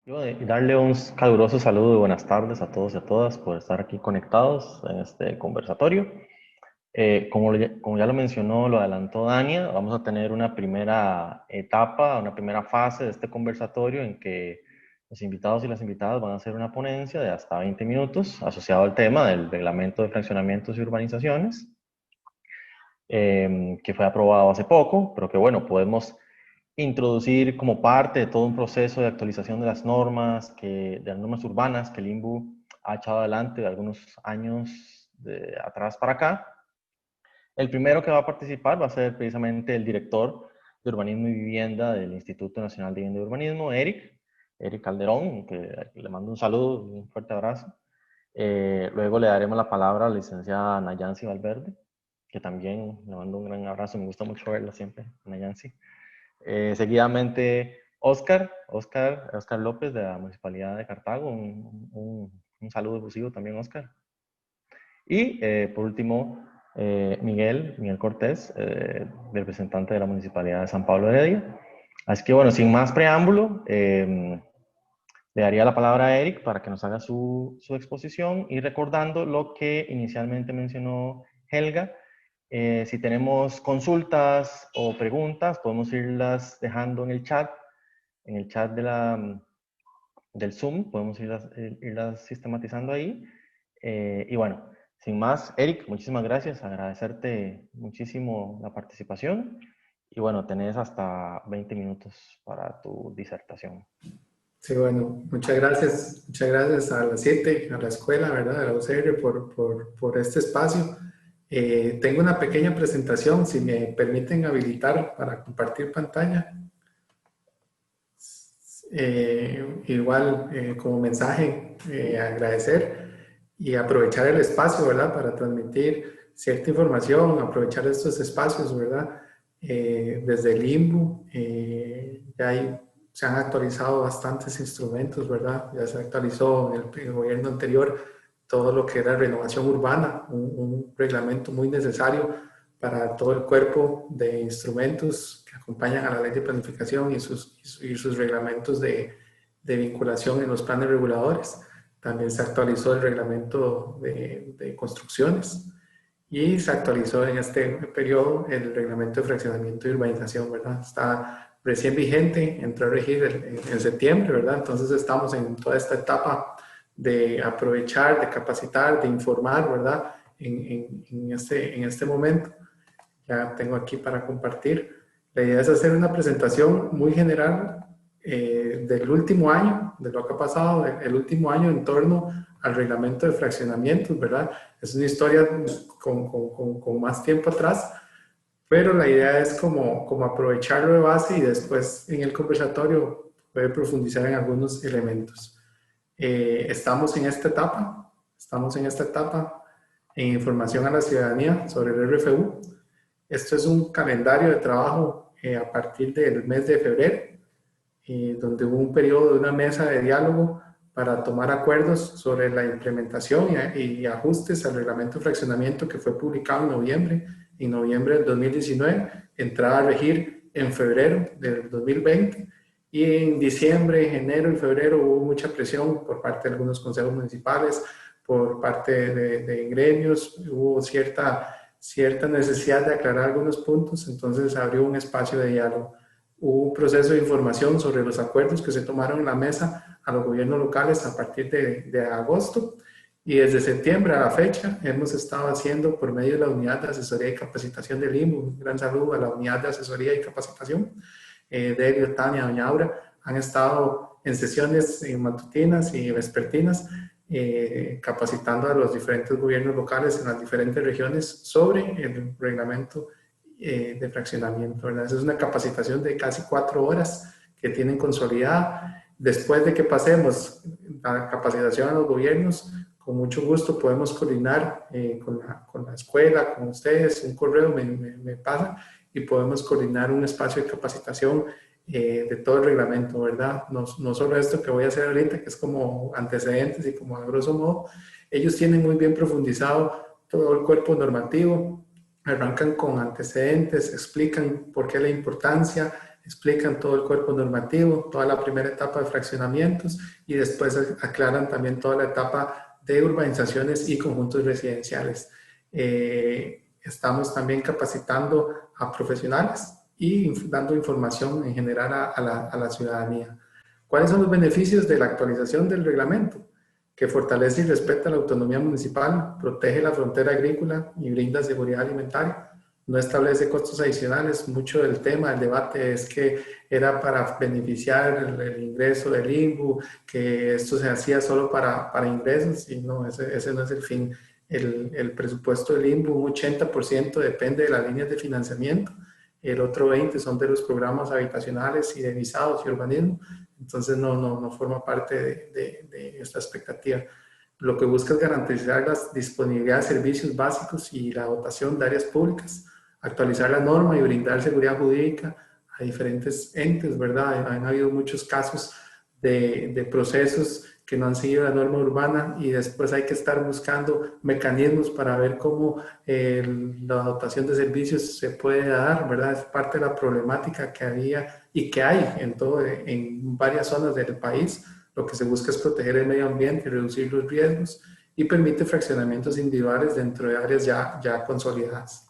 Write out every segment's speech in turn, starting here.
Y darle un caluroso saludo y buenas tardes a todos y a todas por estar aquí conectados en este conversatorio. Como ya lo mencionó, lo adelantó Dania, vamos a tener una primera etapa, una primera fase de este conversatorio en que los invitados y las invitadas van a hacer una ponencia de hasta 20 minutos asociado al tema del reglamento de fraccionamientos y urbanizaciones, que fue aprobado hace poco, pero que bueno, podemos introducir como parte de todo un proceso de actualización de las normas, de las normas urbanas que el INBU ha echado adelante de algunos años de atrás para acá. El primero que va a participar va a ser precisamente el director de Urbanismo y Vivienda del Instituto Nacional de Vivienda y Urbanismo, Eric Calderón, que le mando un saludo y un fuerte abrazo. Luego le daremos la palabra a la licenciada Nayansi Valverde, que también le mando un gran abrazo, me gusta mucho verla siempre, Nayansi. Seguidamente, Oscar López de la Municipalidad de Cartago. Un saludo efusivo también, Oscar. Y por último, Miguel Cortés, representante de la Municipalidad de San Pablo de Heredia. Así que bueno, sin más preámbulo, le daría la palabra a Eric para que nos haga su exposición y recordando lo que inicialmente mencionó Helga, si tenemos consultas o preguntas, podemos irlas dejando en el chat del Zoom, podemos irlas sistematizando ahí. Y bueno, sin más, Eric, muchísimas gracias, agradecerte muchísimo la participación. Y bueno, tenés hasta 20 minutos para tu disertación. Sí, bueno, muchas gracias a las 7, a la escuela, ¿verdad? A la UCR por este espacio. Tengo una pequeña presentación, si me permiten habilitar para compartir pantalla. Igual, como mensaje, agradecer y aprovechar el espacio, ¿verdad? Para transmitir cierta información, aprovechar estos espacios, ¿verdad? Desde el INBU, se han actualizado bastantes instrumentos, ¿verdad? Ya se actualizó en el gobierno anterior todo lo que era renovación urbana, un reglamento muy necesario para todo el cuerpo de instrumentos que acompañan a la ley de planificación y sus reglamentos de vinculación en los planes reguladores. También se actualizó el reglamento de construcciones y se actualizó en este periodo el reglamento de fraccionamiento y urbanización, ¿verdad? Está recién vigente, entró a regir en septiembre, ¿verdad? Entonces estamos en toda esta etapa de aprovechar, de capacitar, de informar, ¿verdad? En este momento. Ya tengo aquí para compartir. La idea es hacer una presentación muy general del último año, de lo que ha pasado el último año en torno al reglamento de fraccionamientos, ¿verdad? Es una historia con más tiempo atrás, pero la idea es como aprovecharlo de base y después en el conversatorio poder profundizar en algunos elementos. Estamos en esta etapa en información a la ciudadanía sobre el RFU. Esto es un calendario de trabajo a partir del mes de febrero, donde hubo un periodo de una mesa de diálogo para tomar acuerdos sobre la implementación y ajustes al reglamento de fraccionamiento que fue publicado en noviembre del 2019, entraba a regir en febrero del 2020, y en diciembre, enero y febrero hubo mucha presión por parte de algunos consejos municipales, por parte de gremios, hubo cierta necesidad de aclarar algunos puntos, entonces abrió un espacio de diálogo. Hubo un proceso de información sobre los acuerdos que se tomaron en la mesa a los gobiernos locales a partir de agosto, y desde septiembre a la fecha hemos estado haciendo por medio de la Unidad de Asesoría y Capacitación del INBU, un gran saludo a la Unidad de Asesoría y Capacitación, Delio, Tania, Doña Aura, han estado en sesiones matutinas y vespertinas capacitando a los diferentes gobiernos locales en las diferentes regiones sobre el reglamento de fraccionamiento, ¿verdad? Esa es una capacitación de casi 4 horas que tienen consolidada. Después de que pasemos la capacitación a los gobiernos, con mucho gusto podemos coordinar con la escuela, con ustedes, un correo me pasa y podemos coordinar un espacio de capacitación de todo el reglamento, ¿verdad? No solo esto que voy a hacer ahorita, que es como antecedentes y como a grosso modo, ellos tienen muy bien profundizado todo el cuerpo normativo, arrancan con antecedentes, explican por qué la importancia, explican todo el cuerpo normativo, toda la primera etapa de fraccionamientos y después aclaran también toda la etapa de urbanizaciones y conjuntos residenciales. Estamos también capacitando a profesionales y dando información en general a la ciudadanía. ¿Cuáles son los beneficios de la actualización del reglamento? Que fortalece y respeta la autonomía municipal, protege la frontera agrícola y brinda seguridad alimentaria, no establece costos adicionales. Mucho del tema, el debate es que era para beneficiar el ingreso del INBU, que esto se hacía solo para ingresos, y no, ese no es el fin. El presupuesto del INBU, un 80% depende de las líneas de financiamiento, el otro 20% son de los programas habitacionales y de visados y urbanismo. Entonces no forma parte de esta expectativa. Lo que busca es garantizar la disponibilidad de servicios básicos y la dotación de áreas públicas, actualizar la norma y brindar seguridad jurídica a diferentes entes, ¿verdad? Han habido muchos casos de procesos que no han seguido la norma urbana y después hay que estar buscando mecanismos para ver cómo la dotación de servicios se puede dar, ¿verdad? Es parte de la problemática que había y que hay en varias zonas del país. Lo que se busca es proteger el medio ambiente y reducir los riesgos y permite fraccionamientos individuales dentro de áreas ya consolidadas.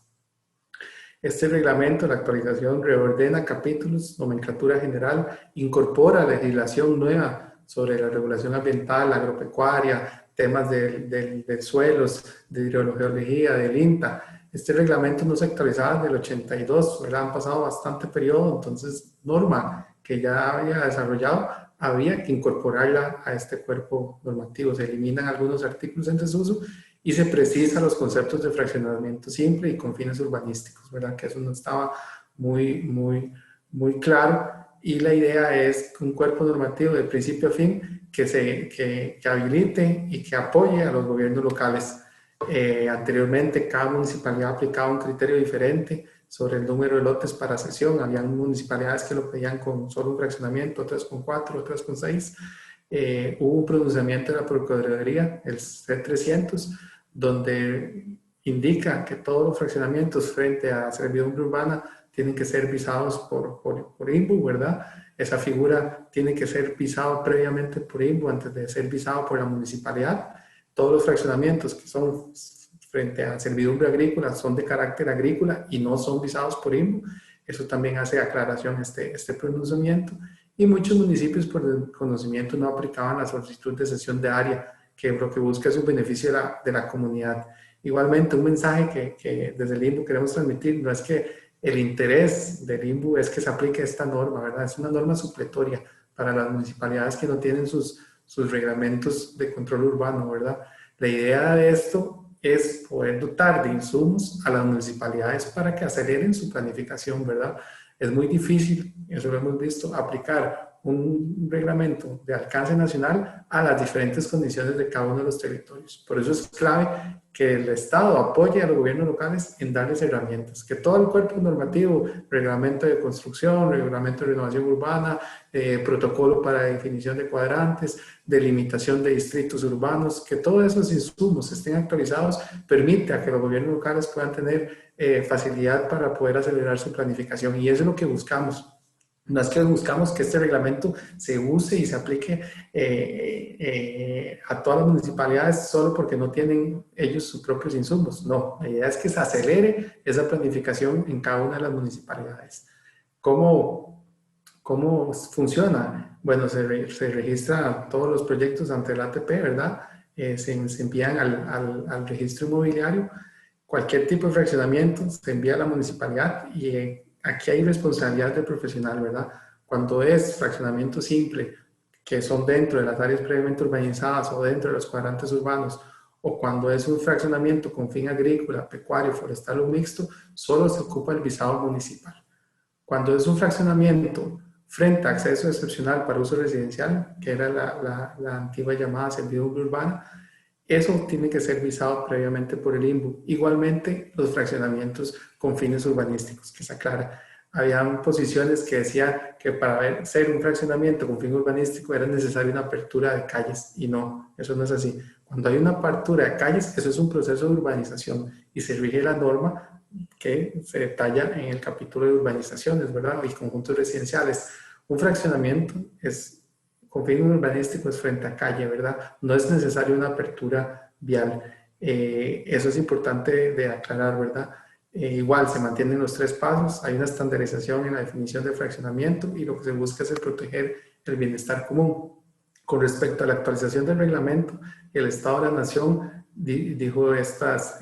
Este reglamento, la actualización, reordena capítulos, nomenclatura general, incorpora legislación nueva sobre la regulación ambiental, agropecuaria, temas de suelos, de hidrogeología, del INTA. Este reglamento no se actualizaba desde el 82, ¿verdad? Han pasado bastante periodo, entonces norma que ya había desarrollado, había que incorporarla a este cuerpo normativo. Se eliminan algunos artículos en desuso y se precisan los conceptos de fraccionamiento simple y con fines urbanísticos, ¿verdad? Que eso no estaba muy claro. Y la idea es un cuerpo normativo de principio a fin que habilite y que apoye a los gobiernos locales. Anteriormente, cada municipalidad aplicaba un criterio diferente sobre el número de lotes para cesión. Habían municipalidades que lo pedían con solo un fraccionamiento, otras con 4, otras con 6. Hubo un pronunciamiento de la Procuraduría, el C300, donde indica que todos los fraccionamientos frente a servidumbre urbana tienen que ser visados por INBU, ¿verdad? Esa figura tiene que ser visado previamente por INBU antes de ser visado por la municipalidad. Todos los fraccionamientos que son frente a servidumbre agrícola son de carácter agrícola y no son visados por INBU. Eso también hace aclaración este pronunciamiento. Y muchos municipios por el conocimiento no aplicaban la solicitud de cesión de área, que lo que busca es un beneficio de la comunidad. Igualmente, un mensaje que desde el INBU queremos transmitir no es que el interés del INBU es que se aplique esta norma, ¿verdad? Es una norma supletoria para las municipalidades que no tienen sus reglamentos de control urbano, ¿verdad? La idea de esto es poder dotar de insumos a las municipalidades para que aceleren su planificación, ¿verdad? Es muy difícil, eso lo hemos visto, aplicar un reglamento de alcance nacional a las diferentes condiciones de cada uno de los territorios. Por eso es clave que el Estado apoye a los gobiernos locales en darles herramientas, que todo el cuerpo normativo, reglamento de construcción, reglamento de renovación urbana, protocolo para definición de cuadrantes, delimitación de distritos urbanos, que todos esos insumos estén actualizados, permite a que los gobiernos locales puedan tener facilidad para poder acelerar su planificación. Y eso es lo que buscamos. No es que buscamos que este reglamento se use y se aplique a todas las municipalidades solo porque no tienen ellos sus propios insumos. No, la idea es que se acelere esa planificación en cada una de las municipalidades. ¿Cómo funciona? Bueno, se registran todos los proyectos ante el ATP, ¿verdad? Se envían al registro inmobiliario. Cualquier tipo de fraccionamiento se envía a la municipalidad y aquí hay responsabilidad del profesional, ¿verdad? Cuando es fraccionamiento simple, que son dentro de las áreas previamente urbanizadas o dentro de los cuadrantes urbanos, o cuando es un fraccionamiento con fin agrícola, pecuario, forestal o mixto, solo se ocupa el visado municipal. Cuando es un fraccionamiento frente a acceso excepcional para uso residencial, que era la antigua llamada servidumbre urbana, eso tiene que ser visado previamente por el INBU. Igualmente, los fraccionamientos con fines urbanísticos, que se aclara. Habían posiciones que decían que para ser un fraccionamiento con fin urbanístico era necesaria una apertura de calles, y no, eso no es así. Cuando hay una apertura de calles, eso es un proceso de urbanización y se rige la norma que se detalla en el capítulo de urbanizaciones, ¿verdad? Y conjuntos residenciales. Un fraccionamiento es, con fin urbanístico, es frente a calle, ¿verdad? No es necesaria una apertura vial. Eso es importante de aclarar, ¿verdad? Igual se mantienen los 3 pasos, hay una estandarización en la definición de fraccionamiento y lo que se busca es proteger el bienestar común. Con respecto a la actualización del reglamento, el Estado de la Nación dijo estas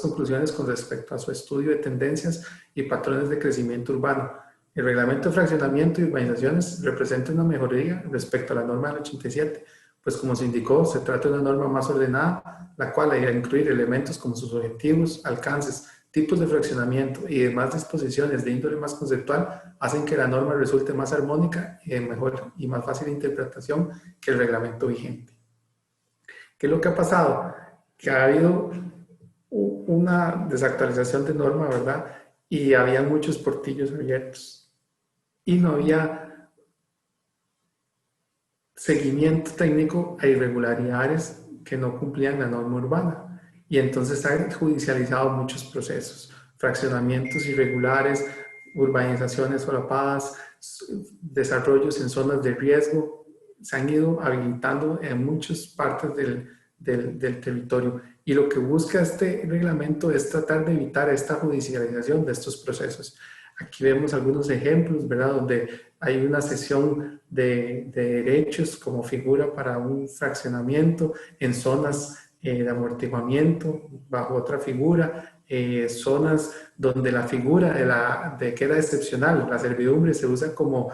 conclusiones con respecto a su estudio de tendencias y patrones de crecimiento urbano. El reglamento de fraccionamiento y urbanizaciones representa una mejoría respecto a la norma del 87, pues como se indicó, se trata de una norma más ordenada, la cual, al incluir elementos como sus objetivos, alcances, tipos de fraccionamiento y demás disposiciones de índole más conceptual, hacen que la norma resulte más armónica y de mejor y más fácil interpretación que el reglamento vigente. ¿Qué es lo que ha pasado? Que ha habido una desactualización de norma, ¿verdad? Y había muchos portillos abiertos y no había seguimiento técnico a irregularidades que no cumplían la norma urbana. Y entonces han judicializado muchos procesos, fraccionamientos irregulares, urbanizaciones solapadas, desarrollos en zonas de riesgo, se han ido habilitando en muchas partes del territorio. Y lo que busca este reglamento es tratar de evitar esta judicialización de estos procesos. Aquí vemos algunos ejemplos, ¿verdad? Donde hay una cesión de derechos como figura para un fraccionamiento en zonas de amortiguamiento bajo otra figura, zonas donde la figura de que era excepcional, la servidumbre se usa como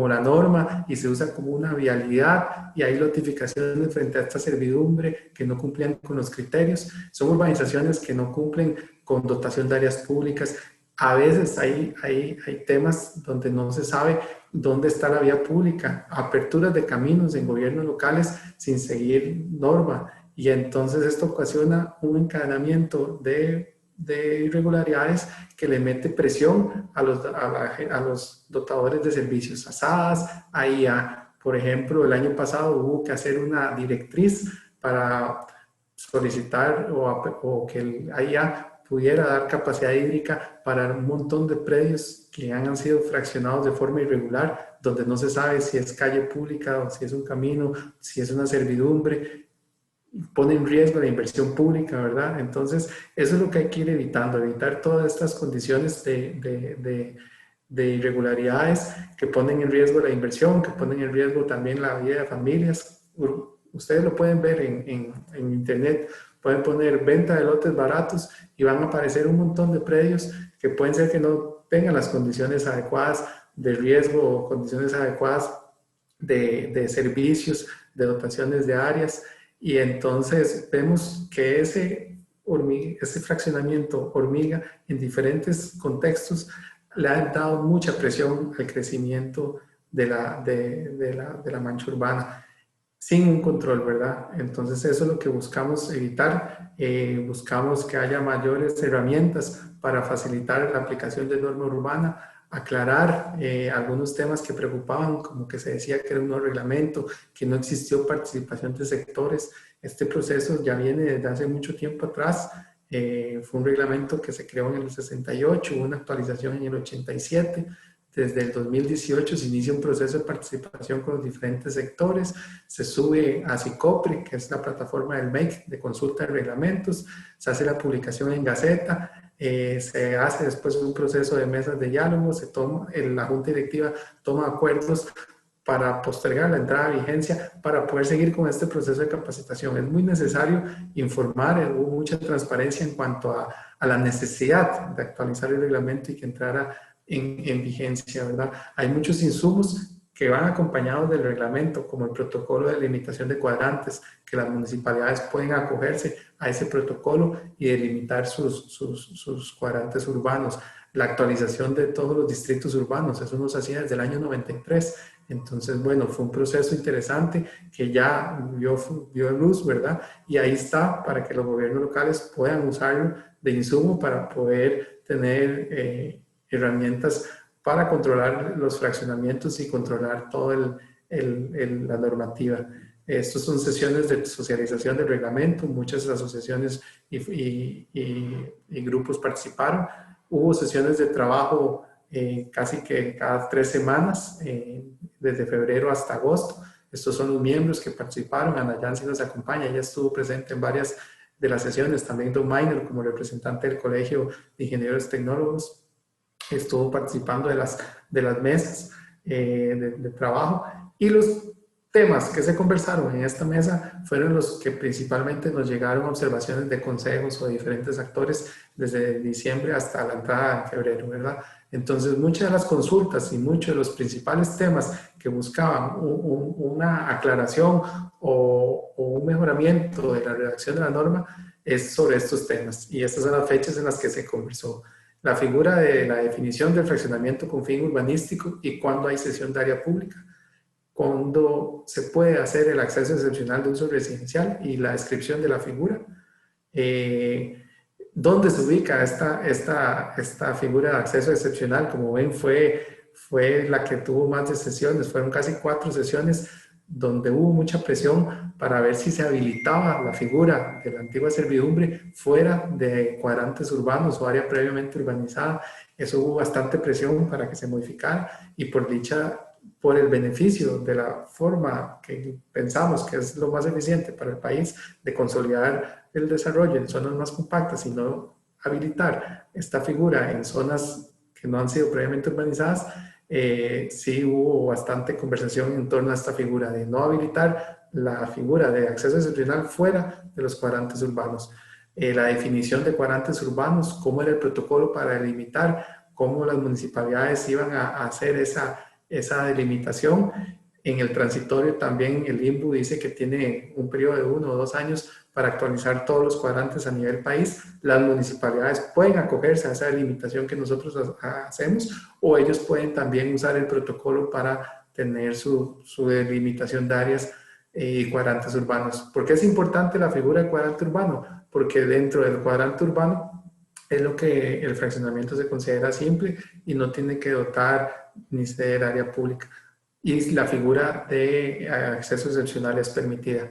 la norma y se usa como una vialidad, y hay notificaciones frente a esta servidumbre que no cumplían con los criterios. Son urbanizaciones que no cumplen con dotación de áreas públicas. A veces hay temas donde no se sabe dónde está la vía pública, aperturas de caminos en gobiernos locales sin seguir norma, y entonces esto ocasiona un encadenamiento de irregularidades que le mete presión a los dotadores de servicios, a SAS, a IA. Por ejemplo, el año pasado hubo que hacer una directriz para solicitar o que el AIA pudiera dar capacidad hídrica para un montón de predios que han sido fraccionados de forma irregular, donde no se sabe si es calle pública o si es un camino, si es una servidumbre, pone en riesgo la inversión pública, ¿verdad? Entonces, eso es lo que hay que ir evitando, evitar todas estas condiciones de irregularidades que ponen en riesgo la inversión, que ponen en riesgo también la vida de familias. Ustedes lo pueden ver en internet, pueden poner venta de lotes baratos y van a aparecer un montón de predios que pueden ser que no tengan las condiciones adecuadas de riesgo o condiciones adecuadas de servicios, de dotaciones de áreas, y entonces vemos que ese fraccionamiento hormiga en diferentes contextos le ha dado mucha presión al crecimiento de la mancha urbana, sin un control, ¿verdad? Entonces eso es lo que buscamos evitar. Buscamos que haya mayores herramientas para facilitar la aplicación de norma urbana, aclarar algunos temas que preocupaban, como que se decía que era un nuevo reglamento, que no existió participación de sectores. Este proceso ya viene desde hace mucho tiempo atrás. Fue un reglamento que se creó en el 68, hubo una actualización en el 87. Desde el 2018 se inicia un proceso de participación con los diferentes sectores, se sube a SICOPRE, que es la plataforma del MEC de consulta de reglamentos, se hace la publicación en Gaceta, se hace después un proceso de mesas de diálogo, la Junta Directiva toma acuerdos para postergar la entrada a vigencia, para poder seguir con este proceso de capacitación. Es muy necesario informar, hubo mucha transparencia en cuanto a la necesidad de actualizar el reglamento y que entrara en vigencia, ¿verdad? Hay muchos insumos que van acompañados del reglamento, como el protocolo de limitación de cuadrantes, que las municipalidades pueden acogerse a ese protocolo y delimitar sus cuadrantes urbanos. La actualización de todos los distritos urbanos, eso nos hacía desde el año 93. Entonces, bueno, fue un proceso interesante que ya vio luz, ¿verdad? Y ahí está para que los gobiernos locales puedan usarlo de insumo para poder tener herramientas para controlar los fraccionamientos y controlar toda la normativa. Estas son sesiones de socialización del reglamento, muchas asociaciones y grupos participaron. Hubo sesiones de trabajo casi que cada 3 semanas, desde febrero hasta agosto. Estos son los miembros que participaron. Ana Yancy nos acompaña, ella estuvo presente en varias de las sesiones, también Don Minor como representante del Colegio de Ingenieros Tecnólogos estuvo participando de las mesas de trabajo, y los temas que se conversaron en esta mesa fueron los que principalmente nos llegaron observaciones de consejos o de diferentes actores desde diciembre hasta la entrada en febrero, ¿verdad? Entonces, muchas de las consultas y muchos de los principales temas que buscaban una aclaración o un mejoramiento de la redacción de la norma es sobre estos temas, y estas son las fechas en las que se conversó. La figura de la definición del fraccionamiento con fin urbanístico y cuándo hay cesión de área pública, cuándo se puede hacer el acceso excepcional de uso residencial y la descripción de la figura. ¿Dónde se ubica esta figura de acceso excepcional? Como ven, fue la que tuvo más de sesiones, fueron casi 4 sesiones donde hubo mucha presión para ver si se habilitaba la figura de la antigua servidumbre fuera de cuadrantes urbanos o área previamente urbanizada. Eso hubo bastante presión para que se modificara, y por dicha, por el beneficio de la forma que pensamos que es lo más eficiente para el país de consolidar el desarrollo en zonas más compactas y no habilitar esta figura en zonas que no han sido previamente urbanizadas, sí hubo bastante conversación en torno a esta figura de no habilitar la figura de acceso excepcional fuera de los cuadrantes urbanos. La definición de cuadrantes urbanos, cómo era el protocolo para delimitar, cómo las municipalidades iban a hacer esa delimitación. En el transitorio también el INBU dice que tiene un periodo de 1 o 2 años para actualizar todos los cuadrantes a nivel país. Las municipalidades pueden acogerse a esa delimitación que nosotros hacemos, o ellos pueden también usar el protocolo para tener su delimitación de áreas y cuadrantes urbanos. ¿Por qué es importante la figura del cuadrante urbano? Porque dentro del cuadrante urbano es lo que el fraccionamiento se considera simple y no tiene que dotar ni ceder área pública. Y la figura de acceso excepcional es permitida.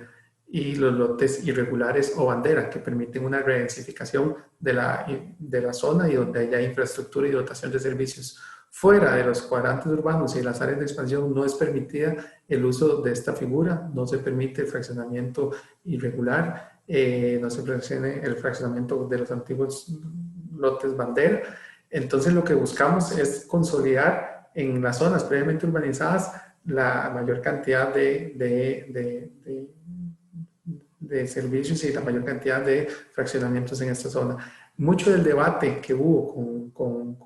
Y los lotes irregulares o bandera, que permiten una redensificación de la zona y donde haya infraestructura y dotación de servicios. Fuera de los cuadrantes urbanos y las áreas de expansión no es permitida el uso de esta figura, no se permite el fraccionamiento irregular, no se permite el fraccionamiento de los antiguos lotes bandera. Entonces lo que buscamos es consolidar en las zonas previamente urbanizadas la mayor cantidad de servicios y la mayor cantidad de fraccionamientos en esta zona. Mucho del debate que hubo con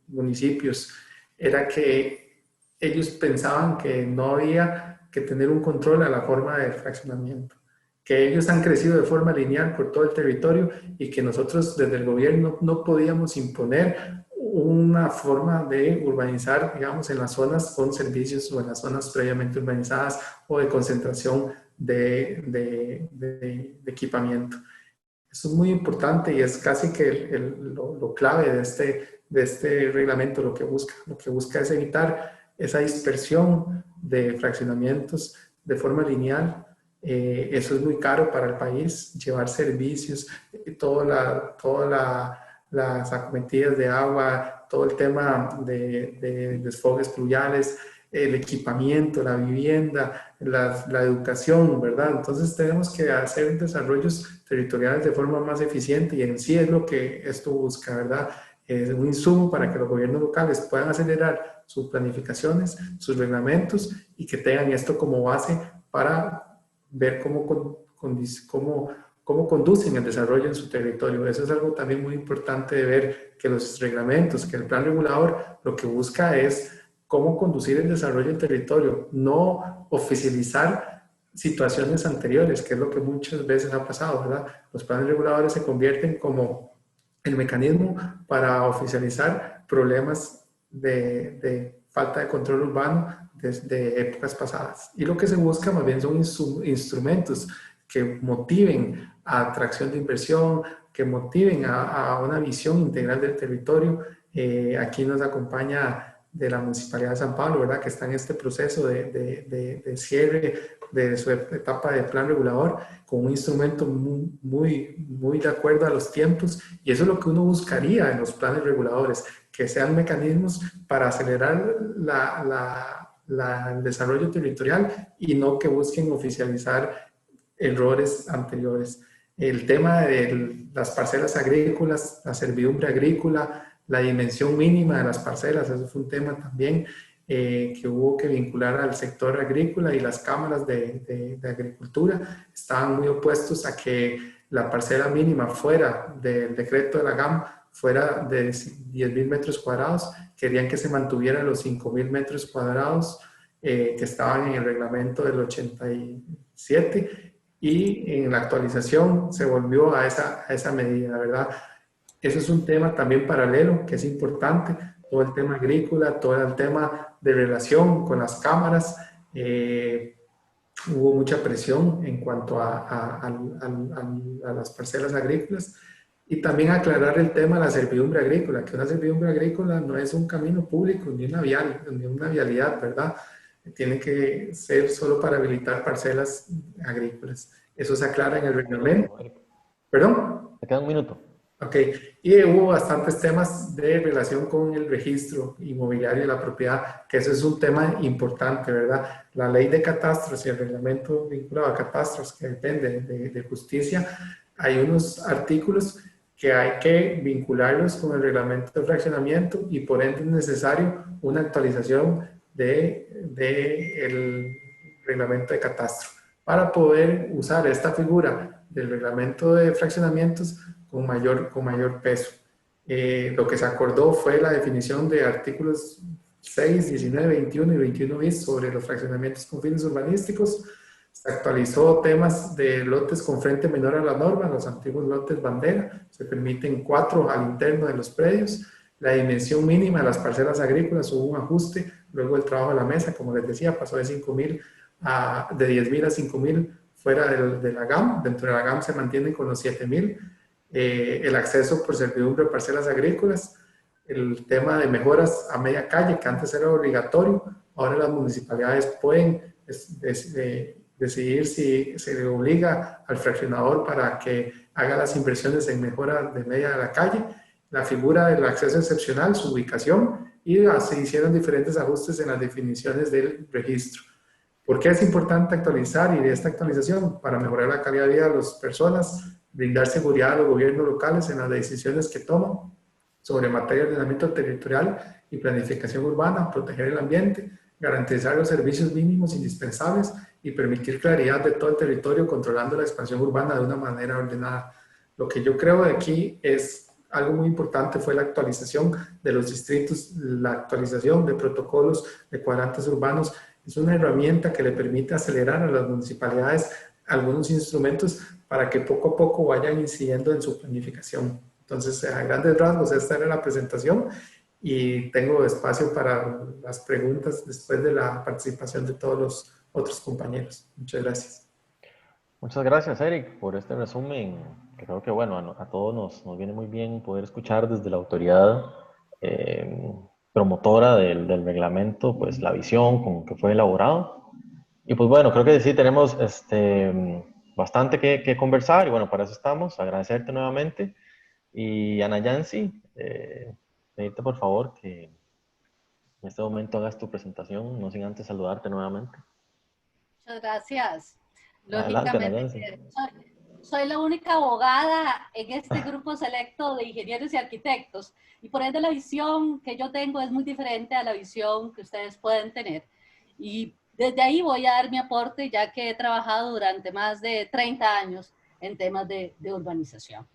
municipios era que ellos pensaban que no había que tener un control a la forma del fraccionamiento, que ellos han crecido de forma lineal por todo el territorio y que nosotros desde el gobierno no podíamos imponer una forma de urbanizar, digamos, en las zonas con servicios o en las zonas previamente urbanizadas o de concentración de equipamiento. Eso es muy importante y es casi que lo clave de este reglamento. Lo que busca es evitar esa dispersión de fraccionamientos de forma lineal. Eso es muy caro para el país, llevar servicios, las acometidas de agua, todo el tema de desfogues pluviales, el equipamiento, la vivienda, la educación, ¿verdad? Entonces tenemos que hacer desarrollos territoriales de forma más eficiente, y en sí es lo que esto busca, ¿verdad? Es un insumo para que los gobiernos locales puedan acelerar sus planificaciones, sus reglamentos, y que tengan esto como base para ver cómo conducen el desarrollo en su territorio. Eso es algo también muy importante de ver, que los reglamentos, que el plan regulador lo que busca es cómo conducir el desarrollo del territorio, no oficializar situaciones anteriores, que es lo que muchas veces ha pasado, ¿verdad? Los planes reguladores se convierten como el mecanismo para oficializar problemas de falta de control urbano desde épocas pasadas. Y lo que se busca más bien son instrumentos que motiven a atracción de inversión, que motiven a una visión integral del territorio. Aquí nos acompaña de la Municipalidad de San Pablo, ¿verdad? Que está en este proceso de cierre de su etapa de plan regulador, con un instrumento muy de acuerdo a los tiempos, y eso es lo que uno buscaría en los planes reguladores, que sean mecanismos para acelerar el desarrollo territorial y no que busquen oficializar errores anteriores. El tema de las parcelas agrícolas, la servidumbre agrícola, la dimensión mínima de las parcelas, eso fue un tema también que hubo que vincular al sector agrícola, y las cámaras de agricultura estaban muy opuestos a que la parcela mínima fuera del decreto de la GAM fuera de 10.000 metros cuadrados, querían que se mantuviera los 5.000 metros cuadrados que estaban en el reglamento del 87, y en la actualización se volvió a esa medida, ¿verdad? Eso es un tema también paralelo que es importante, todo el tema agrícola, todo el tema de relación con las cámaras. Hubo mucha presión en cuanto a las parcelas agrícolas, y también aclarar el tema de la servidumbre agrícola, que una servidumbre agrícola no es un camino público ni una vialidad, ¿verdad? Tiene que ser solo para habilitar parcelas agrícolas. Eso se aclara en el reglamento. ¿Perdón? Te queda un minuto. Ok, y hubo bastantes temas de relación con el registro inmobiliario de la propiedad, que eso es un tema importante, ¿verdad? La ley de catastros y el reglamento vinculado a catastros, que depende de justicia, hay unos artículos que hay que vincularlos con el reglamento de fraccionamiento, y por ende es necesario una actualización del reglamento de catastro para poder usar esta figura del reglamento de fraccionamientos con mayor peso. Lo que se acordó fue la definición de artículos 6, 19, 21 y 21 bis sobre los fraccionamientos con fines urbanísticos. Se actualizó temas de lotes con frente menor a la norma, los antiguos lotes bandera. Se permiten 4 al interno de los predios. La dimensión mínima de las parcelas agrícolas, hubo un ajuste. Luego el trabajo de la mesa, como les decía, pasó de 10.000 a 5.000 fuera de la GAM. Dentro de la GAM se mantienen con los 7.000. El acceso por servidumbre de parcelas agrícolas, el tema de mejoras a media calle, que antes era obligatorio, ahora las municipalidades pueden decidir si se le obliga al fraccionador para que haga las inversiones en mejora de media de la calle, la figura del acceso excepcional, su ubicación, y se hicieron diferentes ajustes en las definiciones del registro. ¿Por qué es importante actualizar? Y de esta actualización, para mejorar la calidad de vida de las personas, brindar seguridad a los gobiernos locales en las decisiones que toman sobre materia de ordenamiento territorial y planificación urbana, proteger el ambiente, garantizar los servicios mínimos indispensables y permitir claridad de todo el territorio, controlando la expansión urbana de una manera ordenada. Lo que yo creo de aquí es algo muy importante, fue la actualización de los distritos, la actualización de protocolos de cuadrantes urbanos. Es una herramienta que le permite acelerar a las municipalidades algunos instrumentos para que poco a poco vayan incidiendo en su planificación. Entonces, a grandes rasgos, esta era la presentación, y tengo espacio para las preguntas después de la participación de todos los otros compañeros. Muchas gracias. Muchas gracias, Eric, por este resumen. Creo que, bueno, a todos nos viene muy bien poder escuchar desde la autoridad promotora del reglamento, pues la visión con que fue elaborado. Y pues bueno, creo que sí tenemos bastante que conversar, y bueno, para eso estamos. Agradecerte nuevamente. Y Ana Yancy, pedirte por favor que en este momento hagas tu presentación, no sin antes saludarte nuevamente. Muchas gracias. Adelante, Ana Lógicamente, Yancy. soy la única abogada en este grupo selecto de ingenieros y arquitectos, y por ende la visión que yo tengo es muy diferente a la visión que ustedes pueden tener. Y desde ahí voy a dar mi aporte, ya que he trabajado durante más de 30 años en temas de urbanización.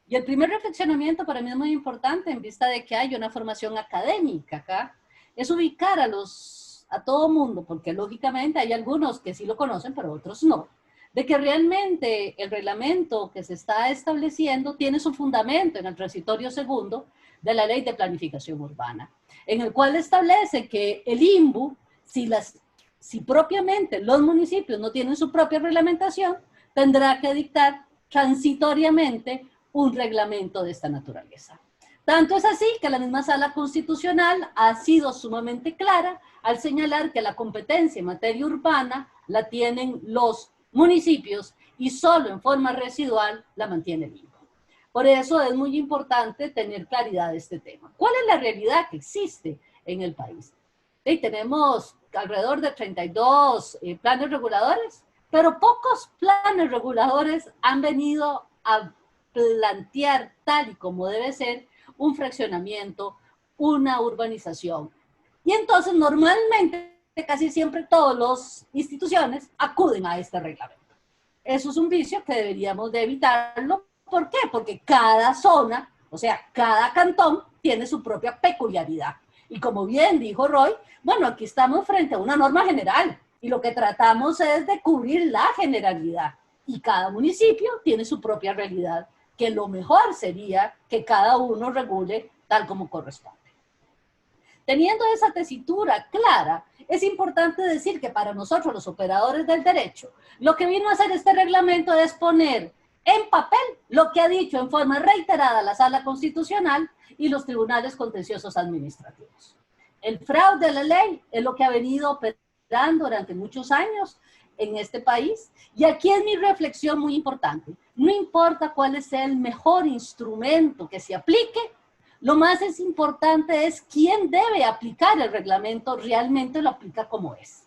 Y el primer reflexionamiento para mí es muy importante en vista de que hay una formación académica acá, es ubicar a todo mundo, porque lógicamente hay algunos que sí lo conocen, pero otros no, de que realmente el reglamento que se está estableciendo tiene su fundamento en el transitorio segundo de la Ley de Planificación Urbana, en el cual establece que el INBU, si propiamente los municipios no tienen su propia reglamentación, tendrá que dictar transitoriamente un reglamento de esta naturaleza. Tanto es así que la misma Sala Constitucional ha sido sumamente clara al señalar que la competencia en materia urbana la tienen los municipios y solo en forma residual la mantiene el INCO. Por eso es muy importante tener claridad de este tema. ¿Cuál es la realidad que existe en el país? Y tenemos alrededor de 32 planes reguladores, pero pocos planes reguladores han venido a plantear tal y como debe ser un fraccionamiento, una urbanización. Y entonces normalmente, casi siempre todas las instituciones acuden a este reglamento. Eso es un vicio que deberíamos de evitarlo. ¿Por qué? Porque cada zona, o sea, cada cantón tiene su propia peculiaridad. Y como bien dijo Roy, bueno, aquí estamos frente a una norma general y lo que tratamos es de cubrir la generalidad. Y cada municipio tiene su propia realidad, que lo mejor sería que cada uno regule tal como corresponde. Teniendo esa tesitura clara, es importante decir que para nosotros los operadores del derecho, lo que vino a hacer este reglamento es poner en papel lo que ha dicho en forma reiterada la Sala Constitucional y los tribunales contenciosos administrativos. El fraude a la ley es lo que ha venido operando durante muchos años en este país, y aquí es mi reflexión muy importante. No importa cuál es el mejor instrumento que se aplique, lo más importante es quién debe aplicar el reglamento, realmente lo aplica como es.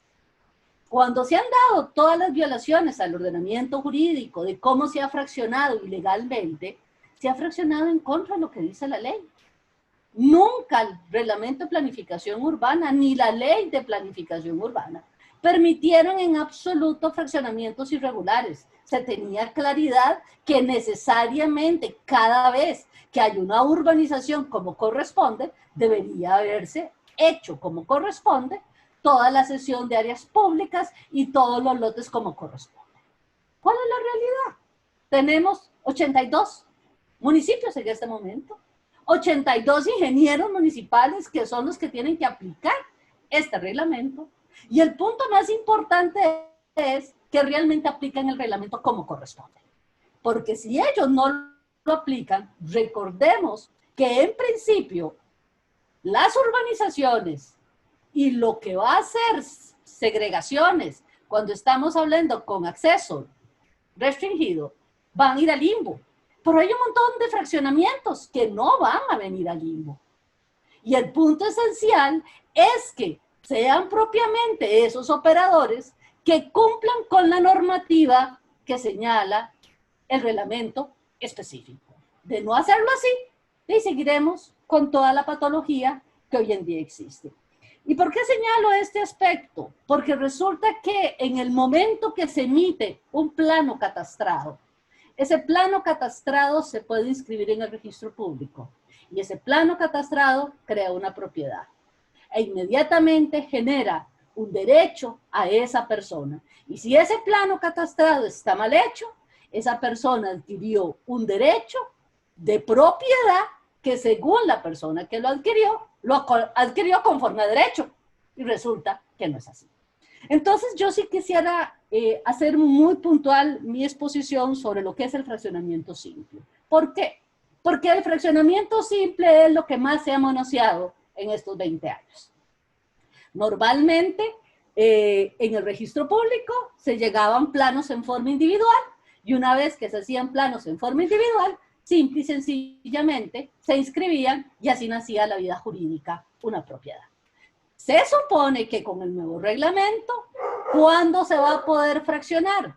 Cuando se han dado todas las violaciones al ordenamiento jurídico de cómo se ha fraccionado ilegalmente, se ha fraccionado en contra de lo que dice la ley. Nunca el reglamento de planificación urbana ni la ley de planificación urbana permitieron en absoluto fraccionamientos irregulares. Se tenía claridad que necesariamente cada vez que hay una urbanización como corresponde, debería haberse hecho como corresponde toda la cesión de áreas públicas y todos los lotes como corresponde. ¿Cuál es la realidad? Tenemos 82 municipios en este momento, 82 ingenieros municipales que son los que tienen que aplicar este reglamento. Y el punto más importante es que realmente aplican el reglamento como corresponde. Porque si ellos no lo aplican, recordemos que en principio las urbanizaciones y lo que va a ser segregaciones cuando estamos hablando con acceso restringido van a ir al limbo. Pero hay un montón de fraccionamientos que no van a venir al limbo. Y el punto esencial es que sean propiamente esos operadores que cumplan con la normativa que señala el reglamento específico. De no hacerlo así, y seguiremos con toda la patología que hoy en día existe. ¿Y por qué señalo este aspecto? Porque resulta que en el momento que se emite un plano catastrado, ese plano catastrado se puede inscribir en el registro público y ese plano catastrado crea una propiedad e inmediatamente genera un derecho a esa persona. Y si ese plano catastrado está mal hecho, esa persona adquirió un derecho de propiedad que según la persona que lo adquirió conforme a derecho. Y resulta que no es así. Entonces yo sí quisiera hacer muy puntual mi exposición sobre lo que es el fraccionamiento simple. ¿Por qué? Porque el fraccionamiento simple es lo que más se ha manoseado en estos 20 años. Normalmente, en el registro público se llegaban planos en forma individual y una vez que se hacían planos en forma individual, simple y sencillamente se inscribían y así nacía la vida jurídica, una propiedad. Se supone que con el nuevo reglamento, ¿cuándo se va a poder fraccionar?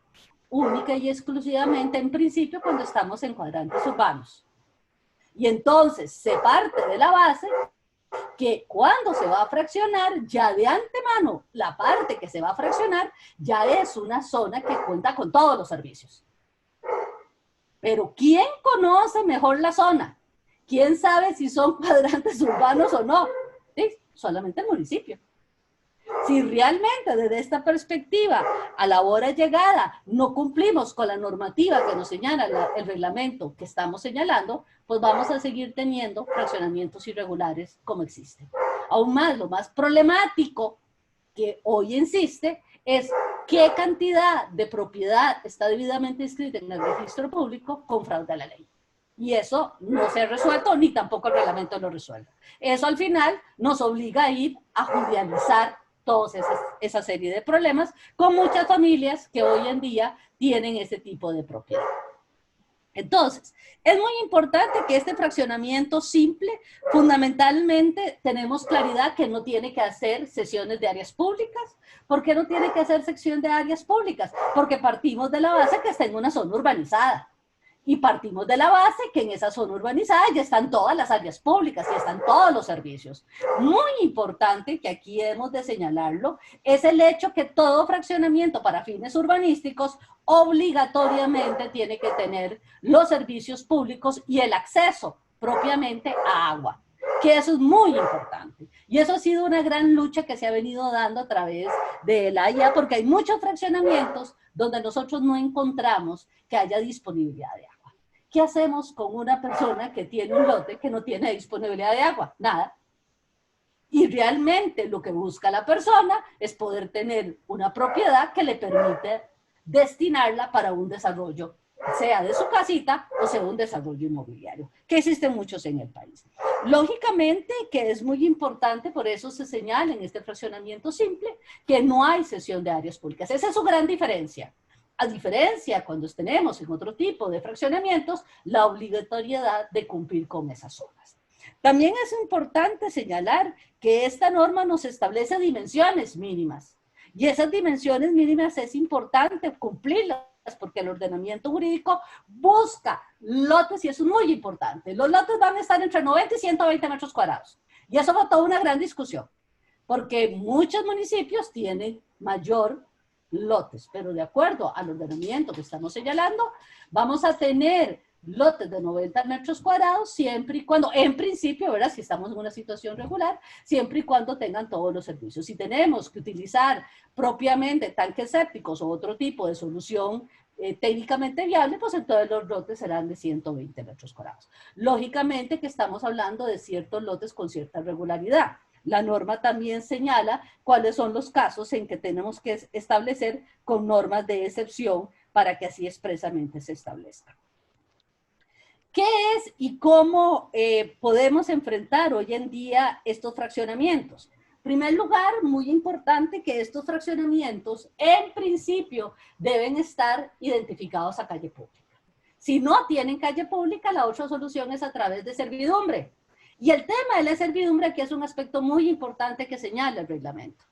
Única y exclusivamente en principio cuando estamos en cuadrantes urbanos. Y entonces se parte de la base que cuando se va a fraccionar, ya de antemano, la parte que se va a fraccionar ya es una zona que cuenta con todos los servicios. Pero ¿quién conoce mejor la zona? ¿Quién sabe si son cuadrantes urbanos o no? ¿Sí? Solamente el municipio. Si realmente desde esta perspectiva, a la hora de llegada, no cumplimos con la normativa que nos señala el reglamento que estamos señalando, pues vamos a seguir teniendo fraccionamientos irregulares como existen. Aún más, lo más problemático que hoy insiste es qué cantidad de propiedad está debidamente inscrita en el registro público con fraude a la ley. Y eso no se ha resuelto, ni tampoco el reglamento lo resuelve. Eso al final nos obliga a ir a judicializar toda esa serie de problemas con muchas familias que hoy en día tienen ese tipo de propiedad. Entonces, es muy importante que este fraccionamiento simple, fundamentalmente tenemos claridad que no tiene que hacer sesiones de áreas públicas. ¿Por qué no tiene que hacer sección de áreas públicas? Porque partimos de la base que está en una zona urbanizada. Y partimos de la base que en esa zona urbanizada ya están todas las áreas públicas y están todos los servicios. Muy importante, que aquí hemos de señalarlo, es el hecho que todo fraccionamiento para fines urbanísticos obligatoriamente tiene que tener los servicios públicos y el acceso propiamente a agua, que eso es muy importante. Y eso ha sido una gran lucha que se ha venido dando a través de la AIA, porque hay muchos fraccionamientos donde nosotros no encontramos que haya disponibilidad de agua. ¿Qué hacemos con una persona que tiene un lote que no tiene disponibilidad de agua? Nada. Y realmente lo que busca la persona es poder tener una propiedad que le permite destinarla para un desarrollo, sea de su casita o sea un desarrollo inmobiliario, que existen muchos en el país. Lógicamente que es muy importante, por eso se señala en este fraccionamiento simple, que no hay cesión de áreas públicas. Esa es su gran diferencia. A diferencia, cuando tenemos en otro tipo de fraccionamientos, la obligatoriedad de cumplir con esas zonas. También es importante señalar que esta norma nos establece dimensiones mínimas. Y esas dimensiones mínimas es importante cumplirlas porque el ordenamiento jurídico busca lotes, y eso es muy importante. Los lotes van a estar entre 90 y 120 metros cuadrados. Y eso fue toda una gran discusión, porque muchos municipios tienen mayor lotes, pero de acuerdo al ordenamiento que estamos señalando, vamos a tener lotes de 90 metros cuadrados siempre y cuando, en principio, ¿verdad? Si estamos en una situación regular, siempre y cuando tengan todos los servicios. Si tenemos que utilizar propiamente tanques sépticos o otro tipo de solución técnicamente viable, pues entonces los lotes serán de 120 metros cuadrados. Lógicamente que estamos hablando de ciertos lotes con cierta regularidad. La norma también señala cuáles son los casos en que tenemos que establecer con normas de excepción para que así expresamente se establezca. ¿Qué es y cómo podemos enfrentar hoy en día estos fraccionamientos? En primer lugar, muy importante que estos fraccionamientos en principio deben estar identificados a calle pública. Si no tienen calle pública, la otra solución es a través de servidumbre. Y el tema de la servidumbre aquí es un aspecto muy importante que señala el reglamento.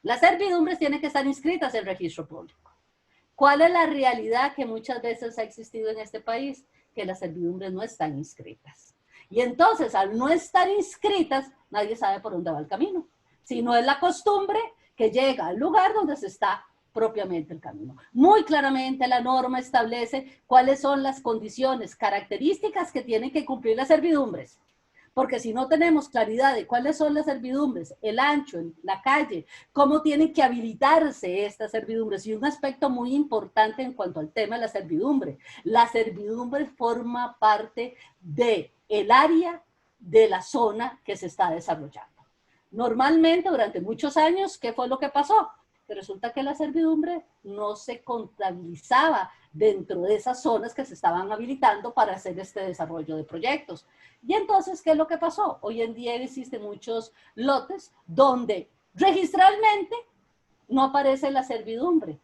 Las servidumbres tienen que estar inscritas en el registro público. ¿Cuál es la realidad que muchas veces ha existido en este país? Que las servidumbres no están inscritas. Y entonces, al no estar inscritas, nadie sabe por dónde va el camino. Si no es la costumbre que llega al lugar donde se está propiamente el camino. Muy claramente la norma establece cuáles son las condiciones, características que tienen que cumplir las servidumbres. Porque si no tenemos claridad de cuáles son las servidumbres, el ancho, la calle, cómo tienen que habilitarse estas servidumbres. Y un aspecto muy importante en cuanto al tema de la servidumbre forma parte del área de la zona que se está desarrollando. Normalmente, durante muchos años, ¿qué fue lo que pasó? Que resulta que la servidumbre no se contabilizaba dentro de esas zonas que se estaban habilitando para hacer este desarrollo de proyectos. Y entonces, ¿qué es lo que pasó? Hoy en día existen muchos lotes donde registralmente no aparece la servidumbre,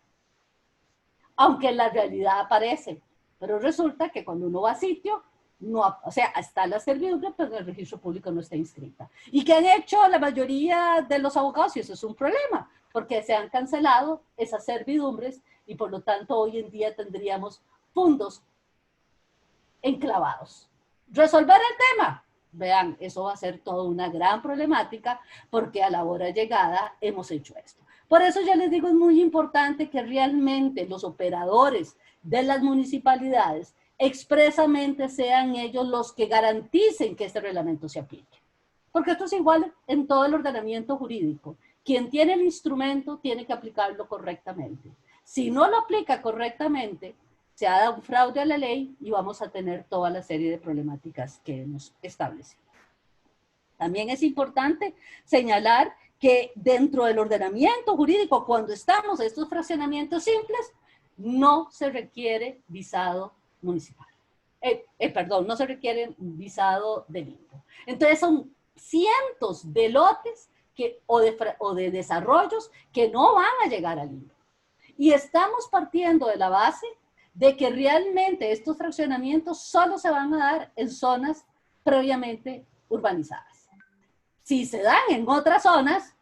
aunque en la realidad aparece. Pero resulta que cuando uno va a sitio, no, o sea, está la servidumbre, pero en el registro público no está inscrita. ¿Y qué han hecho la mayoría de los abogados? Y eso es un problema, porque se han cancelado esas servidumbres y por lo tanto hoy en día tendríamos fondos enclavados. ¿Resolver el tema? Vean, eso va a ser toda una gran problemática porque a la hora llegada hemos hecho esto. Por eso ya les digo, es muy importante que realmente los operadores de las municipalidades expresamente sean ellos los que garanticen que este reglamento se aplique. Porque esto es igual en todo el ordenamiento jurídico. Quien tiene el instrumento tiene que aplicarlo correctamente. Si no lo aplica correctamente, se ha dado un fraude a la ley y vamos a tener toda la serie de problemáticas que hemos establecido. También es importante señalar que dentro del ordenamiento jurídico, cuando estamos en estos fraccionamientos simples, no se requiere visado municipal. perdón, no se requiere visado de limbo. Entonces son cientos de lotes o de desarrollos que no van a llegar al limbo. Y estamos partiendo de la base de que realmente estos fraccionamientos solo se van a dar en zonas previamente urbanizadas. Si se dan en otras zonas,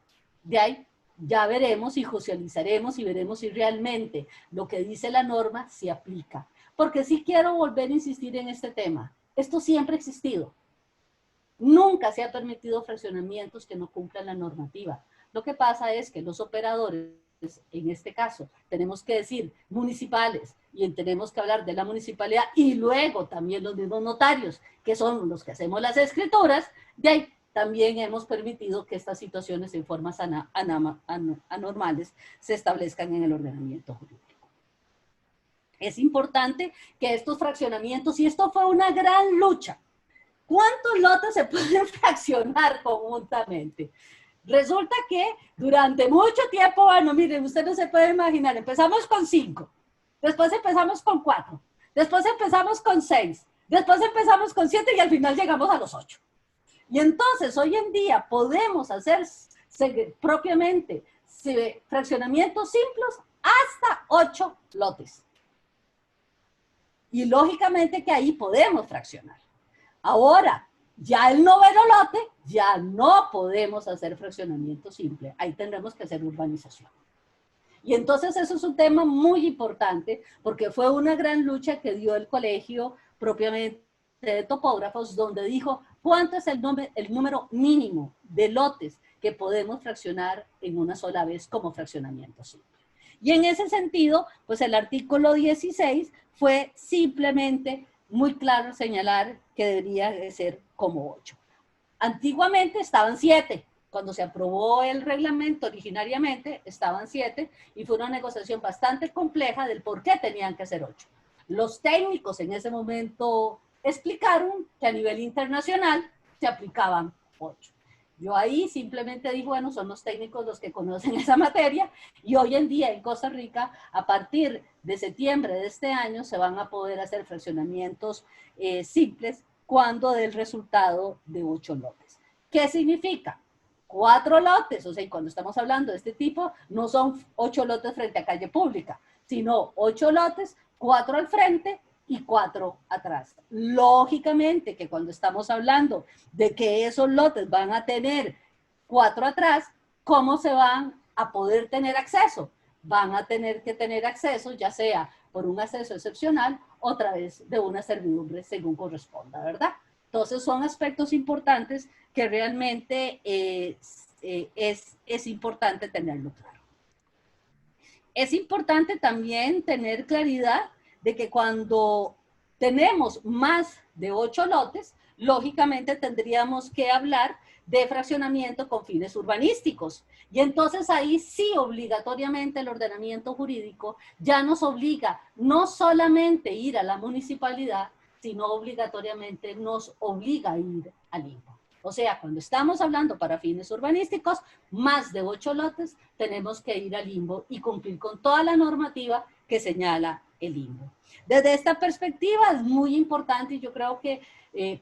de ahí ya veremos y socializaremos y veremos si realmente lo que dice la norma se aplica. Porque sí quiero volver a insistir en este tema. Esto siempre ha existido. Nunca se ha permitido fraccionamientos que no cumplan la normativa. Lo que pasa es que los operadores, en este caso, tenemos que decir municipales y tenemos que hablar de la municipalidad y luego también los mismos notarios, que son los que hacemos las escrituras, de ahí también hemos permitido que estas situaciones en formas anormales se establezcan en el ordenamiento jurídico. Es importante que estos fraccionamientos, y esto fue una gran lucha, ¿cuántos lotes se pueden fraccionar conjuntamente? Resulta que durante mucho tiempo, bueno, miren, usted no se puede imaginar, empezamos con 5, después empezamos con 4, después empezamos con 6, después empezamos con 7 y al final llegamos a los 8. Y entonces hoy en día podemos hacer propiamente fraccionamientos simples hasta 8 lotes. Y lógicamente que ahí podemos fraccionar. Ahora, ya el noveno lote, ya no podemos hacer fraccionamiento simple. Ahí tendremos que hacer urbanización. Y entonces eso es un tema muy importante porque fue una gran lucha que dio el colegio propiamente de topógrafos donde dijo cuánto es el número mínimo de lotes que podemos fraccionar en una sola vez como fraccionamiento simple. Y en ese sentido, pues el artículo 16 fue simplemente muy claro señalar que debería de ser como 8. Antiguamente estaban 7. Cuando se aprobó el reglamento originariamente estaban 7 y fue una negociación bastante compleja del por qué tenían que ser 8. Los técnicos en ese momento explicaron que a nivel internacional se aplicaban 8. Yo ahí simplemente digo, bueno, son los técnicos los que conocen esa materia y hoy en día en Costa Rica, a partir de septiembre de este año, se van a poder hacer fraccionamientos simples cuando dé el resultado de 8 lotes. ¿Qué significa? 4 lotes, o sea, cuando estamos hablando de este tipo, no son 8 lotes frente a calle pública, sino 8 lotes, 4 al frente y 4 atrás. Lógicamente que cuando estamos hablando de que esos lotes van a tener 4 atrás, ¿cómo se van a poder tener acceso? Van a tener que tener acceso, ya sea por un acceso excepcional o a través de una servidumbre según corresponda, ¿verdad? Entonces son aspectos importantes que realmente es importante tenerlo claro. Es importante también tener claridad de que cuando tenemos más de 8 lotes, lógicamente tendríamos que hablar de fraccionamiento con fines urbanísticos. Y entonces ahí sí obligatoriamente el ordenamiento jurídico ya nos obliga no solamente ir a la municipalidad, sino obligatoriamente nos obliga a ir al limbo. O sea, cuando estamos hablando para fines urbanísticos, más de 8 lotes, tenemos que ir al limbo y cumplir con toda la normativa que señala el limbo. Desde esta perspectiva es muy importante y yo creo que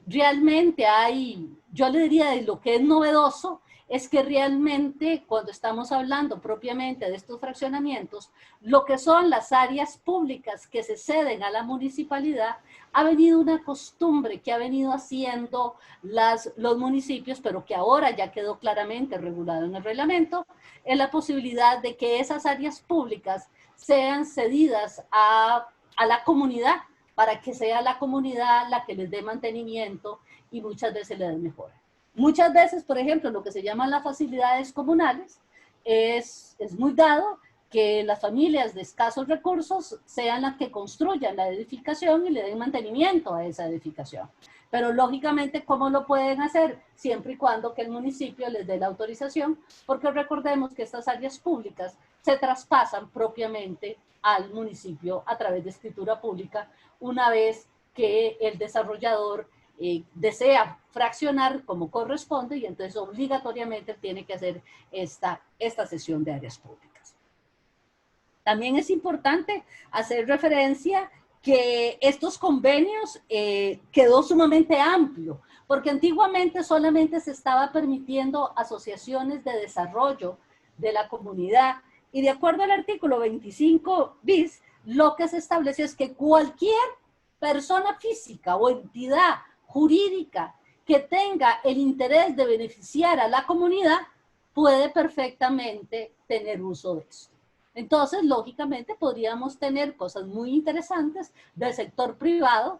realmente hay, yo le diría de lo que es novedoso, es que realmente cuando estamos hablando propiamente de estos fraccionamientos, lo que son las áreas públicas que se ceden a la municipalidad, ha venido una costumbre que ha venido haciendo los municipios, pero que ahora ya quedó claramente regulado en el reglamento, es la posibilidad de que esas áreas públicas sean cedidas a la comunidad, para que sea la comunidad la que les dé mantenimiento y muchas veces le dé mejora. Muchas veces, por ejemplo, lo que se llaman las facilidades comunales, es muy dado que las familias de escasos recursos sean las que construyan la edificación y le den mantenimiento a esa edificación. Pero lógicamente, ¿cómo lo pueden hacer? Siempre y cuando que el municipio les dé la autorización, porque recordemos que estas áreas públicas se traspasan propiamente al municipio a través de escritura pública una vez que el desarrollador desea fraccionar como corresponde y entonces obligatoriamente tiene que hacer esta cesión de áreas públicas. También es importante hacer referencia que estos convenios quedó sumamente amplio, porque antiguamente solamente se estaba permitiendo asociaciones de desarrollo de la comunidad, y de acuerdo al artículo 25 bis, lo que se estableció es que cualquier persona física o entidad jurídica que tenga el interés de beneficiar a la comunidad puede perfectamente tener uso de esto. Entonces, lógicamente, podríamos tener cosas muy interesantes del sector privado,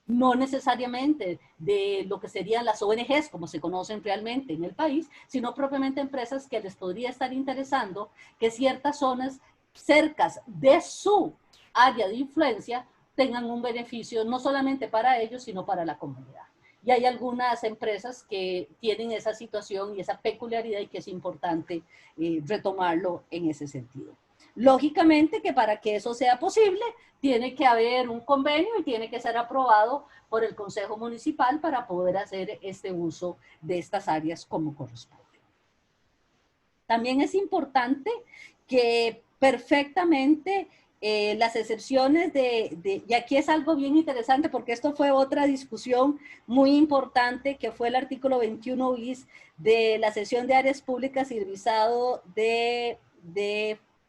no necesariamente de lo que serían las ONGs, como se conocen realmente en el país, sino propiamente empresas que les podría estar interesando que ciertas zonas cercas de su área de influencia tengan un beneficio no solamente para ellos, sino para la comunidad. Y hay algunas empresas que tienen esa situación y esa peculiaridad y que es importante retomarlo en ese sentido. Lógicamente que para que eso sea posible, tiene que haber un convenio y tiene que ser aprobado por el Consejo Municipal para poder hacer este uso de estas áreas como corresponde. También es importante que perfectamente las excepciones y aquí es algo bien interesante porque esto fue otra discusión muy importante que fue el artículo 21 bis de la cesión de áreas públicas y el visado de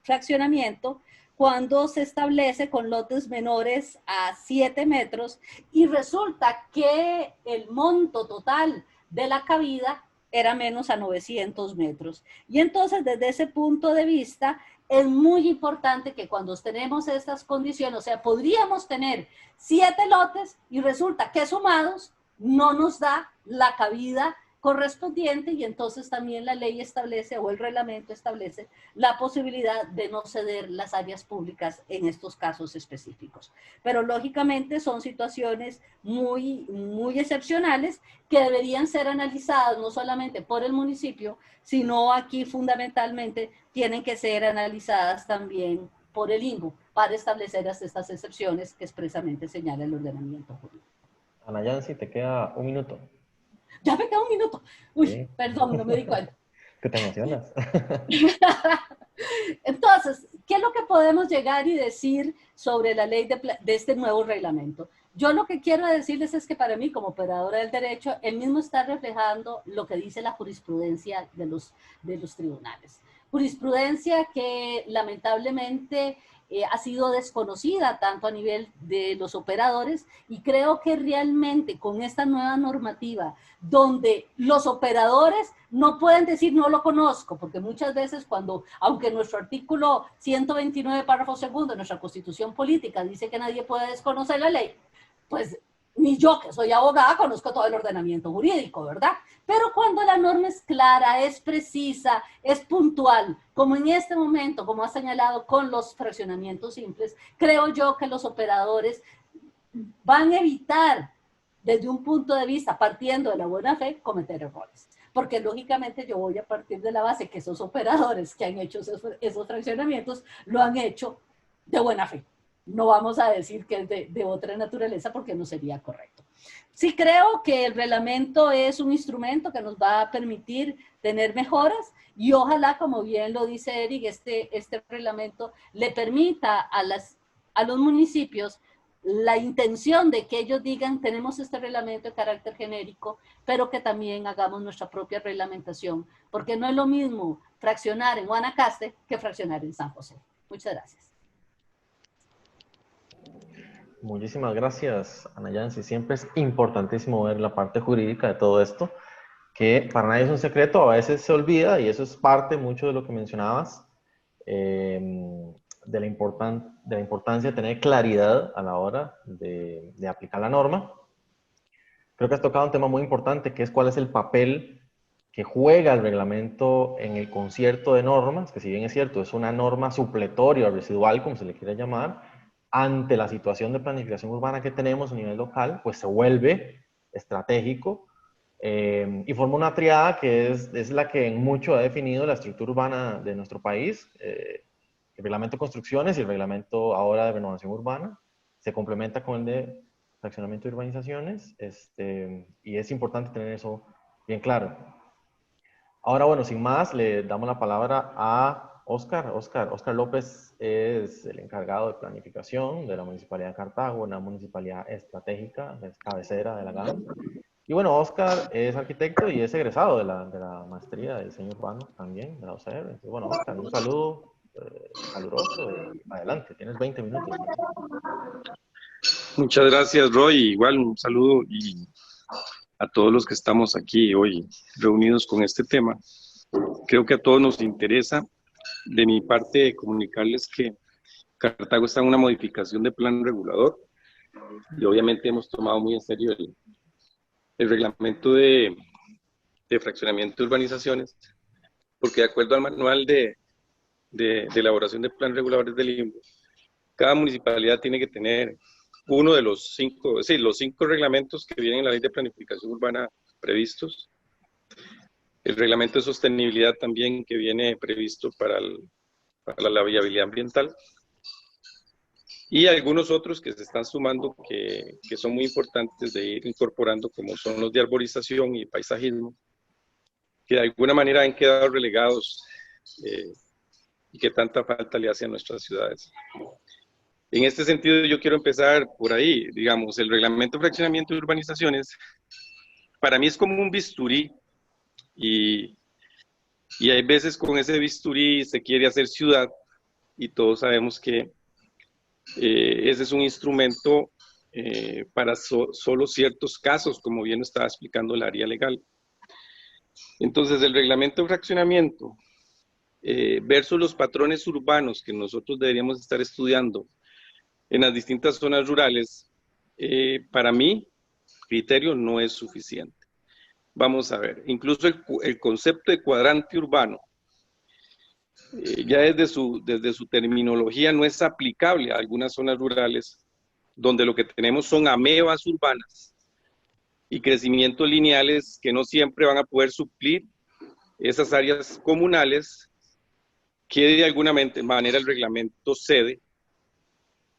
fraccionamiento, cuando se establece con lotes menores a 7 metros y resulta que el monto total de la cabida era menos a 900 metros. Y entonces, desde ese punto de vista, es muy importante que cuando tenemos estas condiciones, o sea, podríamos tener 7 lotes y resulta que sumados no nos da la cabida correspondiente y entonces también la ley establece o el reglamento establece la posibilidad de no ceder las áreas públicas en estos casos específicos. Pero lógicamente son situaciones muy, muy excepcionales que deberían ser analizadas no solamente por el municipio, sino aquí fundamentalmente tienen que ser analizadas también por el INGU para establecer estas excepciones que expresamente señala el ordenamiento jurídico. Ana Yancy, te queda un minuto. Ya me queda un minuto. Uy, Sí. perdón, no me di cuenta. Que te emocionas. Entonces, ¿qué es lo que podemos llegar y decir sobre la ley de este nuevo reglamento? Yo lo que quiero decirles es que para mí, como operadora del derecho, el mismo está reflejando lo que dice la jurisprudencia de los tribunales. Jurisprudencia que lamentablemente ha sido desconocida tanto a nivel de los operadores y creo que realmente con esta nueva normativa donde los operadores no pueden decir no lo conozco, porque muchas veces cuando, aunque nuestro artículo 129, párrafo segundo de nuestra Constitución Política dice que nadie puede desconocer la ley, pues ni yo que soy abogada conozco todo el ordenamiento jurídico, ¿verdad? Pero cuando la norma es clara, es precisa, es puntual, como en este momento, como ha señalado con los fraccionamientos simples, creo yo que los operadores van a evitar, desde un punto de vista, partiendo de la buena fe, cometer errores. Porque lógicamente yo voy a partir de la base que esos operadores que han hecho esos fraccionamientos lo han hecho de buena fe. No vamos a decir que es de otra naturaleza porque no sería correcto. Sí creo que el reglamento es un instrumento que nos va a permitir tener mejoras y ojalá, como bien lo dice Eric, este reglamento le permita a los municipios la intención de que ellos digan tenemos este reglamento de carácter genérico, pero que también hagamos nuestra propia reglamentación, porque no es lo mismo fraccionar en Guanacaste que fraccionar en San José. Muchas gracias. Muchísimas gracias, Ana Yancy. Siempre es importantísimo ver la parte jurídica de todo esto, que para nadie es un secreto, a veces se olvida y eso es parte mucho de lo que mencionabas, de la importancia de tener claridad a la hora de aplicar la norma. Creo que has tocado un tema muy importante, que es cuál es el papel que juega el reglamento en el concierto de normas, que si bien es cierto, es una norma supletoria o residual, como se le quiera llamar, ante la situación de planificación urbana que tenemos a nivel local, pues se vuelve estratégico y forma una triada que es la que en mucho ha definido la estructura urbana de nuestro país. El reglamento de construcciones y el reglamento ahora de renovación urbana se complementa con el de fraccionamiento y urbanizaciones, y es importante tener eso bien claro. Ahora, bueno, sin más, le damos la palabra a Oscar López es el encargado de planificación de la Municipalidad de Cartago, una municipalidad estratégica, es cabecera de la GAN. Y bueno, Oscar es arquitecto y es egresado de la maestría de diseño urbano también, de la UCR. Entonces, bueno, Oscar, un saludo caluroso y adelante, tienes 20 minutos. Muchas gracias, Roy. Igual un saludo y a todos los que estamos aquí hoy reunidos con este tema. Creo que a todos nos interesa. De mi parte, comunicarles que Cartago está en una modificación de plan regulador y obviamente hemos tomado muy en serio el reglamento de fraccionamiento de urbanizaciones, porque de acuerdo al manual de elaboración de plan reguladores del INVO, cada municipalidad tiene que tener uno de los cinco reglamentos que vienen en la ley de planificación urbana previstos, el reglamento de sostenibilidad también que viene previsto para la viabilidad ambiental, y algunos otros que se están sumando que son muy importantes de ir incorporando, como son los de arborización y paisajismo, que de alguna manera han quedado relegados y que tanta falta le hace a nuestras ciudades. En este sentido, yo quiero empezar por ahí. Digamos, el reglamento de fraccionamiento de urbanizaciones, para mí es como un bisturí, y hay veces con ese bisturí se quiere hacer ciudad, y todos sabemos que ese es un instrumento para solo ciertos casos, como bien estaba explicando el área legal. Entonces, el reglamento de fraccionamiento versus los patrones urbanos que nosotros deberíamos estar estudiando en las distintas zonas rurales, para mí, criterio no es suficiente. Vamos a ver, incluso el concepto de cuadrante urbano, ya desde su terminología no es aplicable a algunas zonas rurales, donde lo que tenemos son amebas urbanas y crecimientos lineales que no siempre van a poder suplir esas áreas comunales que de alguna manera el reglamento cede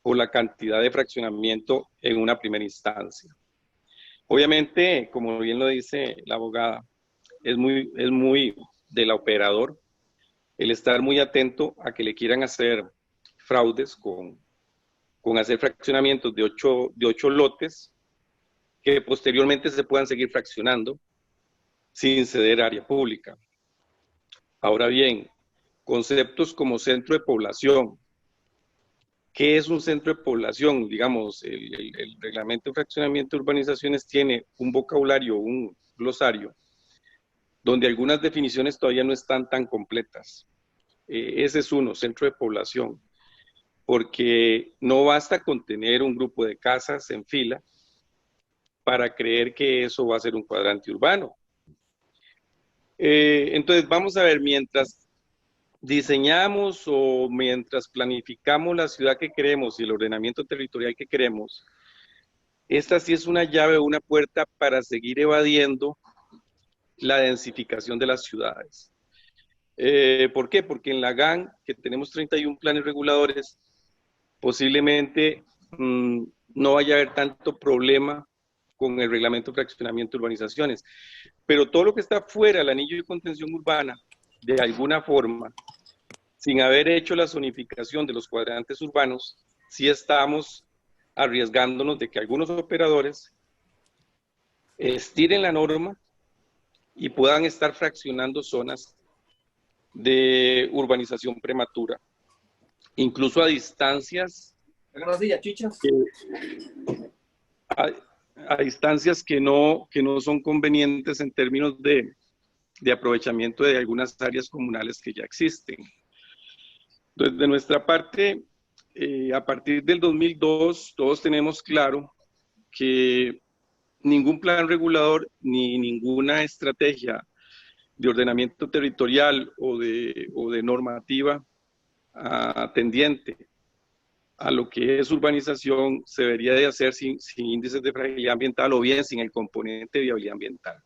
por la cantidad de fraccionamiento en una primera instancia. Obviamente, como bien lo dice la abogada, es muy del operador el estar muy atento a que le quieran hacer fraudes con hacer fraccionamientos de 8 lotes que posteriormente se puedan seguir fraccionando sin ceder área pública. Ahora bien, conceptos como centro de población. ¿Qué es un centro de población? Digamos, el reglamento de fraccionamiento de urbanizaciones tiene un vocabulario, un glosario, donde algunas definiciones todavía no están tan completas. Ese es uno, centro de población, porque no basta con tener un grupo de casas en fila para creer que eso va a ser un cuadrante urbano. Entonces, vamos a ver, mientras diseñamos o mientras planificamos la ciudad que queremos y el ordenamiento territorial que queremos, esta sí es una llave o una puerta para seguir evadiendo la densificación de las ciudades. ¿Por qué? Porque en la GAN, que tenemos 31 planes reguladores, posiblemente no vaya a haber tanto problema con el reglamento de fraccionamiento de urbanizaciones, pero todo lo que está fuera del anillo de contención urbana, de alguna forma, sin haber hecho la zonificación de los cuadrantes urbanos, sí estamos arriesgándonos de que algunos operadores estiren la norma y puedan estar fraccionando zonas de urbanización prematura, incluso a distancias a distancias que no son convenientes en términos de aprovechamiento de algunas áreas comunales que ya existen. Entonces, de nuestra parte, a partir del 2002, todos tenemos claro que ningún plan regulador ni ninguna estrategia de ordenamiento territorial o de normativa tendiente a lo que es urbanización se debería de hacer sin índices de fragilidad ambiental o bien sin el componente de viabilidad ambiental.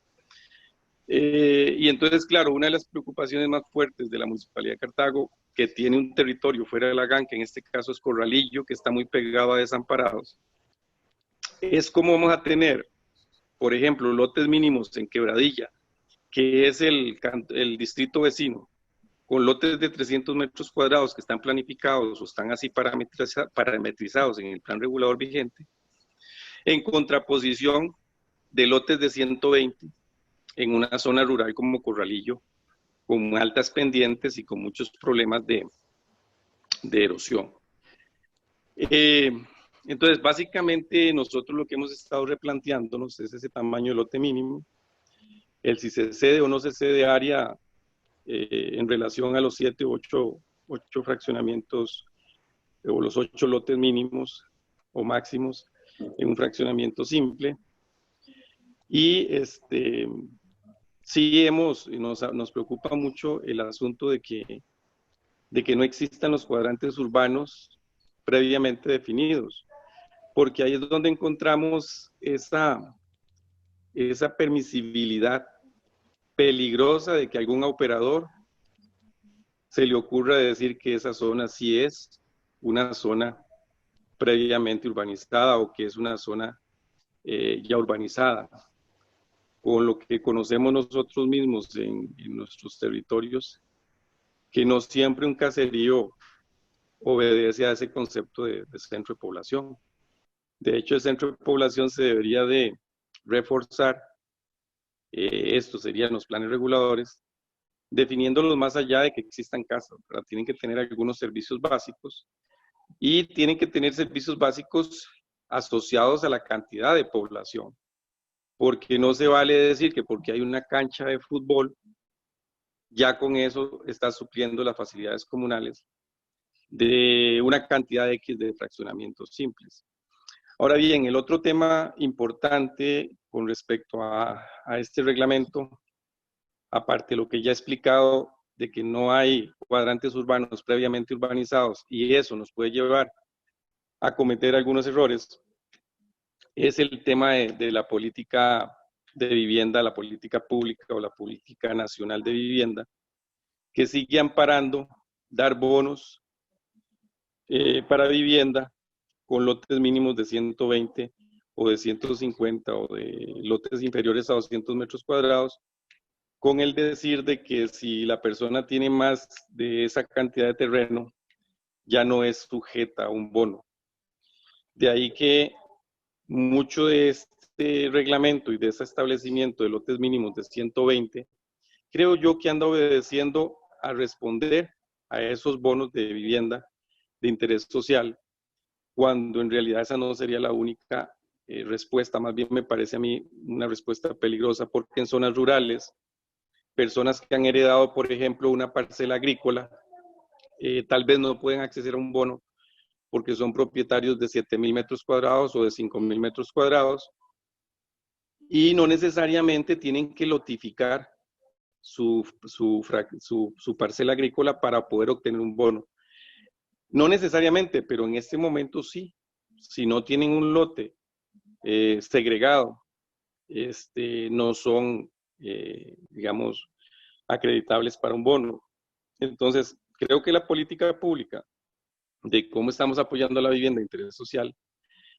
Y entonces, claro, una de las preocupaciones más fuertes de la Municipalidad de Cartago, que tiene un territorio fuera de la GAN, que en este caso es Corralillo, que está muy pegado a Desamparados, es cómo vamos a tener, por ejemplo, lotes mínimos en Quebradilla, que es el distrito vecino, con lotes de 300 metros cuadrados que están planificados o están así parametrizados en el plan regulador vigente, en contraposición de lotes de 120 en una zona rural como Corralillo, con altas pendientes y con muchos problemas de erosión. Entonces, básicamente, nosotros lo que hemos estado replanteándonos es ese tamaño de lote mínimo, el si se cede o no se cede área en relación a los 7 u 8 fraccionamientos o los 8 lotes mínimos o máximos en un fraccionamiento simple. Y sí nos preocupa mucho el asunto de que no existan los cuadrantes urbanos previamente definidos, porque ahí es donde encontramos esa permisibilidad peligrosa de que algún operador se le ocurra decir que esa zona sí es una zona previamente urbanizada o que es una zona ya urbanizada. Con lo que conocemos nosotros mismos en nuestros territorios, que no siempre un caserío obedece a ese concepto de centro de población. De hecho, el centro de población se debería de reforzar, estos serían los planes reguladores, definiéndolos más allá de que existan casas, ¿verdad? Tienen que tener algunos servicios básicos y tienen que tener servicios básicos asociados a la cantidad de población, porque no se vale decir que porque hay una cancha de fútbol, ya con eso está supliendo las facilidades comunales de una cantidad X de fraccionamientos simples. Ahora bien, el otro tema importante con respecto a este reglamento, aparte de lo que ya he explicado, de que no hay cuadrantes urbanos previamente urbanizados y eso nos puede llevar a cometer algunos errores, es el tema de la política de vivienda, la política pública o la política nacional de vivienda, que sigue amparando dar bonos para vivienda con lotes mínimos de 120 o de 150 o de lotes inferiores a 200 metros cuadrados, con el decir de que si la persona tiene más de esa cantidad de terreno, ya no es sujeta a un bono. De ahí que mucho de este reglamento y de ese establecimiento de lotes mínimos de 120, creo yo que anda obedeciendo a responder a esos bonos de vivienda de interés social, cuando en realidad esa no sería la única respuesta. Más bien me parece a mí una respuesta peligrosa, porque en zonas rurales, personas que han heredado, por ejemplo, una parcela agrícola, tal vez no pueden acceder a un bono porque son propietarios de 7,000 metros cuadrados o de 5,000 metros cuadrados y no necesariamente tienen que lotificar su parcela agrícola para poder obtener un bono. No necesariamente, pero en este momento sí. Si no tienen un lote segregado, no son, digamos, acreditables para un bono. Entonces, creo que la política pública de cómo estamos apoyando la vivienda de interés social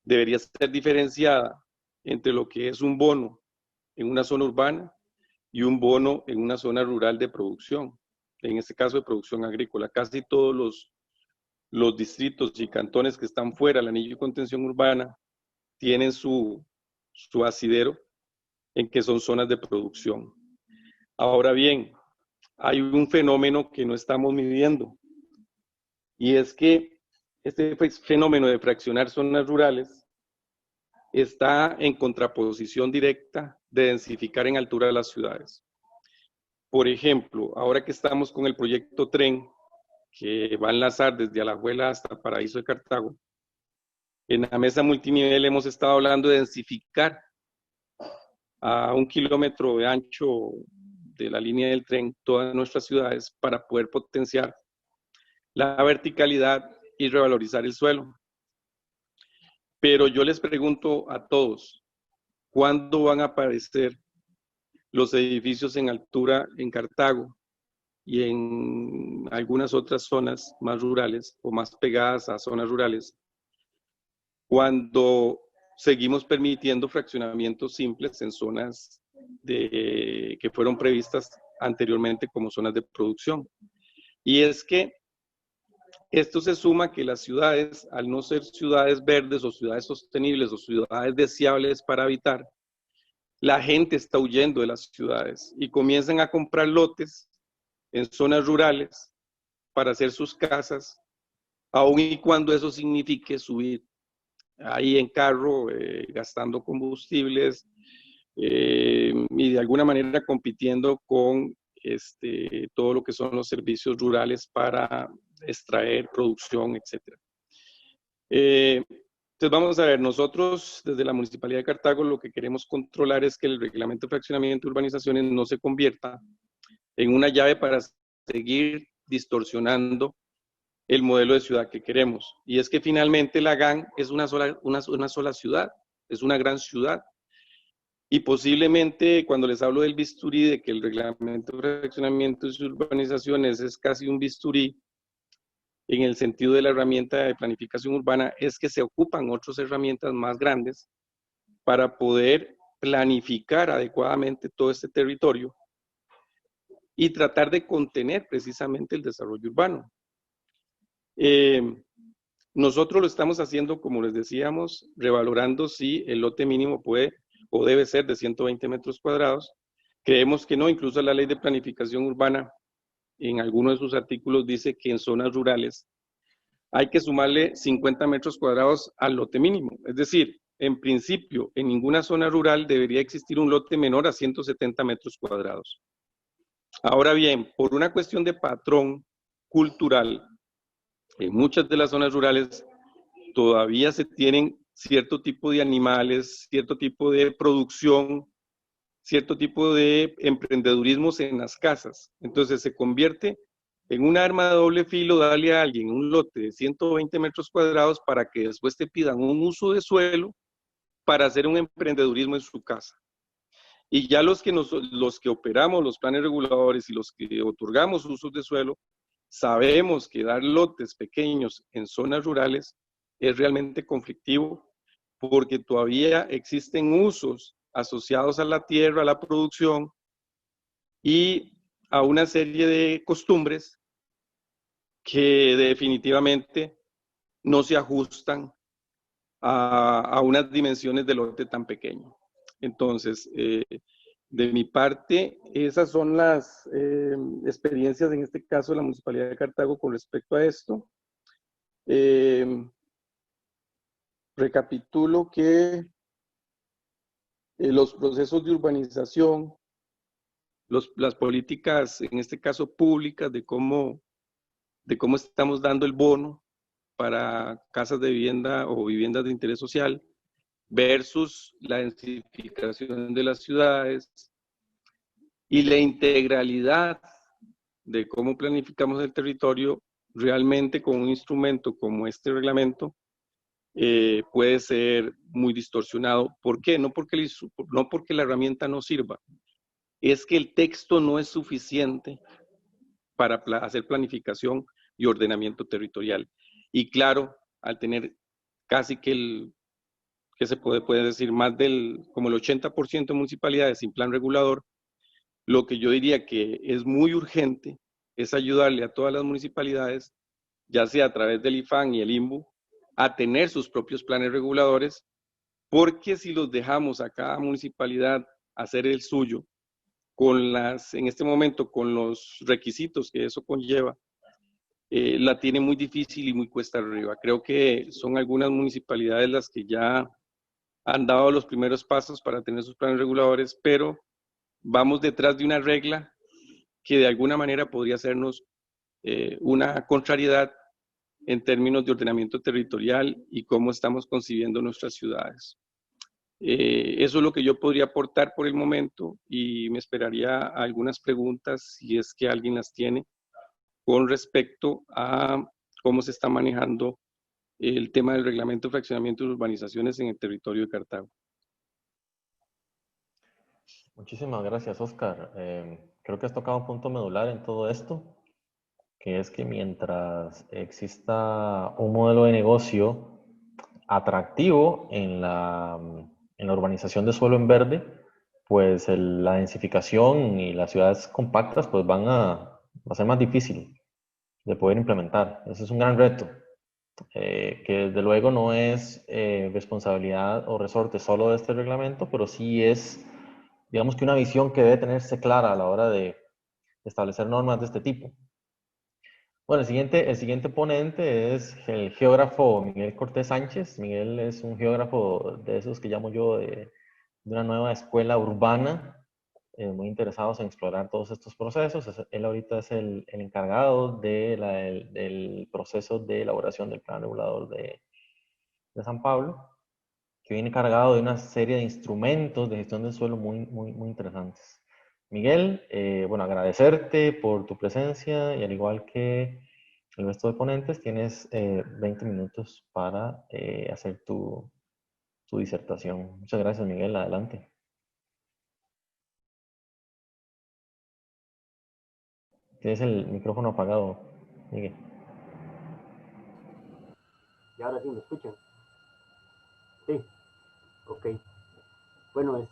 debería ser diferenciada entre lo que es un bono en una zona urbana y un bono en una zona rural de producción, en este caso de producción agrícola. Casi todos los distritos y cantones que están fuera del anillo de contención urbana tienen su asidero en que son zonas de producción. Ahora bien, hay un fenómeno que no estamos midiendo, y es que este fenómeno de fraccionar zonas rurales está en contraposición directa de densificar en altura de las ciudades. Por ejemplo, ahora que estamos con el proyecto Tren, que va a enlazar desde Alajuela hasta Paraíso de Cartago, en la mesa multinivel hemos estado hablando de densificar a 1 kilómetro de ancho de la línea del tren todas nuestras ciudades para poder potenciar la verticalidad y revalorizar el suelo. Pero yo les pregunto a todos, ¿cuándo van a aparecer los edificios en altura en Cartago y en algunas otras zonas más rurales o más pegadas a zonas rurales, cuando seguimos permitiendo fraccionamientos simples en zonas que fueron previstas anteriormente como zonas de producción? Y es que esto se suma que las ciudades, al no ser ciudades verdes o ciudades sostenibles o ciudades deseables para habitar, la gente está huyendo de las ciudades y comienzan a comprar lotes en zonas rurales para hacer sus casas, aun y cuando eso signifique subir ahí en carro, gastando combustibles y de alguna manera compitiendo con todo lo que son los servicios rurales para extraer, producción, etc. Entonces vamos a ver, nosotros desde la Municipalidad de Cartago lo que queremos controlar es que el reglamento de fraccionamiento de urbanizaciones no se convierta en una llave para seguir distorsionando el modelo de ciudad que queremos. Y es que finalmente la GAN es una sola ciudad, es una gran ciudad. Y posiblemente cuando les hablo del bisturí, de que el reglamento de fraccionamiento de urbanizaciones es casi un bisturí, en el sentido de la herramienta de planificación urbana, es que se ocupan otras herramientas más grandes para poder planificar adecuadamente todo este territorio y tratar de contener precisamente el desarrollo urbano. Nosotros lo estamos haciendo, como les decíamos, revalorando si el lote mínimo puede o debe ser de 120 metros cuadrados. Creemos que no, incluso la ley de planificación urbana en alguno de sus artículos dice que en zonas rurales hay que sumarle 50 metros cuadrados al lote mínimo. Es decir, en principio, en ninguna zona rural debería existir un lote menor a 170 metros cuadrados. Ahora bien, por una cuestión de patrón cultural, en muchas de las zonas rurales todavía se tienen cierto tipo de animales, cierto tipo de producción, cierto tipo de emprendedurismos en las casas. Entonces se convierte en un arma de doble filo darle a alguien un lote de 120 metros cuadrados para que después te pidan un uso de suelo para hacer un emprendedurismo en su casa. Y ya los que operamos los planes reguladores y los que otorgamos usos de suelo, sabemos que dar lotes pequeños en zonas rurales es realmente conflictivo porque todavía existen usos asociados a la tierra, a la producción y a una serie de costumbres que definitivamente no se ajustan a unas dimensiones de lote tan pequeño. Entonces, de mi parte, esas son las experiencias, en este caso, de la Municipalidad de Cartago con respecto a esto. Recapitulo que los procesos de urbanización, las políticas, en este caso públicas, de cómo estamos dando el bono para casas de vivienda o viviendas de interés social, versus la densificación de las ciudades y la integralidad de cómo planificamos el territorio, realmente con un instrumento como este reglamento, puede ser muy distorsionado. ¿Por qué? No porque la herramienta no sirva, es que el texto no es suficiente para hacer planificación y ordenamiento territorial. Y claro, al tener casi que se puede decir más como el 80% de municipalidades sin plan regulador, lo que yo diría que es muy urgente es ayudarle a todas las municipalidades, ya sea a través del IFAN y el INBU, a tener sus propios planes reguladores, porque si los dejamos a cada municipalidad hacer el suyo, en este momento con los requisitos que eso conlleva, la tiene muy difícil y muy cuesta arriba. Creo que son algunas municipalidades las que ya han dado los primeros pasos para tener sus planes reguladores, pero vamos detrás de una regla que de alguna manera podría hacernos una contrariedad en términos de ordenamiento territorial y cómo estamos concibiendo nuestras ciudades. Eso es lo que yo podría aportar por el momento y me esperaría algunas preguntas, si es que alguien las tiene, con respecto a cómo se está manejando el tema del reglamento de fraccionamiento de urbanizaciones en el territorio de Cartago. Muchísimas gracias, Oscar. Creo que has tocado un punto medular en todo esto, que es que mientras exista un modelo de negocio atractivo en la urbanización de suelo en verde, pues la densificación y las ciudades compactas pues va a ser más difícil. de poder implementar. Ese es un gran reto, que desde luego no es responsabilidad o resorte solo de este reglamento, pero sí es, digamos que una visión que debe tenerse clara a la hora de establecer normas de este tipo. Bueno, el siguiente ponente es el geógrafo Miguel Cortés Sánchez. Miguel es un geógrafo de esos que llamo yo de una nueva escuela urbana, muy interesados en explorar todos estos procesos. Él ahorita es el encargado del proceso de elaboración del plan regulador de San Pablo, que viene cargado de una serie de instrumentos de gestión del suelo muy interesantes. Miguel, bueno, agradecerte por tu presencia y al igual que el resto de ponentes, tienes 20 minutos para hacer tu disertación. Muchas gracias, Miguel. Adelante. Tienes el micrófono apagado, Miguel. Y ahora sí me escuchan. Sí, ok. Bueno,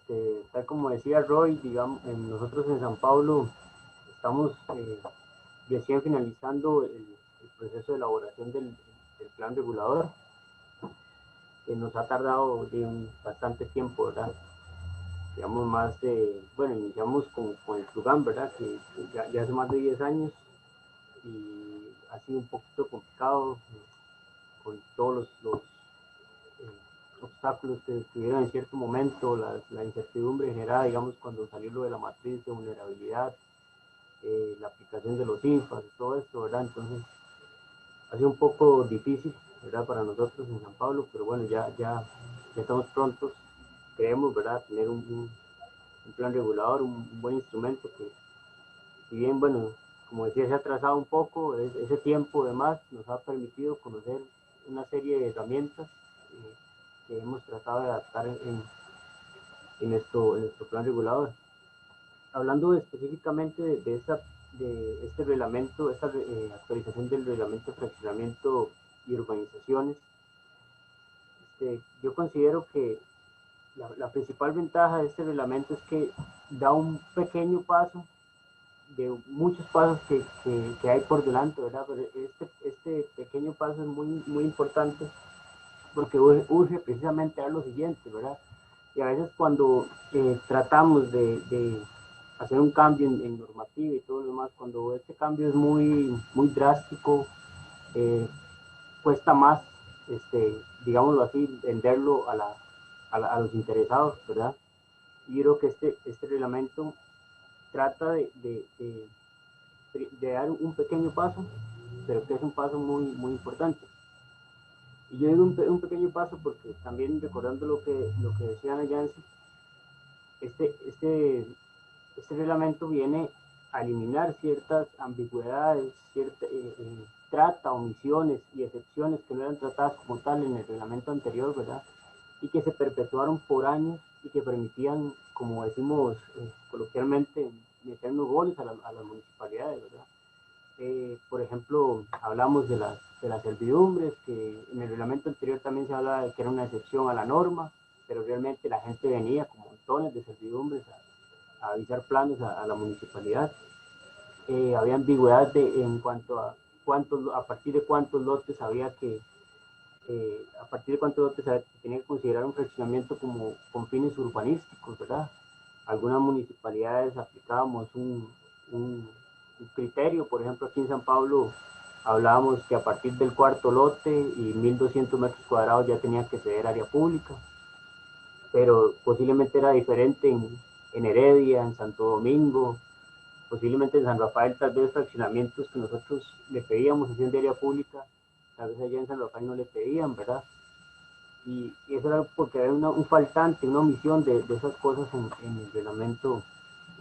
tal como decía Roy, digamos, nosotros en San Pablo estamos recién finalizando el proceso de elaboración del plan regulador, que nos ha tardado bastante tiempo, ¿verdad? Digamos más de, bueno, iniciamos con el Trugan, ¿verdad? Que ya hace más de 10 años y ha sido un poquito complicado con todos los obstáculos que tuvieron en cierto momento, la incertidumbre generada, digamos, cuando salió lo de la matriz de vulnerabilidad, la aplicación de los INFAS, todo esto, ¿verdad? Entonces, ha sido un poco difícil, ¿verdad? Para nosotros en San Pablo, pero bueno, ya estamos prontos, creemos, ¿verdad? Tener un plan regulador, un buen instrumento que, si bien, bueno, como decía, se ha atrasado un poco, ese tiempo además nos ha permitido conocer una serie de herramientas que hemos tratado de adaptar en nuestro plan regulador. Hablando específicamente de este reglamento, esta actualización del reglamento de fraccionamiento y urbanizaciones, yo considero que la principal ventaja de este reglamento es que da un pequeño paso de muchos pasos que hay por delante, ¿verdad? Pero este pequeño paso es muy importante porque urge precisamente a lo siguiente, ¿verdad? Y a veces cuando tratamos de hacer un cambio en normativa y todo lo demás, cuando este cambio es muy drástico, cuesta más, digámoslo así, venderlo a los interesados, ¿verdad? Y yo creo que este reglamento trata de dar un pequeño paso, pero que es un paso muy importante. Y yo digo un pequeño paso porque también recordando lo que decía Ana Yancy, este reglamento viene a eliminar ciertas ambigüedades, trata omisiones y excepciones que no eran tratadas como tal en el reglamento anterior, ¿verdad? Y que se perpetuaron por años y que permitían, como decimos coloquialmente, meternos goles a las municipalidades, ¿verdad? Por ejemplo, hablamos de las servidumbres, que en el reglamento anterior también se hablaba de que era una excepción a la norma, pero realmente la gente venía con montones de servidumbres a avisar planos a la municipalidad. Había ambigüedad en cuanto a a partir de cuántos lotes había que, a partir de cuántos lotes se tenía que considerar un fraccionamiento como con fines urbanísticos, ¿verdad? Algunas municipalidades aplicábamos un criterio, por ejemplo aquí en San Pablo hablábamos que a partir del cuarto lote y 1.200 metros cuadrados ya tenía que ceder área pública, pero posiblemente era diferente en Heredia, en Santo Domingo, posiblemente en San Rafael, tal vez fraccionamientos que nosotros le pedíamos sesión de área pública, tal vez allá en San Rafael no le pedían, ¿verdad? Y eso era porque había un faltante, una omisión de esas cosas en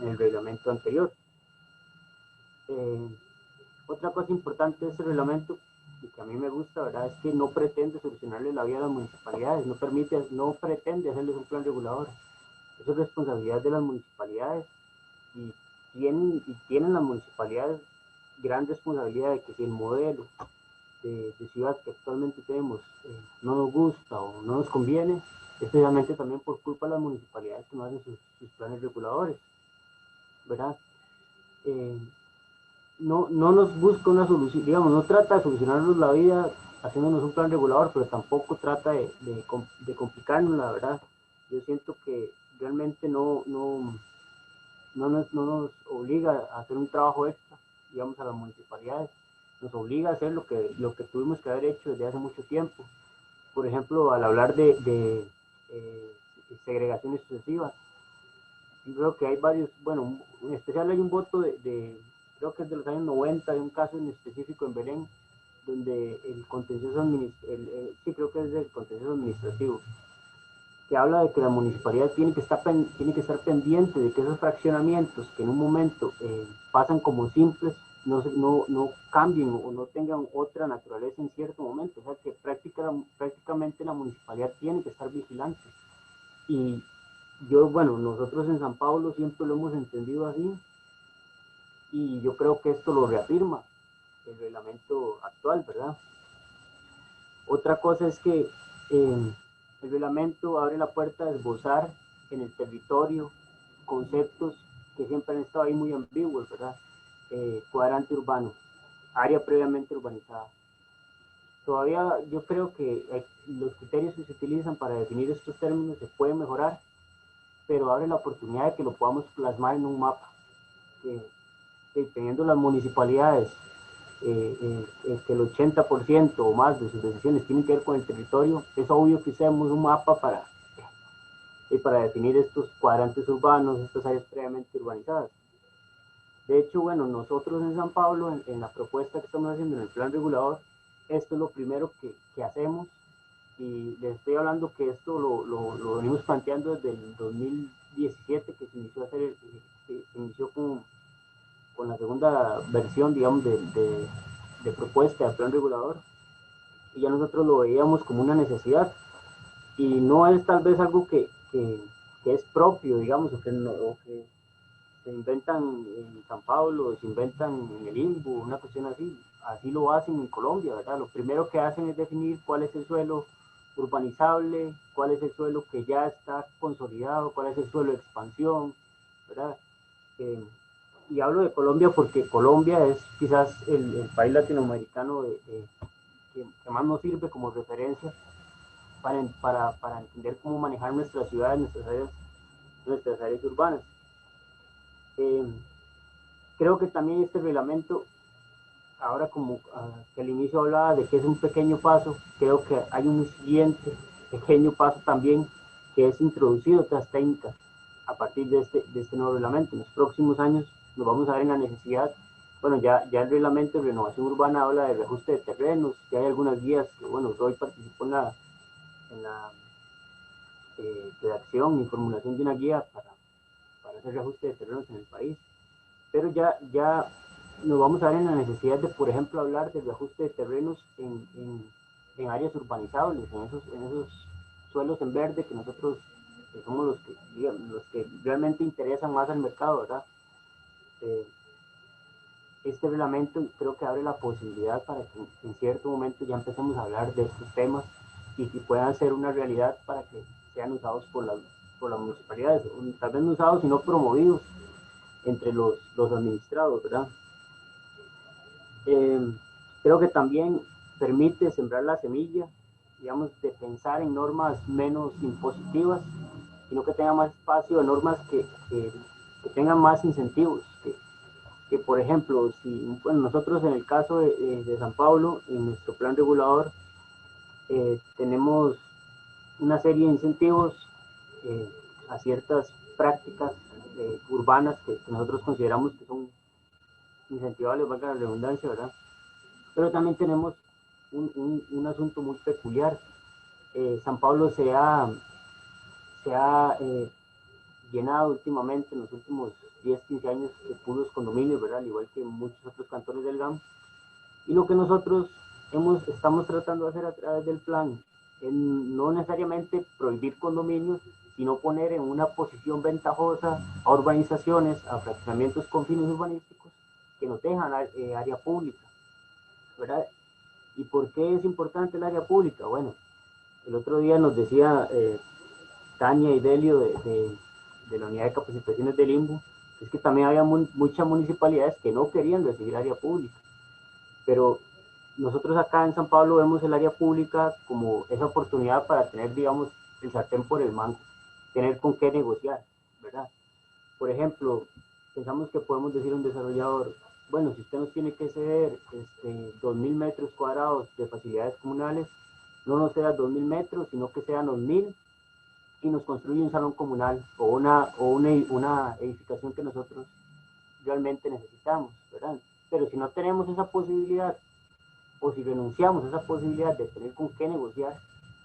el reglamento anterior. Otra cosa importante de este reglamento, y que a mí me gusta, ¿verdad?, es que no pretende solucionarle la vida a las municipalidades, no pretende hacerles un plan regulador. Eso es responsabilidad de las municipalidades y tienen las municipalidades gran responsabilidad de que si el modelo de ciudad que actualmente tenemos no nos gusta o no nos conviene, especialmente también por culpa de las municipalidades que no hacen sus planes reguladores, ¿verdad? no nos busca una solución, digamos, no trata de solucionarnos la vida haciéndonos un plan regulador, pero tampoco trata de complicarnos, la verdad. Yo siento que realmente no nos obliga a hacer un trabajo extra, digamos, a las municipalidades. Nos obliga a hacer lo que tuvimos que haber hecho desde hace mucho tiempo. Por ejemplo, al hablar de segregaciones sucesivas, yo creo que hay varios, bueno, en especial hay un voto creo que es de los años 90, de un caso en específico en Belén, donde el contencioso sí, creo que es del contencioso administrativo, que habla de que la municipalidad tiene que estar pendiente de que esos fraccionamientos que en un momento pasan como simples no cambien o no tengan otra naturaleza en cierto momento. O sea que prácticamente la municipalidad tiene que estar vigilante. Y nosotros en San Pablo siempre lo hemos entendido así, y yo creo que esto lo reafirma el reglamento actual, ¿verdad? Otra cosa es que el reglamento abre la puerta a esbozar en el territorio conceptos que siempre han estado ahí muy ambiguos, ¿verdad? Cuadrante urbano, área previamente urbanizada. Todavía yo creo que los criterios que se utilizan para definir estos términos se pueden mejorar, pero abre la oportunidad de que lo podamos plasmar en un mapa. Teniendo las municipalidades que el 80% o más de sus decisiones tienen que ver con el territorio, es obvio que usemos un mapa para definir estos cuadrantes urbanos, estas áreas previamente urbanizadas. De hecho, bueno, nosotros en San Pablo, en la propuesta que estamos haciendo en el plan regulador, esto es lo primero que hacemos, y les estoy hablando que esto lo venimos planteando desde el 2017, que se inició con la segunda versión, digamos, de propuesta del plan regulador, y ya nosotros lo veíamos como una necesidad, y no es tal vez algo que es propio, digamos, o que se inventan en San Pablo, se inventan en el Limbo, una cuestión así lo hacen en Colombia, ¿verdad? Lo primero que hacen es definir cuál es el suelo urbanizable, cuál es el suelo que ya está consolidado, cuál es el suelo de expansión, ¿verdad? Y hablo de Colombia porque Colombia es quizás el país latinoamericano que más nos sirve como referencia para entender cómo manejar nuestras ciudades, nuestras áreas urbanas. Creo que también este reglamento, ahora como que al inicio hablaba de que es un pequeño paso, creo que hay un siguiente pequeño paso también, que es introducir otras técnicas a partir de este nuevo reglamento. En los próximos años nos vamos a ver en la necesidad, bueno, ya el reglamento de renovación urbana habla de reajuste de terrenos, que hay algunas guías que, bueno, hoy participó en la redacción y formulación de una guía para hacer reajuste de terrenos en el país, pero ya nos vamos a ver en la necesidad de, por ejemplo, hablar de reajuste de terrenos en áreas urbanizables, en esos suelos en verde que nosotros somos los que realmente interesan más al mercado, ¿verdad? Este reglamento creo que abre la posibilidad para que en cierto momento ya empecemos a hablar de estos temas y que puedan ser una realidad para que sean usados por las municipalidades, tal vez no usados sino promovidos entre los administrados, ¿verdad? Creo que también permite sembrar la semilla, digamos, de pensar en normas menos impositivas, sino que tenga más espacio de normas que tengan más incentivos, que por ejemplo, nosotros en el caso de San Pablo, en nuestro plan regulador, tenemos una serie de incentivos a ciertas prácticas urbanas que nosotros consideramos que son incentivables, valga la redundancia, ¿verdad? Pero también tenemos un asunto muy peculiar. San Pablo se ha llenado últimamente, en los últimos 10, 15 años, de puros condominios, ¿verdad? Al igual que muchos otros cantones del GAM. Y lo que nosotros estamos tratando de hacer a través del plan es no necesariamente prohibir condominios, sino poner en una posición ventajosa a urbanizaciones, a fraccionamientos con fines urbanísticos que nos dejan área pública, ¿verdad? ¿Y por qué es importante el área pública? Bueno, el otro día nos decía Tania y Delio de la unidad de capacitaciones del Limbo, es que también había muchas municipalidades que no querían recibir área pública, pero nosotros acá en San Pablo vemos el área pública como esa oportunidad para tener, digamos, el sartén por el mango, tener con qué negociar, ¿verdad? Por ejemplo, pensamos que podemos decir a un desarrollador, bueno, si usted nos tiene que ceder 2.000 metros cuadrados de facilidades comunales, no nos ceda 2.000 metros, sino que sean 1.000 y nos construye un salón comunal o una edificación que nosotros realmente necesitamos, ¿verdad? Pero si no tenemos esa posibilidad, o si renunciamos a esa posibilidad de tener con qué negociar,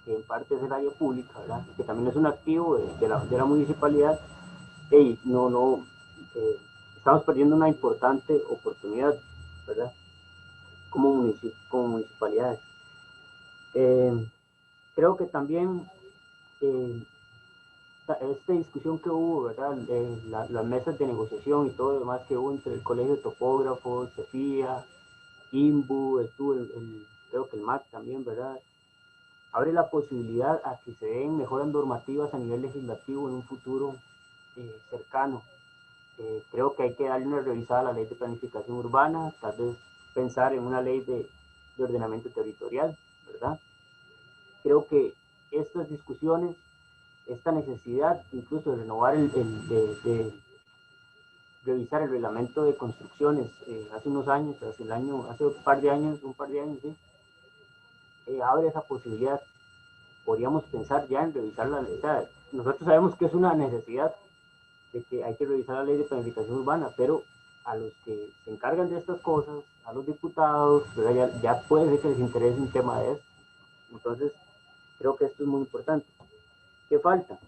que en parte es el área pública, ¿verdad? Que también es un activo de la municipalidad, estamos perdiendo una importante oportunidad, ¿verdad? Como municipalidades. Creo que también esta discusión que hubo, ¿verdad? Las mesas de negociación y todo lo demás que hubo entre el Colegio de Topógrafos, CEFIA, INBU, estuvo creo que el MAC también, ¿verdad? Abre la posibilidad a que se den mejoras normativas a nivel legislativo en un futuro cercano. Creo que hay que darle una revisada a la ley de planificación urbana, tal vez pensar en una ley de ordenamiento territorial, ¿verdad? Creo que estas discusiones, esta necesidad incluso de renovar, de revisar el reglamento de construcciones hace unos años, hace un par de años, ¿sí? Abre esa posibilidad. Podríamos pensar ya en revisar la ley. O sea, nosotros sabemos que es una necesidad de que hay que revisar la ley de planificación urbana, pero a los que se encargan de estas cosas, a los diputados, ya puede ser que les interese un tema de esto. Entonces, creo que esto es muy importante. ¿Qué falta?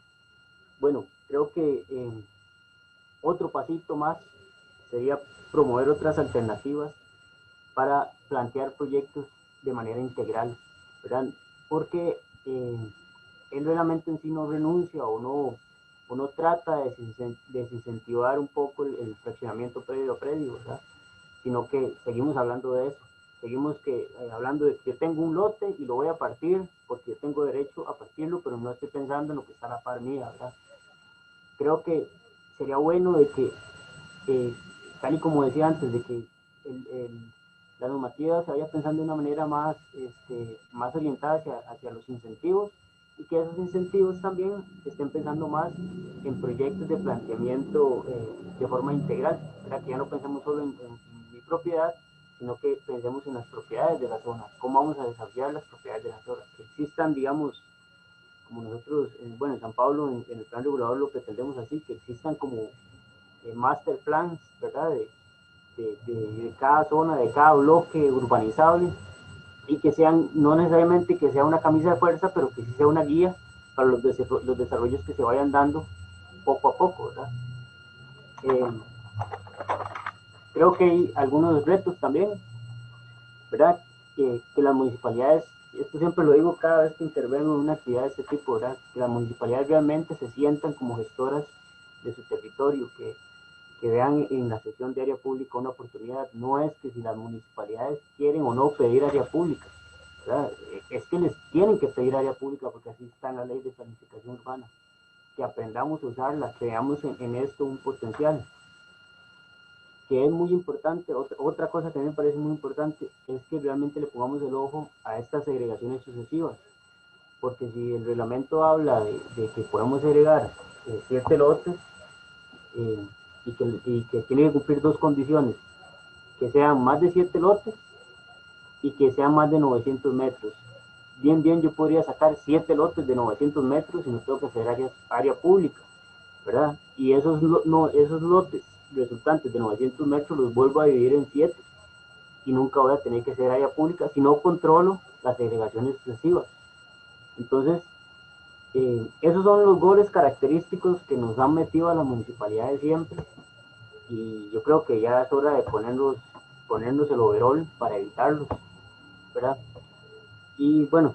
Bueno, creo que otro pasito más sería promover otras alternativas para plantear proyectos de manera integral, ¿verdad? Porque el reglamento en sí no renuncia o no trata de desincentivar un poco el fraccionamiento predio a predio, ¿verdad? Sino que seguimos hablando de eso. Seguimos hablando de que yo tengo un lote y lo voy a partir porque yo tengo derecho a partirlo, pero no estoy pensando en lo que está a la par mía, ¿verdad? Creo que sería bueno de que, tal y como decía antes, de que la normativa se vaya pensando de una manera más orientada hacia los incentivos, y que esos incentivos también estén pensando más en proyectos de planteamiento de forma integral, para que ya no pensemos solo en mi propiedad, sino que pensemos en las propiedades de la zona, cómo vamos a desarrollar las propiedades de la zona, que existan, digamos, como nosotros, bueno, en San Pablo, en el plan regulador lo pretendemos así, que existan como master plans, ¿verdad? De cada zona, de cada bloque urbanizable, y que sean, no necesariamente que sea una camisa de fuerza, pero que sí sea una guía para los desarrollos que se vayan dando poco a poco, ¿verdad? Creo que hay algunos retos también, ¿verdad? Que las municipalidades, esto siempre lo digo cada vez que intervengo en una actividad de este tipo, ¿verdad? Que las municipalidades realmente se sientan como gestoras de su territorio, que vean en la sesión de área pública una oportunidad. No es que si las municipalidades quieren o no pedir área pública, ¿verdad? Es que les tienen que pedir área pública porque así está en la ley de planificación urbana. Que aprendamos a usarla, que veamos en esto un potencial. Que es muy importante, otra cosa que a mí me parece muy importante, es que realmente le pongamos el ojo a estas segregaciones sucesivas. Porque si el reglamento habla de que podemos segregar 7 lotes, y que tiene que cumplir dos condiciones, que sean más de 7 lotes y que sean más de 900 metros. Bien, yo podría sacar 7 lotes de 900 metros y no tengo que hacer área pública, ¿verdad? Y esos lotes resultantes de 900 metros los vuelvo a dividir en 7 y nunca voy a tener que hacer área pública si no controlo las segregaciones sucesivas. Entonces, esos son los goles característicos que nos han metido a las municipalidades siempre, y yo creo que ya es hora de ponernos el overall para evitarlos, ¿verdad? Y bueno,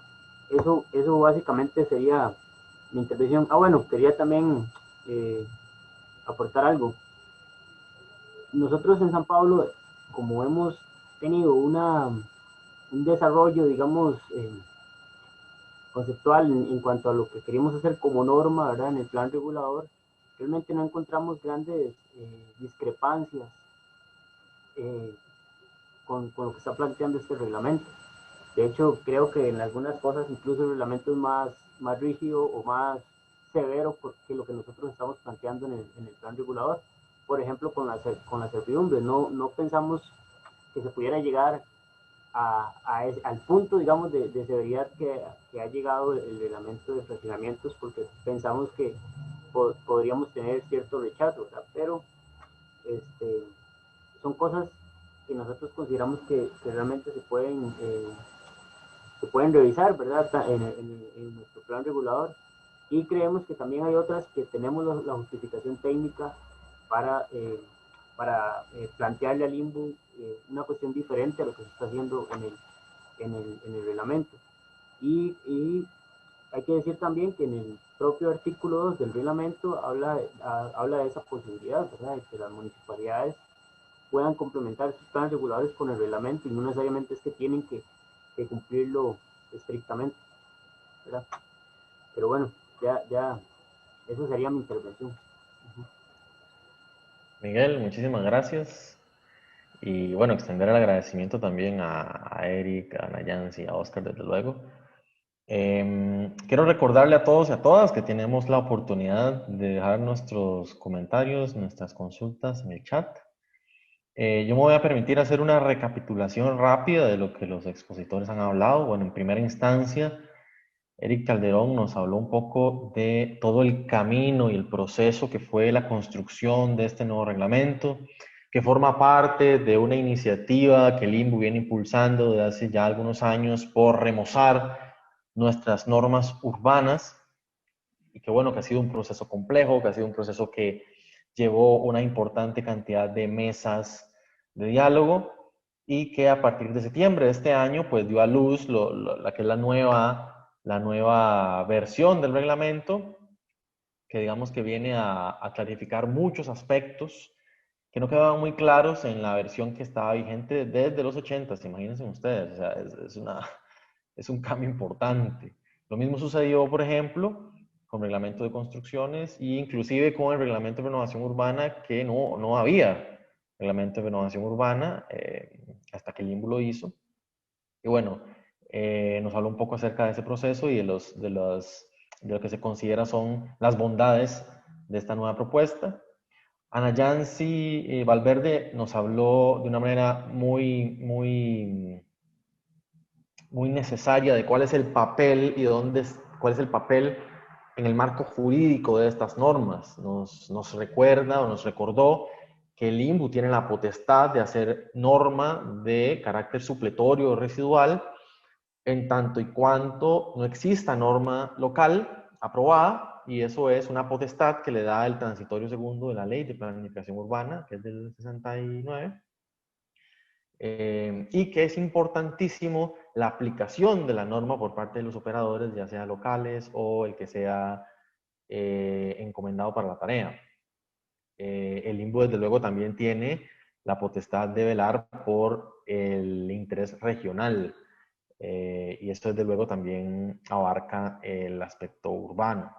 eso básicamente sería mi intervención. Bueno, quería también aportar algo. Nosotros en San Pablo, como hemos tenido un desarrollo, digamos, conceptual en cuanto a lo que queríamos hacer como norma, ¿verdad? En el plan regulador, realmente no encontramos grandes discrepancias con lo que está planteando este reglamento. De hecho, creo que en algunas cosas incluso el reglamento es más rígido o más severo que lo que nosotros estamos planteando en el plan regulador. Por ejemplo, con la servidumbre, no pensamos que se pudiera llegar al punto, digamos, de severidad que ha llegado el reglamento de fraccionamientos, porque pensamos que podríamos tener cierto rechazo, ¿verdad? Pero son cosas que nosotros consideramos que realmente se pueden revisar, ¿verdad? En nuestro plan regulador, y creemos que también hay otras que tenemos la justificación técnica para plantearle al INBU una cuestión diferente a lo que se está haciendo en el reglamento. Y hay que decir también que en el propio artículo 2 del reglamento habla de esa posibilidad, ¿verdad? De que las municipalidades puedan complementar sus planes reguladores con el reglamento, y no necesariamente es que tienen que cumplirlo estrictamente, ¿verdad? Pero bueno, ya esa sería mi intervención. Miguel, muchísimas gracias. Y bueno, extender el agradecimiento también a Eric, a Nayansi, a Oscar, desde luego. Quiero recordarle a todos y a todas que tenemos la oportunidad de dejar nuestros comentarios, nuestras consultas en el chat. Yo me voy a permitir hacer una recapitulación rápida de lo que los expositores han hablado. Bueno, en primera instancia, Eric Calderón nos habló un poco de todo el camino y el proceso que fue la construcción de este nuevo reglamento, que forma parte de una iniciativa que el INBU viene impulsando desde hace ya algunos años por remozar nuestras normas urbanas, y que bueno, que ha sido un proceso complejo, que ha sido un proceso que llevó una importante cantidad de mesas de diálogo, y que a partir de septiembre de este año pues dio a luz la que es la nueva versión del reglamento, que digamos que viene a clarificar muchos aspectos que no quedaban muy claros en la versión que estaba vigente desde los 80, imagínense ustedes, o sea, es un cambio importante. Lo mismo sucedió, por ejemplo, con reglamento de construcciones e inclusive con el reglamento de renovación urbana, que no había reglamento de renovación urbana hasta que el INBU lo hizo. Y bueno, nos habló un poco acerca de ese proceso y de lo que se considera son las bondades de esta nueva propuesta. Ana Yancy Valverde nos habló de una manera muy necesaria de cuál es el papel y cuál es el papel en el marco jurídico de estas normas. Nos recuerda o nos recordó que el INBU tiene la potestad de hacer norma de carácter supletorio o residual en tanto y cuanto no exista norma local aprobada, y eso es una potestad que le da el transitorio segundo de la Ley de Planificación Urbana, que es del 69, y que es importantísimo la aplicación de la norma por parte de los operadores, ya sea locales o el que sea encomendado para la tarea. El INBU, desde luego, también tiene la potestad de velar por el interés regional, y esto, desde luego, también abarca el aspecto urbano.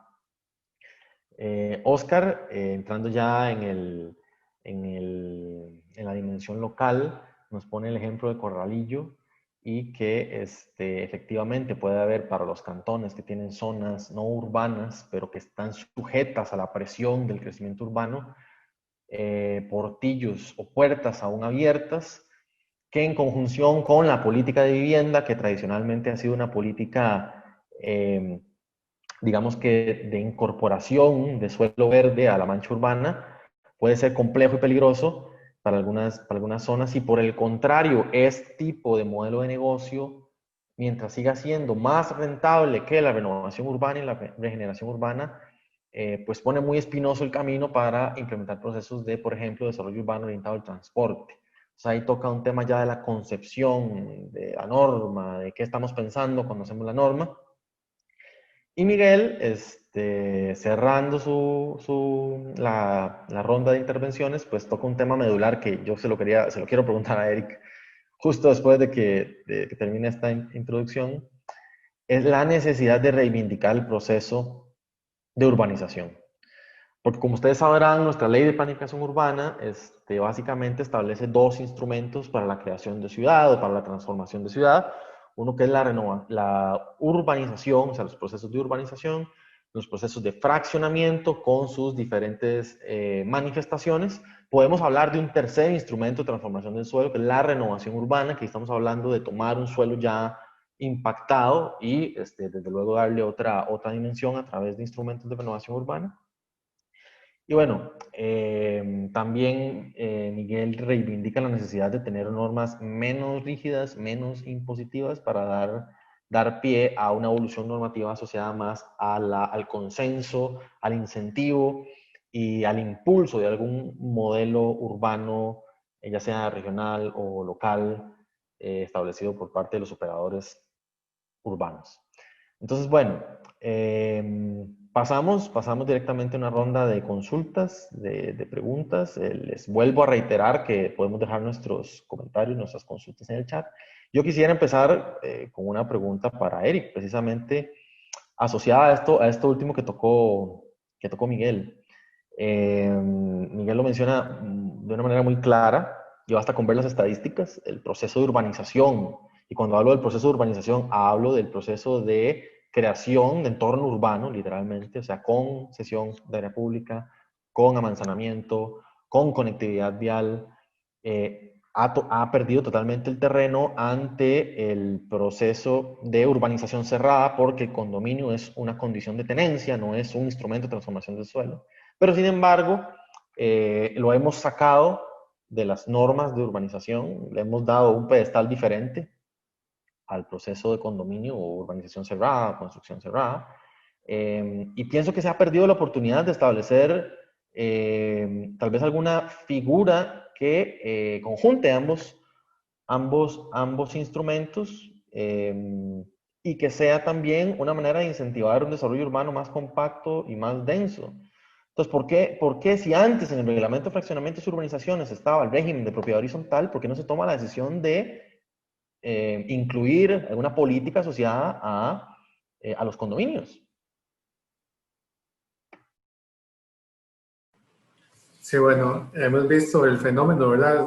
Oscar, entrando ya en la dimensión local, nos pone el ejemplo de Corralillo, y que efectivamente puede haber para los cantones que tienen zonas no urbanas, pero que están sujetas a la presión del crecimiento urbano, portillos o puertas aún abiertas, que en conjunción con la política de vivienda, que tradicionalmente ha sido una política, digamos que de incorporación de suelo verde a la mancha urbana, puede ser complejo y peligroso para algunas zonas, y por el contrario, este tipo de modelo de negocio, mientras siga siendo más rentable que la renovación urbana y la regeneración urbana, pues pone muy espinoso el camino para implementar procesos de, por ejemplo, desarrollo urbano orientado al transporte. O sea, ahí toca un tema ya de la concepción de la norma, de qué estamos pensando cuando hacemos la norma. Y Miguel, cerrando la ronda de intervenciones, pues toca un tema medular que yo se lo quiero preguntar a Eric justo después de que termine esta introducción, es la necesidad de reivindicar el proceso de urbanización. Porque como ustedes sabrán, nuestra ley de planificación urbana básicamente establece dos instrumentos para la creación de ciudad o para la transformación de ciudad. Uno que es la urbanización, o sea, los procesos de urbanización, los procesos de fraccionamiento con sus diferentes manifestaciones. Podemos hablar de un tercer instrumento de transformación del suelo, que es la renovación urbana, que estamos hablando de tomar un suelo ya impactado y desde luego darle otra dimensión a través de instrumentos de renovación urbana. Y bueno, también Miguel reivindica la necesidad de tener normas menos rígidas, menos impositivas para dar pie a una evolución normativa asociada más al consenso, al incentivo y al impulso de algún modelo urbano, ya sea regional o local, establecido por parte de los operadores urbanos. Entonces, bueno, pasamos directamente a una ronda de consultas, de preguntas. Les vuelvo a reiterar que podemos dejar nuestros comentarios, nuestras consultas en el chat. Yo quisiera empezar con una pregunta para Eric, precisamente asociada a esto último que tocó Miguel. Miguel lo menciona de una manera muy clara, y basta con ver las estadísticas, el proceso de urbanización. Y cuando hablo del proceso de urbanización, hablo del proceso de creación de entorno urbano, literalmente, o sea, con cesión de área pública, con amanzanamiento, con conectividad vial, ha perdido totalmente el terreno ante el proceso de urbanización cerrada, porque el condominio es una condición de tenencia, no es un instrumento de transformación del suelo. Pero sin embargo, lo hemos sacado de las normas de urbanización, le hemos dado un pedestal diferente al proceso de condominio o urbanización cerrada, construcción cerrada, y pienso que se ha perdido la oportunidad de establecer tal vez alguna figura que conjunte ambos instrumentos y que sea también una manera de incentivar un desarrollo urbano más compacto y más denso. Entonces, ¿por qué si antes en el reglamento de fraccionamientos y urbanizaciones estaba el régimen de propiedad horizontal, por qué no se toma la decisión de incluir alguna política asociada a los condominios? Sí, bueno, hemos visto el fenómeno, ¿verdad?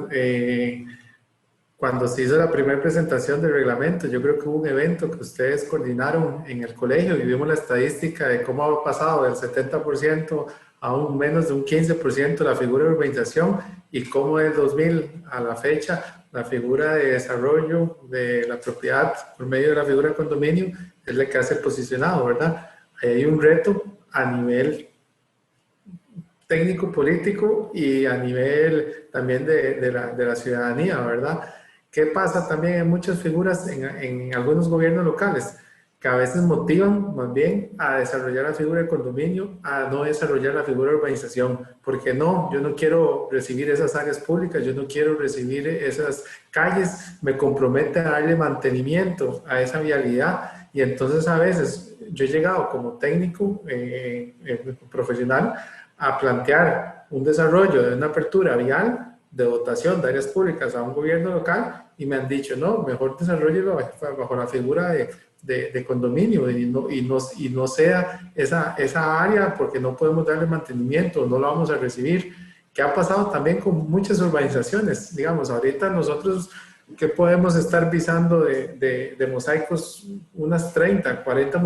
Cuando se hizo la primera presentación del reglamento, yo creo que hubo un evento que ustedes coordinaron en el colegio y vimos la estadística de cómo ha pasado del 70% a un menos de un 15% la figura de urbanización y cómo del 2000 a la fecha la figura de desarrollo de la propiedad por medio de la figura de condominio es la que hace el posicionado, ¿verdad? Ahí hay un reto a nivel técnico-político y a nivel también de la ciudadanía, ¿verdad? ¿Qué pasa también en muchas figuras en algunos gobiernos locales? Que a veces motivan más bien a desarrollar la figura de condominio, a no desarrollar la figura de urbanización. Porque no, yo no quiero recibir esas áreas públicas, yo no quiero recibir esas calles, me compromete a darle mantenimiento a esa vialidad. Y entonces a veces yo he llegado como técnico profesional a plantear un desarrollo de una apertura vial de dotación de áreas públicas a un gobierno local y me han dicho, no, mejor desarrollelo bajo la figura de condominio y no sea esa área porque no podemos darle mantenimiento, no la vamos a recibir. ¿Qué ha pasado también con muchas urbanizaciones? Digamos, ahorita nosotros, ¿qué podemos estar visando de mosaicos? Unas 30, 40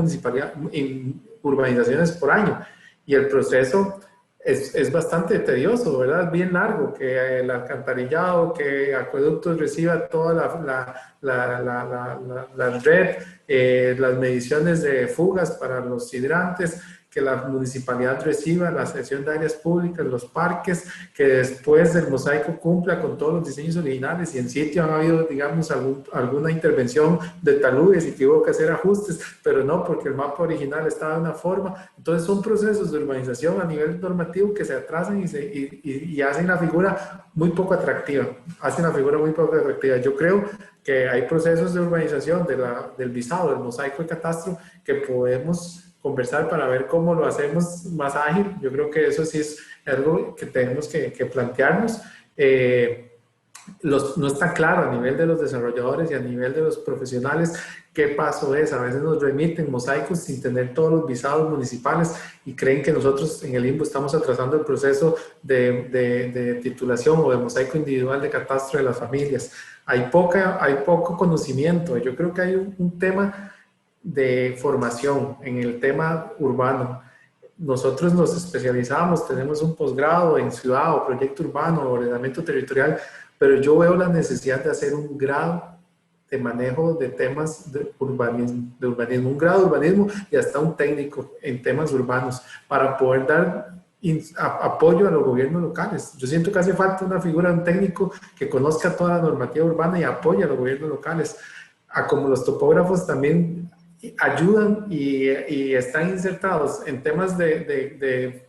urbanizaciones por año. Y el proceso es bastante tedioso, ¿verdad? Bien largo, que el alcantarillado, que Acueductos reciba toda la red, las mediciones de fugas para los hidrantes, que la municipalidad reciba la cesión de áreas públicas, los parques, que después del mosaico cumpla con todos los diseños originales y en sitio han habido, digamos, alguna intervención de taludes y que hubo que hacer ajustes, pero no, porque el mapa original estaba de una forma. Entonces son procesos de urbanización a nivel normativo que se atrasan y hacen la figura muy poco atractiva. Yo creo que hay procesos de urbanización del visado, del mosaico y catastro que podemos conversar para ver cómo lo hacemos más ágil. Yo creo que eso sí es algo que tenemos que plantearnos. no está claro a nivel de los desarrolladores y a nivel de los profesionales qué paso es. A veces nos remiten mosaicos sin tener todos los visados municipales y creen que nosotros en el INVO estamos atrasando el proceso de titulación o de mosaico individual de catastro de las familias. Hay poco conocimiento. Yo creo que hay un tema de formación en el tema urbano. Nosotros nos especializamos, tenemos un posgrado en ciudad o proyecto urbano o ordenamiento territorial, pero yo veo la necesidad de hacer un grado de manejo de temas de urbanismo, un grado de urbanismo y hasta un técnico en temas urbanos para poder dar apoyo a los gobiernos locales. Yo siento que hace falta una figura de un técnico que conozca toda la normativa urbana y apoye a los gobiernos locales, a como los topógrafos también ayudan y están insertados en temas de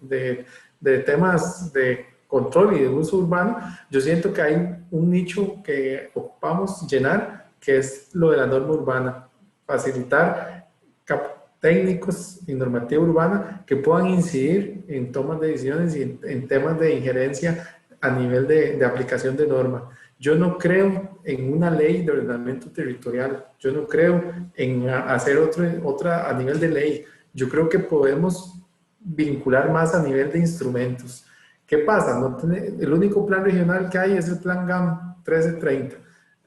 temas de control y de uso urbano. Yo siento que hay un nicho que ocupamos llenar, que es lo de la norma urbana, facilitar técnicos y normativa urbana que puedan incidir en tomas de decisiones y en temas de injerencia a nivel de aplicación de norma. Yo no creo en una ley de ordenamiento territorial, yo no creo en hacer otra a nivel de ley. Yo creo que podemos vincular más a nivel de instrumentos. ¿Qué pasa? El único plan regional que hay es el plan GAM 1330.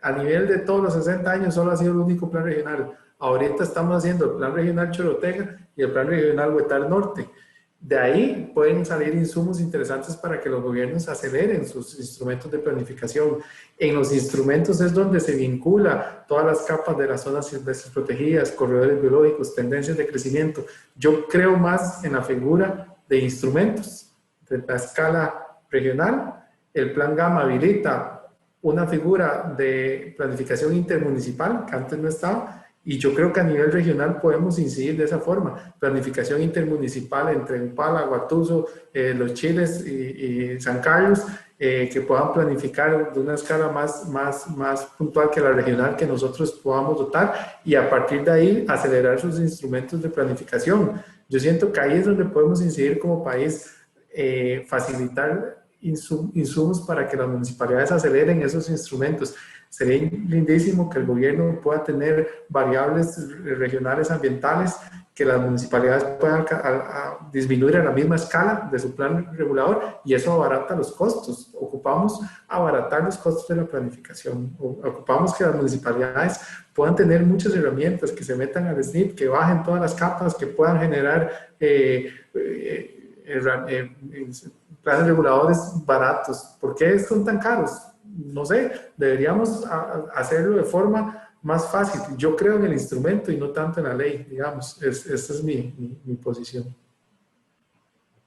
A nivel de todos los 60 años solo ha sido el único plan regional. Ahorita estamos haciendo el plan regional Chorotega y el plan regional Huetar Norte. De ahí pueden salir insumos interesantes para que los gobiernos aceleren sus instrumentos de planificación. En los instrumentos es donde se vincula todas las capas de las zonas silvestres protegidas, corredores biológicos, tendencias de crecimiento. Yo creo más en la figura de instrumentos de la escala regional. El plan GAM habilita una figura de planificación intermunicipal que antes no estaba. Y yo creo que a nivel regional podemos incidir de esa forma. Planificación intermunicipal entre Upala, Guatuso, Los Chiles y San Carlos, que puedan planificar de una escala más puntual que la regional que nosotros podamos dotar y a partir de ahí acelerar sus instrumentos de planificación. Yo siento que ahí es donde podemos incidir como país, facilitar insumos para que las municipalidades aceleren esos instrumentos. Sería lindísimo que el gobierno pueda tener variables regionales ambientales que las municipalidades puedan disminuir a la misma escala de su plan regulador y eso abarata los costos. Ocupamos abaratar los costos de la planificación. Ocupamos que las municipalidades puedan tener muchas herramientas, que se metan al SNIP, que bajen todas las capas, que puedan generar planes reguladores baratos. ¿Por qué son tan caros? No sé, deberíamos hacerlo de forma más fácil. Yo creo en el instrumento y no tanto en la ley, digamos. Esa es mi posición.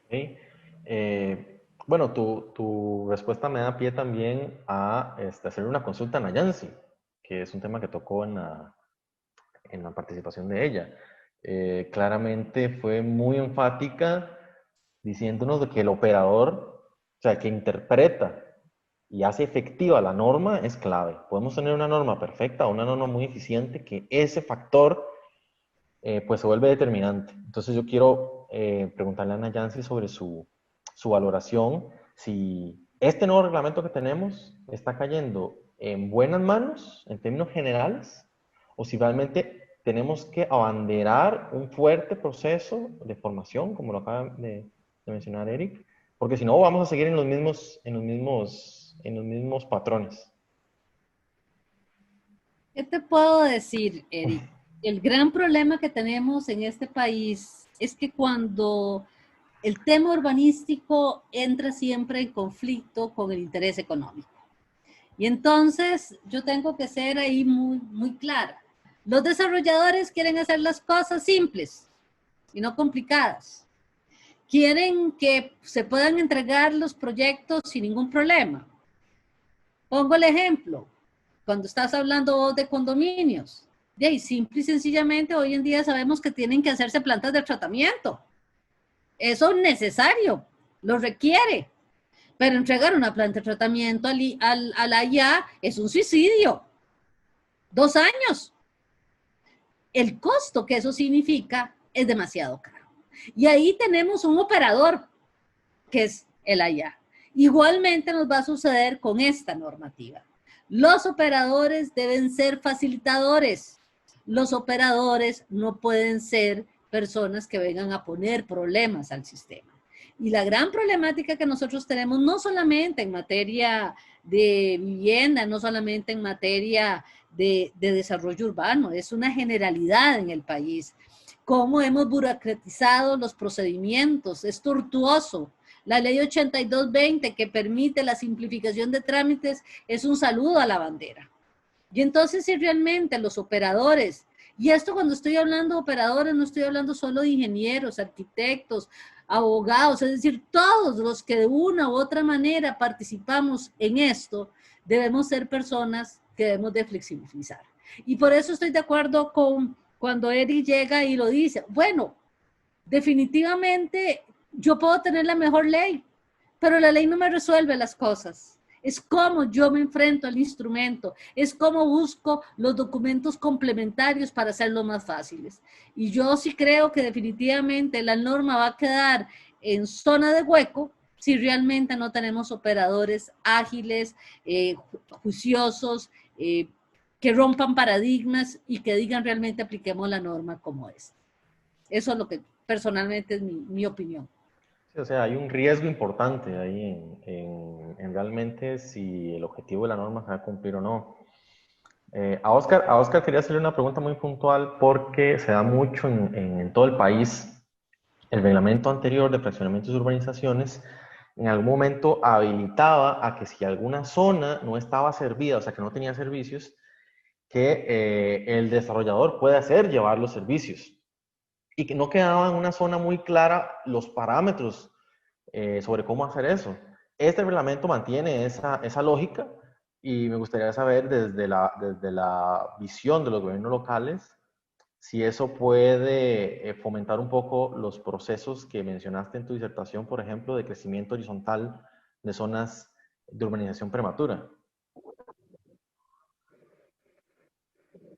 Okay. Bueno, tu respuesta me da pie también a hacer una consulta a Nayansi, que es un tema que tocó en la participación de ella. Claramente fue muy enfática diciéndonos de que el operador, o sea, que interpreta y hace efectiva la norma es clave. Podemos tener una norma perfecta o una norma muy eficiente que ese factor pues se vuelve determinante. Entonces yo quiero preguntarle a Nayansi sobre su valoración, si este nuevo reglamento que tenemos está cayendo en buenas manos en términos generales o si realmente tenemos que abanderar un fuerte proceso de formación, como lo acaba de mencionar Eric, porque si no vamos a seguir en los mismos patrones. ¿Qué te puedo decir, Eric? El gran problema que tenemos en este país es que cuando el tema urbanístico entra siempre en conflicto con el interés económico. Y entonces yo tengo que ser ahí muy clara. Los desarrolladores quieren hacer las cosas simples y no complicadas. Quieren que se puedan entregar los proyectos sin ningún problema. Pongo el ejemplo. Cuando estás hablando de condominios, de ahí, simple y sencillamente hoy en día sabemos que tienen que hacerse plantas de tratamiento. Eso es necesario, lo requiere. Pero entregar una planta de tratamiento a la IA es un suicidio. 2 años. El costo que eso significa es demasiado caro. Y ahí tenemos un operador que es el IA. Igualmente nos va a suceder con esta normativa. Los operadores deben ser facilitadores. Los operadores no pueden ser personas que vengan a poner problemas al sistema. Y la gran problemática que nosotros tenemos, no solamente en materia de vivienda, no solamente en materia de desarrollo urbano, es una generalidad en el país. Cómo hemos burocratizado los procedimientos, es tortuoso. La ley 8220 que permite la simplificación de trámites es un saludo a la bandera. Y entonces si realmente los operadores, y esto cuando estoy hablando de operadores no estoy hablando solo de ingenieros, arquitectos, abogados, es decir, todos los que de una u otra manera participamos en esto, debemos ser personas que debemos de flexibilizar. Y por eso estoy de acuerdo con cuando Eric llega y lo dice, bueno, definitivamente yo puedo tener la mejor ley, pero la ley no me resuelve las cosas. Es cómo yo me enfrento al instrumento, es cómo busco los documentos complementarios para hacerlo más fáciles. Y yo sí creo que definitivamente la norma va a quedar en zona de hueco si realmente no tenemos operadores ágiles, juiciosos, que rompan paradigmas y que digan realmente apliquemos la norma como es. Eso es lo que personalmente es mi opinión. Sí, o sea, hay un riesgo importante ahí en realmente si el objetivo de la norma se va a cumplir o no. A Oscar quería hacerle una pregunta muy puntual porque se da mucho en todo el país. El reglamento anterior de fraccionamientos y urbanizaciones en algún momento habilitaba a que si alguna zona no estaba servida, o sea, que no tenía servicios, que el desarrollador puede hacer llevar los servicios. Y que no quedaba en una zona muy clara los parámetros sobre cómo hacer eso. Este reglamento mantiene esa lógica y me gustaría saber desde la visión de los gobiernos locales si eso puede fomentar un poco los procesos que mencionaste en tu disertación, por ejemplo, de crecimiento horizontal de zonas de urbanización prematura.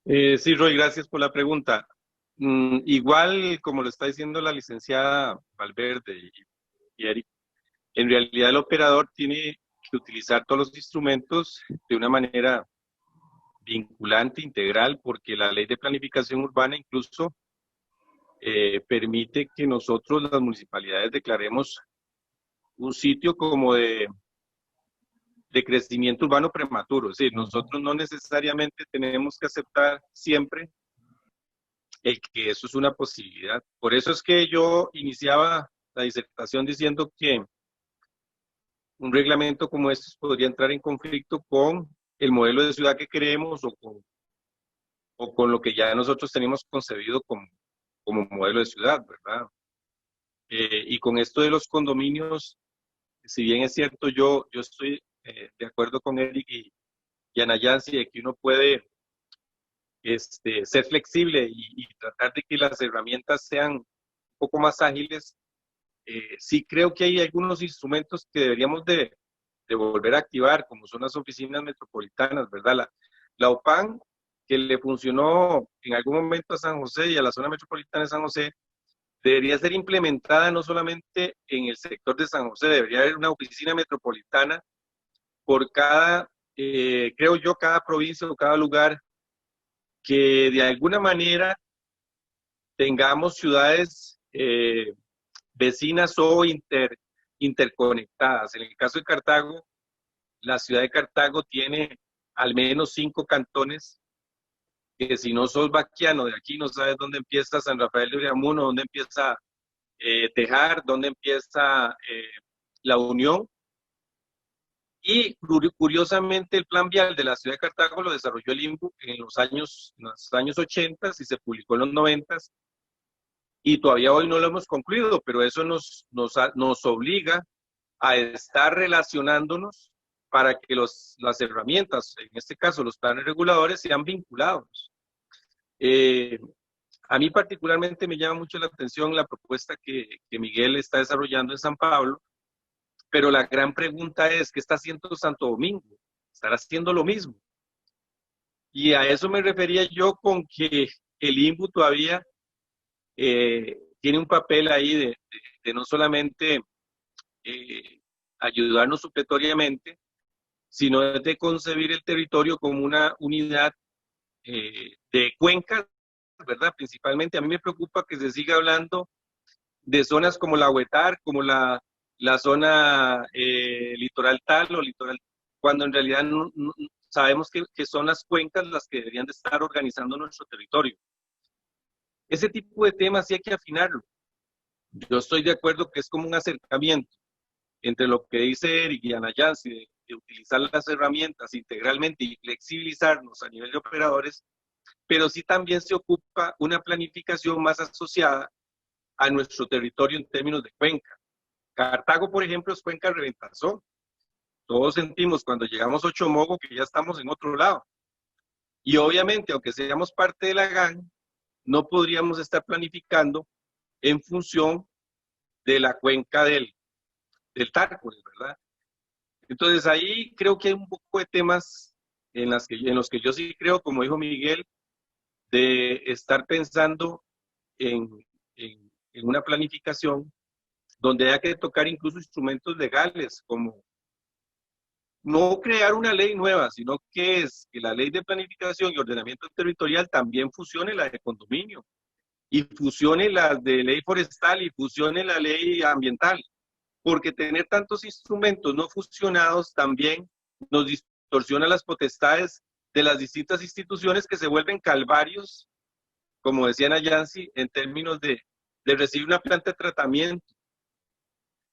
Sí, Roy, gracias por la pregunta. Igual, como lo está diciendo la licenciada Valverde y Eric, en realidad el operador tiene que utilizar todos los instrumentos de una manera vinculante, integral, porque la ley de planificación urbana incluso permite que nosotros, las municipalidades, declaremos un sitio como de crecimiento urbano prematuro. Es decir, nosotros no necesariamente tenemos que aceptar siempre el que eso es una posibilidad. Por eso es que yo iniciaba la disertación diciendo que un reglamento como este podría entrar en conflicto con el modelo de ciudad que queremos o con lo que ya nosotros tenemos concebido como modelo de ciudad, ¿verdad? Y con esto de los condominios, si bien es cierto, yo estoy de acuerdo con Eric y Ana Yancy de que uno puede ser flexible y tratar de que las herramientas sean un poco más ágiles. Sí creo que hay algunos instrumentos que deberíamos de volver a activar, como son las oficinas metropolitanas, ¿verdad? La OPAN, que le funcionó en algún momento a San José y a la zona metropolitana de San José, debería ser implementada no solamente en el sector de San José, debería haber una oficina metropolitana por cada, creo yo, cada provincia o cada lugar, que de alguna manera tengamos ciudades vecinas o interconectadas. En el caso de Cartago, la ciudad de Cartago tiene al menos 5 cantones, que si no sos vaquiano de aquí, no sabes dónde empieza San Rafael de Uriamuno, dónde empieza Tejar, dónde empieza La Unión. Y curiosamente el plan vial de la ciudad de Cartago lo desarrolló el INVU en los años 80 y se publicó en los 90 y todavía hoy no lo hemos concluido, pero eso nos obliga a estar relacionándonos para que las herramientas, en este caso los planes reguladores, sean vinculados. A mí particularmente me llama mucho la atención la propuesta que Miguel está desarrollando en San Pablo, pero la gran pregunta es, ¿qué está haciendo Santo Domingo? ¿Estará haciendo lo mismo? Y a eso me refería yo con que el INVU todavía tiene un papel ahí de no solamente ayudarnos supletoriamente, sino es de concebir el territorio como una unidad de cuencas, ¿verdad? Principalmente a mí me preocupa que se siga hablando de zonas como la Huetar, como la zona litoral tal o litoral, cuando en realidad sabemos que son las cuencas las que deberían de estar organizando nuestro territorio. Ese tipo de temas sí hay que afinarlo. Yo estoy de acuerdo que es como un acercamiento entre lo que dice Eric y Ana Yancy de utilizar las herramientas integralmente y flexibilizarnos a nivel de operadores, pero sí también se ocupa una planificación más asociada a nuestro territorio en términos de cuenca. Cartago, por ejemplo, es cuenca Reventazón. Todos sentimos cuando llegamos a Ochomogo que ya estamos en otro lado. Y obviamente, aunque seamos parte de la GAN, no podríamos estar planificando en función de la cuenca del Tárcoles, ¿verdad? Entonces ahí creo que hay un poco de temas en los que yo sí creo, como dijo Miguel, de estar pensando en, en una planificación donde haya que tocar incluso instrumentos legales, como no crear una ley nueva, sino que es que la ley de planificación y ordenamiento territorial también fusione la de condominio, y fusione la de ley forestal y fusione la ley ambiental, porque tener tantos instrumentos no fusionados también nos distorsiona las potestades de las distintas instituciones que se vuelven calvarios, como decía Nayansi, en términos de recibir una planta de tratamiento.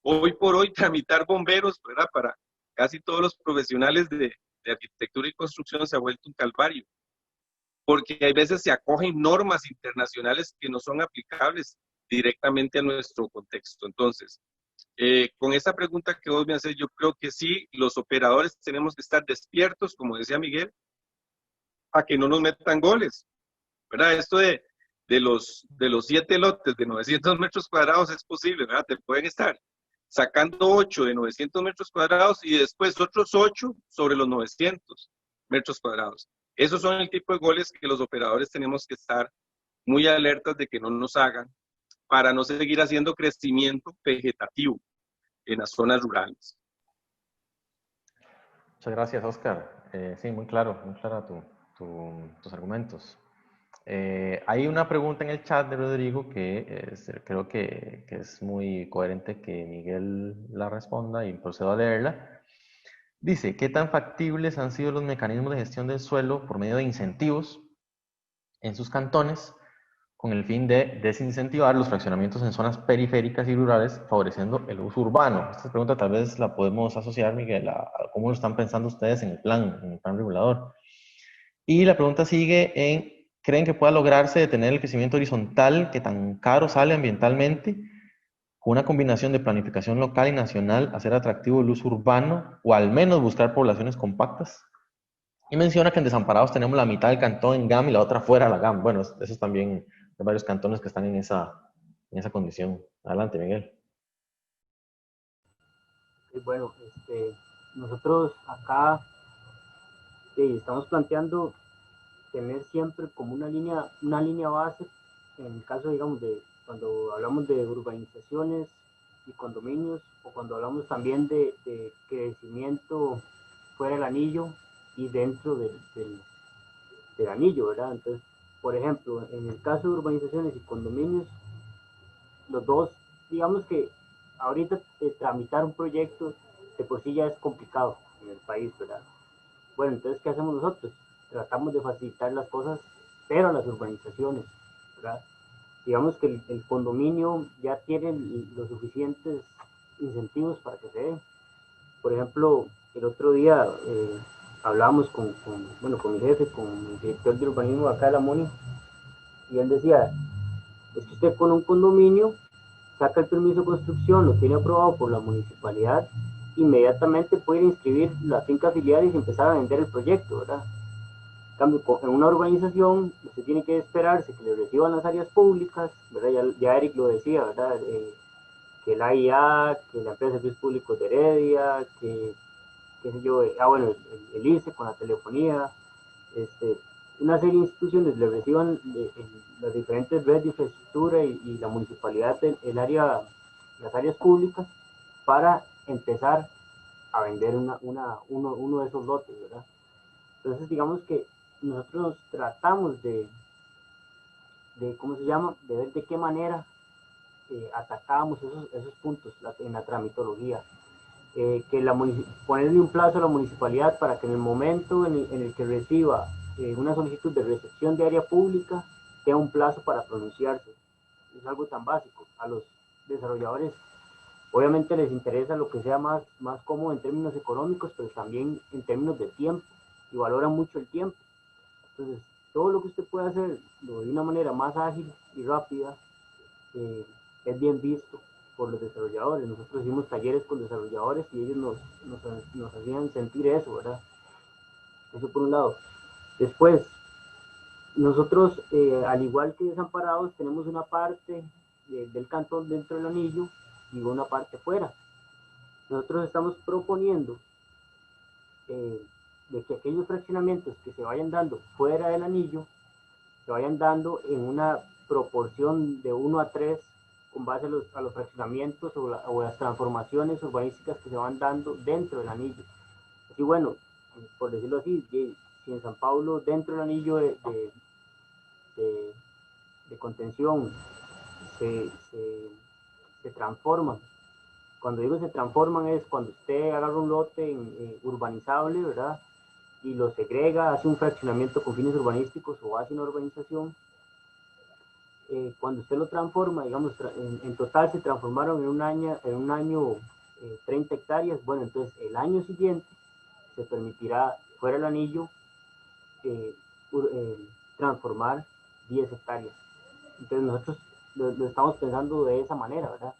Hoy por hoy tramitar bomberos, ¿verdad? Para casi todos los profesionales de arquitectura y construcción se ha vuelto un calvario, porque hay veces se acogen normas internacionales que no son aplicables directamente a nuestro contexto. Entonces, con esta pregunta que vos me haces, yo creo que sí, los operadores tenemos que estar despiertos, como decía Miguel, a que no nos metan goles, ¿verdad? Esto de los 7 lotes de 900 metros cuadrados es posible, ¿verdad? Te pueden estar sacando 8 de 900 metros cuadrados y después otros 8 sobre los 900 metros cuadrados. Esos son el tipo de goles que los operadores tenemos que estar muy alertas de que no nos hagan para no seguir haciendo crecimiento vegetativo en las zonas rurales. Muchas gracias, Oscar. Sí, muy claro, muy clara tus argumentos. Hay una pregunta en el chat de Rodrigo que creo que es muy coherente que Miguel la responda y procedo a leerla. Dice, ¿qué tan factibles han sido los mecanismos de gestión del suelo por medio de incentivos en sus cantones con el fin de desincentivar los fraccionamientos en zonas periféricas y rurales, favoreciendo el uso urbano? Esta pregunta tal vez la podemos asociar, Miguel, a cómo lo están pensando ustedes en el plan regulador. Y la pregunta sigue en, ¿creen que pueda lograrse detener el crecimiento horizontal que tan caro sale ambientalmente con una combinación de planificación local y nacional, hacer atractivo el uso urbano o al menos buscar poblaciones compactas? Y menciona que en Desamparados tenemos la mitad del cantón en GAM y la otra fuera de la GAM. Bueno, eso es también de varios cantones que están en esa condición. Adelante, Miguel. Bueno, nosotros acá estamos planteando tener siempre como una línea base, en el caso, digamos, de cuando hablamos de urbanizaciones y condominios, o cuando hablamos también de crecimiento fuera del anillo y dentro del anillo, ¿verdad? Entonces, por ejemplo, en el caso de urbanizaciones y condominios, los dos, digamos que ahorita tramitar un proyecto de por sí ya es complicado en el país, ¿verdad? Bueno, entonces, ¿qué hacemos nosotros? Tratamos de facilitar las cosas, pero las urbanizaciones, ¿verdad? Digamos que el condominio ya tiene los suficientes incentivos para que se dé. Por ejemplo, el otro día hablábamos con mi jefe, con el director de urbanismo acá de la MONI, y él decía, es que usted con un condominio saca el permiso de construcción, lo tiene aprobado por la municipalidad, inmediatamente puede inscribir la finca filial y empezar a vender el proyecto, ¿verdad? En cambio, en una urbanización, usted tiene que esperarse que le reciban las áreas públicas, ¿verdad? Ya Eric lo decía, ¿verdad? Que la AIA, que la empresa de servicios públicos de Heredia, que qué sé yo, bueno, el ICE con la telefonía, una serie de instituciones le reciban las diferentes redes de infraestructura y la municipalidad, las áreas públicas, para empezar a vender uno de esos lotes, ¿verdad? Entonces, digamos que nosotros tratamos de ¿cómo se llama?, de ver de qué manera atacábamos esos puntos en la tramitología. Que ponerle un plazo a la municipalidad para que en el momento en el que reciba una solicitud de recepción de área pública, tenga un plazo para pronunciarse. Es algo tan básico. A los desarrolladores obviamente les interesa lo que sea más cómodo en términos económicos, pero también en términos de tiempo, y valoran mucho el tiempo. Entonces, todo lo que usted pueda hacer de una manera más ágil y rápida es bien visto por los desarrolladores. Nosotros hicimos talleres con desarrolladores y ellos nos hacían sentir eso, ¿verdad? Eso por un lado. Después, nosotros, al igual que Desamparados, tenemos una parte del cantón dentro del anillo y una parte fuera. Nosotros estamos proponiendo de que aquellos fraccionamientos que se vayan dando fuera del anillo se vayan dando en una proporción de 1:3 con base a los fraccionamientos o las transformaciones urbanísticas que se van dando dentro del anillo. Así, bueno, por decirlo así, si en San Pablo, dentro del anillo de contención, se transforman. Cuando digo se transforman es cuando usted agarra un lote urbanizable, ¿verdad?, y lo segrega, hace un fraccionamiento con fines urbanísticos o hace una urbanización. Cuando usted lo transforma, digamos, en total se transformaron en un año 30 hectáreas, bueno, entonces el año siguiente se permitirá, fuera del anillo, transformar 10 hectáreas. Entonces nosotros lo estamos pensando de esa manera, ¿verdad?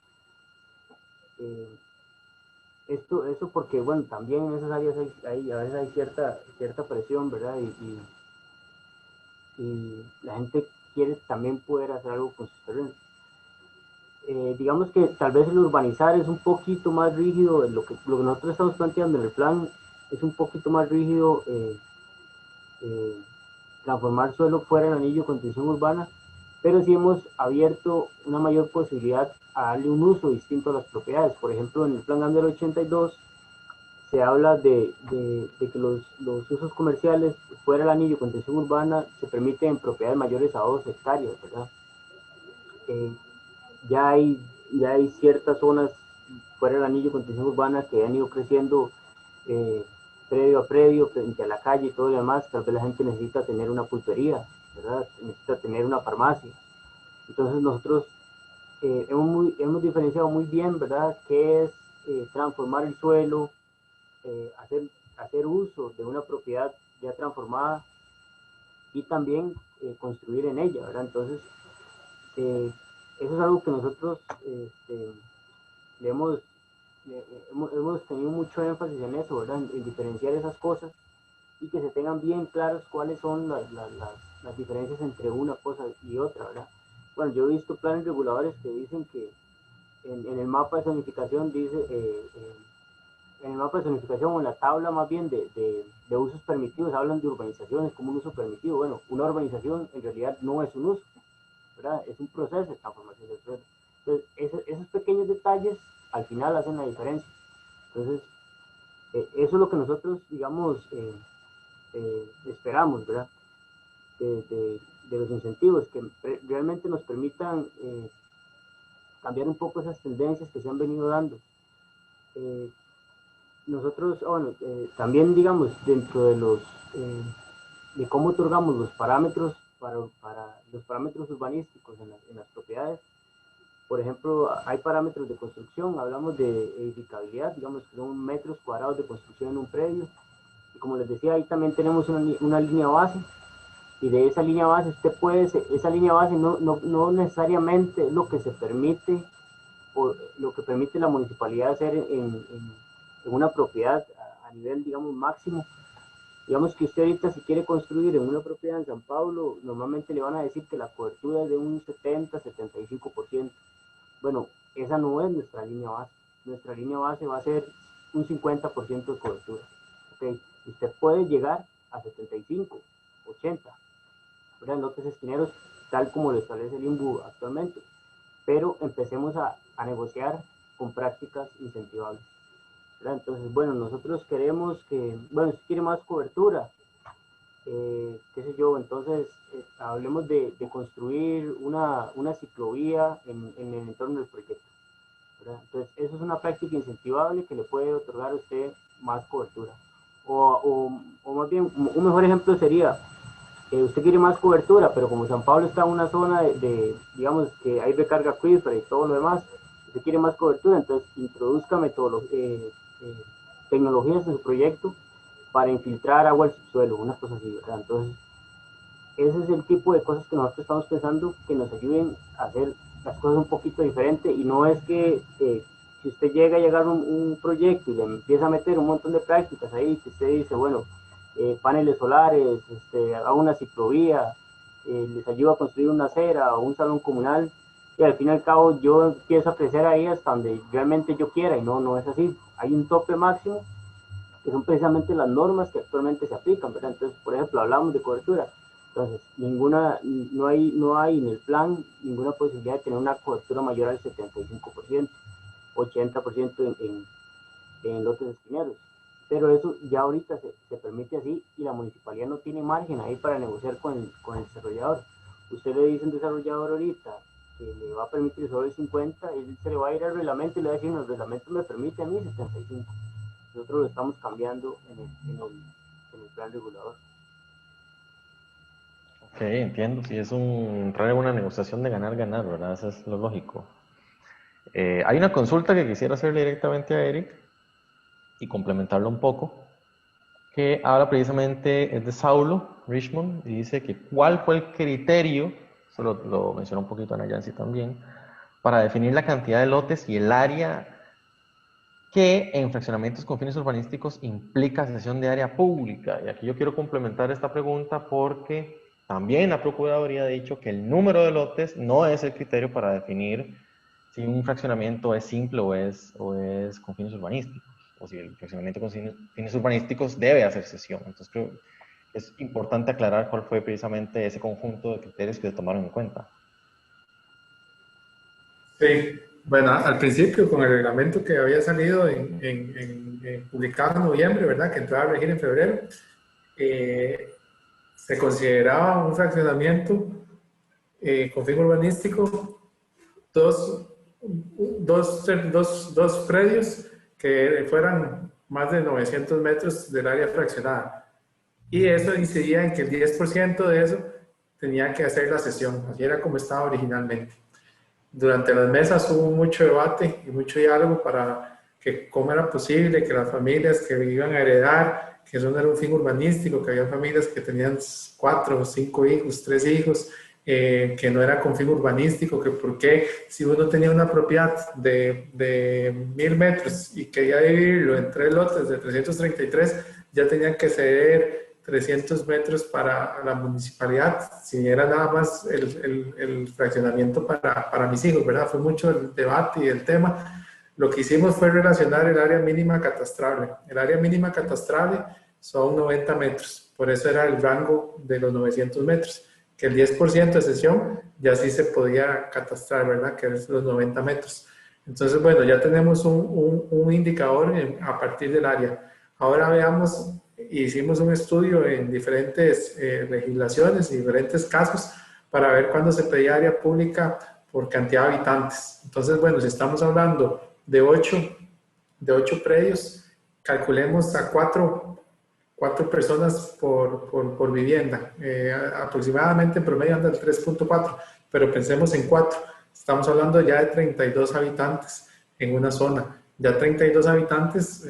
Eso porque, bueno, también en esas áreas a veces hay cierta presión, ¿verdad? Y la gente quiere también poder hacer algo con sus terrenos. Digamos que tal vez el urbanizar es un poquito más rígido, lo que nosotros estamos planteando en el plan es un poquito más rígido, transformar suelo fuera del anillo de contención urbana, pero sí hemos abierto una mayor posibilidad a darle un uso distinto a las propiedades. Por ejemplo, en el plan Gander 82 se habla de que los usos comerciales fuera del anillo de contención urbana se permiten en propiedades mayores a 2 hectáreas, ¿verdad? Ya hay ciertas zonas fuera del anillo de contención urbana que han ido creciendo predio a predio, frente a la calle y todo lo demás. Tal vez la gente necesita tener una pulpería, ¿verdad?, necesita tener una farmacia. Entonces nosotros hemos diferenciado muy bien, ¿verdad?, qué es transformar el suelo, hacer uso de una propiedad ya transformada y también construir en ella, ¿verdad? Entonces, eso es algo que nosotros hemos tenido mucho énfasis en eso, ¿verdad? En diferenciar esas cosas y que se tengan bien claros cuáles son las diferencias entre una cosa y otra, ¿verdad? Bueno, yo he visto planes reguladores que dicen que en el mapa de zonificación dice, en el mapa de zonificación o en la tabla más bien de usos permitidos, hablan de urbanizaciones como un uso permitido. Bueno, una urbanización en realidad no es un uso, ¿verdad? Es un proceso de transformación del suelo. Entonces, esos pequeños detalles al final hacen la diferencia. Entonces, eso es lo que nosotros, digamos, esperamos, ¿verdad?, de los incentivos, que realmente nos permitan cambiar un poco esas tendencias que se han venido dando. Nosotros, bueno, también, digamos, dentro de cómo otorgamos los parámetros para los parámetros urbanísticos en las propiedades. Por ejemplo, hay parámetros de construcción, hablamos de edificabilidad, digamos que son metros cuadrados de construcción en un predio. Y como les decía, ahí también tenemos una línea base, y de esa línea base esa línea base no necesariamente es lo que se permite, o lo que permite la municipalidad hacer en una propiedad a nivel, digamos, máximo. Digamos que usted ahorita si quiere construir en una propiedad en San Pablo, normalmente le van a decir que la cobertura es de un 70-75%. Bueno, esa no es nuestra línea base. Nuestra línea base va a ser un 50% de cobertura. ¿Okay? Usted puede llegar a 75, 80, ¿verdad?, en lotes esquineros, tal como lo establece el INBU actualmente. Pero empecemos a negociar con prácticas incentivables. ¿verdad? Entonces, bueno, nosotros queremos que, bueno, si quiere más cobertura, qué sé yo, entonces hablemos de construir una ciclovía en el entorno del proyecto, ¿verdad? Entonces, eso es una práctica incentivable que le puede otorgar a usted más cobertura. O más bien, un mejor ejemplo sería, usted quiere más cobertura, pero como San Pablo está en una zona digamos, que hay recarga acuífera y todo lo demás, usted quiere más cobertura, entonces introduzca tecnologías en su proyecto para infiltrar agua al subsuelo, una cosa así, ¿verdad? Entonces, ese es el tipo de cosas que nosotros estamos pensando que nos ayuden a hacer las cosas un poquito diferente, y no es que si usted llega a llegar a un proyecto y le empieza a meter un montón de prácticas ahí, que usted dice, bueno, paneles solares, hago una ciclovía, les ayudo a construir una acera o un salón comunal, y al fin y al cabo yo empiezo a crecer ahí hasta donde realmente yo quiera, y no es así. Hay un tope máximo que son precisamente las normas que actualmente se aplican, ¿verdad? Entonces, por ejemplo, hablamos de cobertura. Entonces, no hay en el plan ninguna posibilidad de tener una cobertura mayor al 75%, 80% en lotes esquineros. Pero eso ya ahorita se permite así, y la municipalidad no tiene margen ahí para negociar con el desarrollador. Usted le dice a un desarrollador ahorita que le va a permitir sobre el 50, él se le va a ir al reglamento y le va a decir, no, el reglamento me permite a mí 75. Nosotros lo estamos cambiando en el plan regulador. Ok, entiendo. Sí, es una negociación de ganar-ganar, ¿verdad? Eso es lo lógico. Hay una consulta que quisiera hacerle directamente a Eric y complementarlo un poco, que habla precisamente, es de Saulo Richmond, y dice que cuál fue el criterio, eso lo mencionó un poquito Ana Yancy también, para definir la cantidad de lotes y el área que en fraccionamientos con fines urbanísticos implica cesión de área pública. Y aquí yo quiero complementar esta pregunta porque también la Procuraduría ha dicho que el número de lotes no es el criterio para definir si un fraccionamiento es simple o es con fines urbanísticos, o si el fraccionamiento con fines urbanísticos debe hacer cesión. Entonces creo que es importante aclarar cuál fue precisamente ese conjunto de criterios que se tomaron en cuenta. Sí, bueno, al principio con el reglamento que había salido publicado en noviembre, ¿verdad? Que entraba a regir en febrero, se consideraba un fraccionamiento con fin urbanístico dos predios que fueran más de 900 metros del área fraccionada. Y eso incidía en que el 10% de eso tenía que hacer la cesión, así era como estaba originalmente. Durante las mesas hubo mucho debate y mucho diálogo para que cómo era posible que las familias que iban a heredar, que eso no era un fin urbanístico, que había familias que tenían 4 o 5 hijos, 3 hijos, que no era con fin urbanístico, que por qué si uno tenía una propiedad de 1000 metros y quería dividirlo en 3 lotes de 333, ya tenían que ceder 300 metros para la municipalidad, si era nada más el fraccionamiento para mis hijos, ¿verdad? Fue mucho el debate y el tema. Lo que hicimos fue relacionar el área mínima catastrable. El área mínima catastrable son 90 metros, por eso era el rango de los 900 metros, que el 10% de cesión ya sí se podía catastrar, ¿verdad? Que es los 90 metros. Entonces, bueno, ya tenemos un indicador a partir del área. Ahora veamos, hicimos un estudio en diferentes legislaciones y diferentes casos para ver cuándo se pedía área pública por cantidad de habitantes. Entonces, bueno, si estamos hablando de 8 predios, calculemos a 4 personas por vivienda. Aproximadamente en promedio anda el 3.4, pero pensemos en 4. Estamos hablando ya de 32 habitantes en una zona. Ya 32 habitantes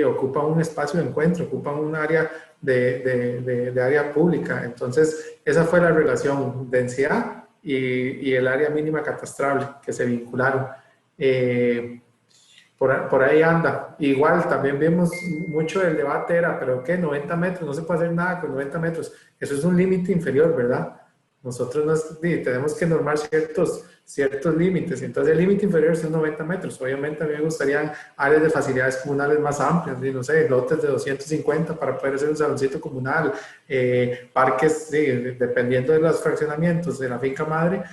ocupan un espacio de encuentro, ocupan un área de área pública. Entonces, esa fue la relación, densidad y el área mínima catastrable que se vincularon. Por ahí anda. Igual también vimos mucho del debate era, pero ¿qué? 90 metros, no se puede hacer nada con 90 metros. Eso es un límite inferior, ¿verdad? Nosotros tenemos que normar ciertos límites, entonces el límite inferior son 90 metros. Obviamente a mí me gustarían áreas de facilidades comunales más amplias, no sé, lotes de 250 para poder hacer un saloncito comunal, parques, dependiendo de los fraccionamientos de la finca madre,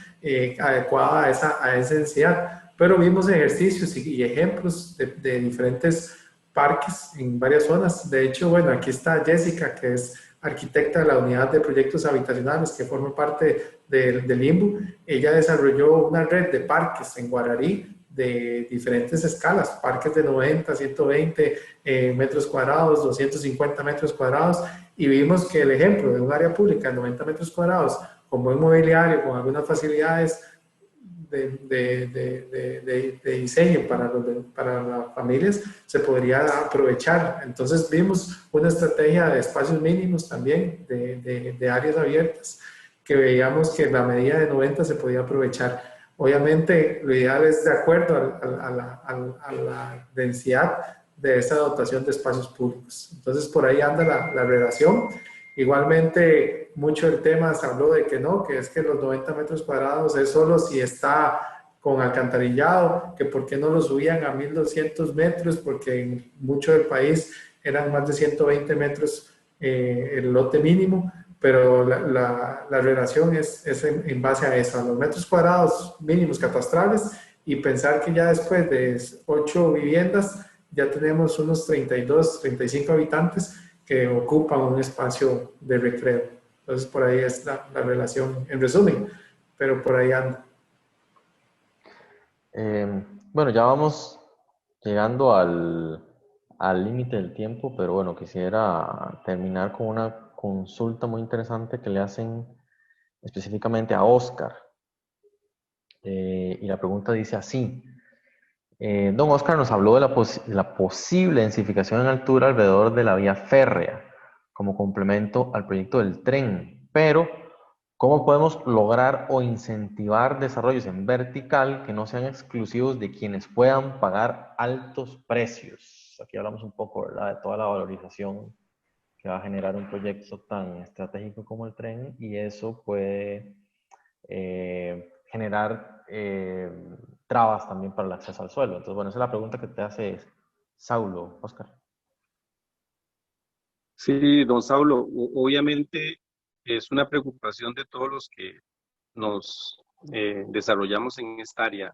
adecuada a esa densidad. Pero vimos ejercicios y ejemplos de diferentes parques en varias zonas. De hecho, bueno, aquí está Jessica, que es arquitecta de la unidad de proyectos habitacionales, que forma parte del INBU. Ella desarrolló una red de parques en Guararí de diferentes escalas, parques de 90, 120 metros cuadrados, 250 metros cuadrados, y vimos que el ejemplo de un área pública de 90 metros cuadrados, con buen mobiliario, con algunas facilidades de diseño para las familias, se podría aprovechar. Entonces vimos una estrategia de espacios mínimos también, de áreas abiertas, que veíamos que la medida de 90 se podía aprovechar. Obviamente, lo ideal es de acuerdo a la densidad de esa dotación de espacios públicos. Entonces, por ahí anda la relación. Igualmente, mucho del tema se habló de que no, que es que los 90 metros cuadrados es solo si está con alcantarillado, que por qué no lo subían a 1200 metros, porque en mucho del país eran más de 120 metros el lote mínimo, pero la relación es en base a eso, a los metros cuadrados mínimos catastrales, y pensar que ya después de 8 viviendas ya tenemos unos 32, 35 habitantes que ocupan un espacio de recreo. Entonces, por ahí es la relación, en resumen, pero por ahí anda. Bueno, ya vamos llegando al límite del tiempo, pero bueno, quisiera terminar con una consulta muy interesante que le hacen específicamente a Oscar. Y la pregunta dice así. Don Oscar nos habló de la posible densificación en altura alrededor de la vía férrea como complemento al proyecto del tren, pero ¿cómo podemos lograr o incentivar desarrollos en vertical que no sean exclusivos de quienes puedan pagar altos precios? Aquí hablamos un poco, ¿verdad?, de toda la valorización que va a generar un proyecto tan estratégico como el tren, y eso puede generar trabas también para el acceso al suelo. Entonces, bueno, esa es la pregunta que te hace Saulo, Oscar. Sí, don Saulo, obviamente es una preocupación de todos los que nos desarrollamos en esta área.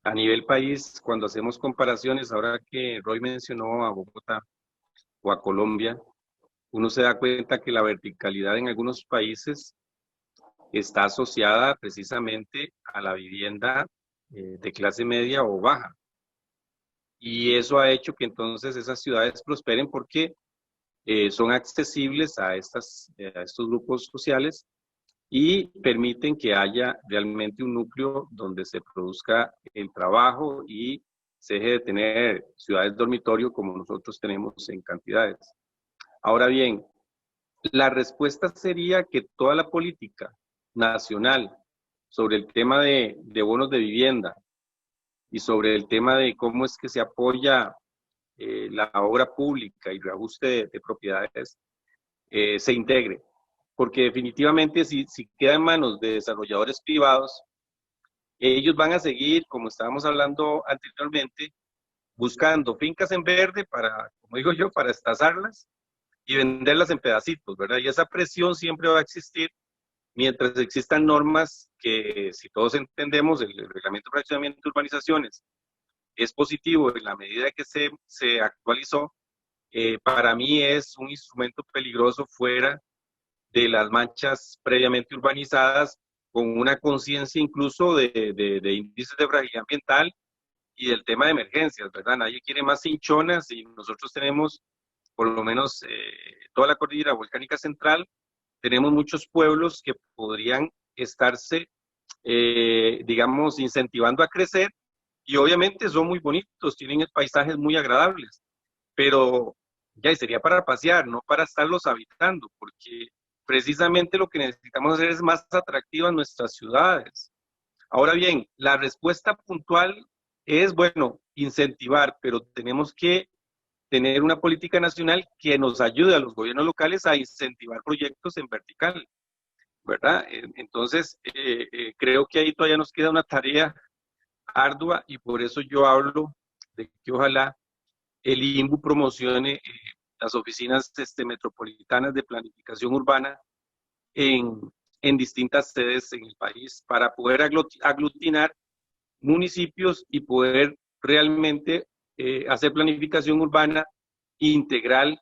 A nivel país, cuando hacemos comparaciones, ahora que Roy mencionó a Bogotá o a Colombia, uno se da cuenta que la verticalidad en algunos países está asociada precisamente a la vivienda de clase media o baja. Y eso ha hecho que entonces esas ciudades prosperen porque son accesibles a estos grupos sociales y permiten que haya realmente un núcleo donde se produzca el trabajo y se deje de tener ciudades dormitorio como nosotros tenemos en cantidades. Ahora bien, la respuesta sería que toda la política nacional sobre el tema de bonos de vivienda y sobre el tema de cómo es que se apoya la obra pública y reajuste de propiedades se integre. Porque definitivamente si queda en manos de desarrolladores privados, ellos van a seguir, como estábamos hablando anteriormente, buscando fincas en verde para, como digo yo, para estazarlas y venderlas en pedacitos, ¿verdad? Y esa presión siempre va a existir mientras existan normas que, si todos entendemos, el Reglamento de Fraccionamiento de Urbanizaciones es positivo en la medida que se actualizó, para mí es un instrumento peligroso fuera de las manchas previamente urbanizadas, con una conciencia incluso de índices de fragilidad ambiental y del tema de emergencias, ¿verdad? Nadie quiere más hinchonas y nosotros tenemos, por lo menos toda la cordillera volcánica central, tenemos muchos pueblos que podrían estarse, digamos, incentivando a crecer, y obviamente son muy bonitos, tienen paisajes muy agradables, pero ya sería para pasear, no para estarlos habitando, porque precisamente lo que necesitamos hacer es más atractivas nuestras ciudades. Ahora bien, la respuesta puntual es, bueno, incentivar, pero tenemos que tener una política nacional que nos ayude a los gobiernos locales a incentivar proyectos en vertical, ¿verdad? Entonces, creo que ahí todavía nos queda una tarea ardua, y por eso yo hablo de que ojalá el INBU promocione las oficinas metropolitanas de planificación urbana en distintas sedes en el país para poder aglutinar municipios y poder realmente hacer planificación urbana integral,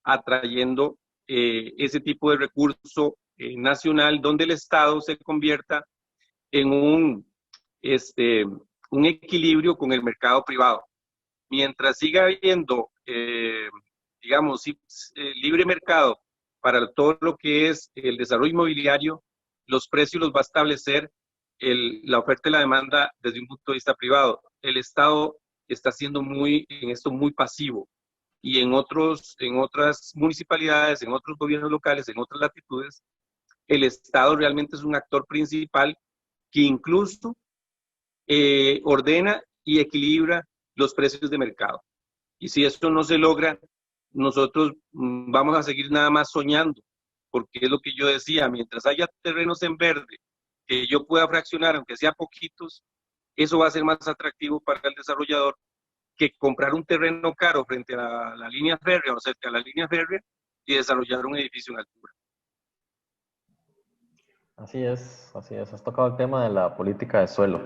atrayendo ese tipo de recurso nacional, donde el Estado se convierta en un equilibrio con el mercado privado. Mientras siga habiendo, digamos, libre mercado para todo lo que es el desarrollo inmobiliario, los precios los va a establecer la oferta y la demanda desde un punto de vista privado. El Estado está siendo en esto muy pasivo, y en otras municipalidades, en otros gobiernos locales, en otras latitudes, el Estado realmente es un actor principal que incluso ordena y equilibra los precios de mercado. Y si esto no se logra, nosotros vamos a seguir nada más soñando, porque es lo que yo decía, mientras haya terrenos en verde que yo pueda fraccionar, aunque sea poquitos, eso va a ser más atractivo para el desarrollador que comprar un terreno caro frente a la línea férrea o cerca a la línea férrea y desarrollar un edificio en altura. Así es, así es. Has tocado el tema de la política de suelo,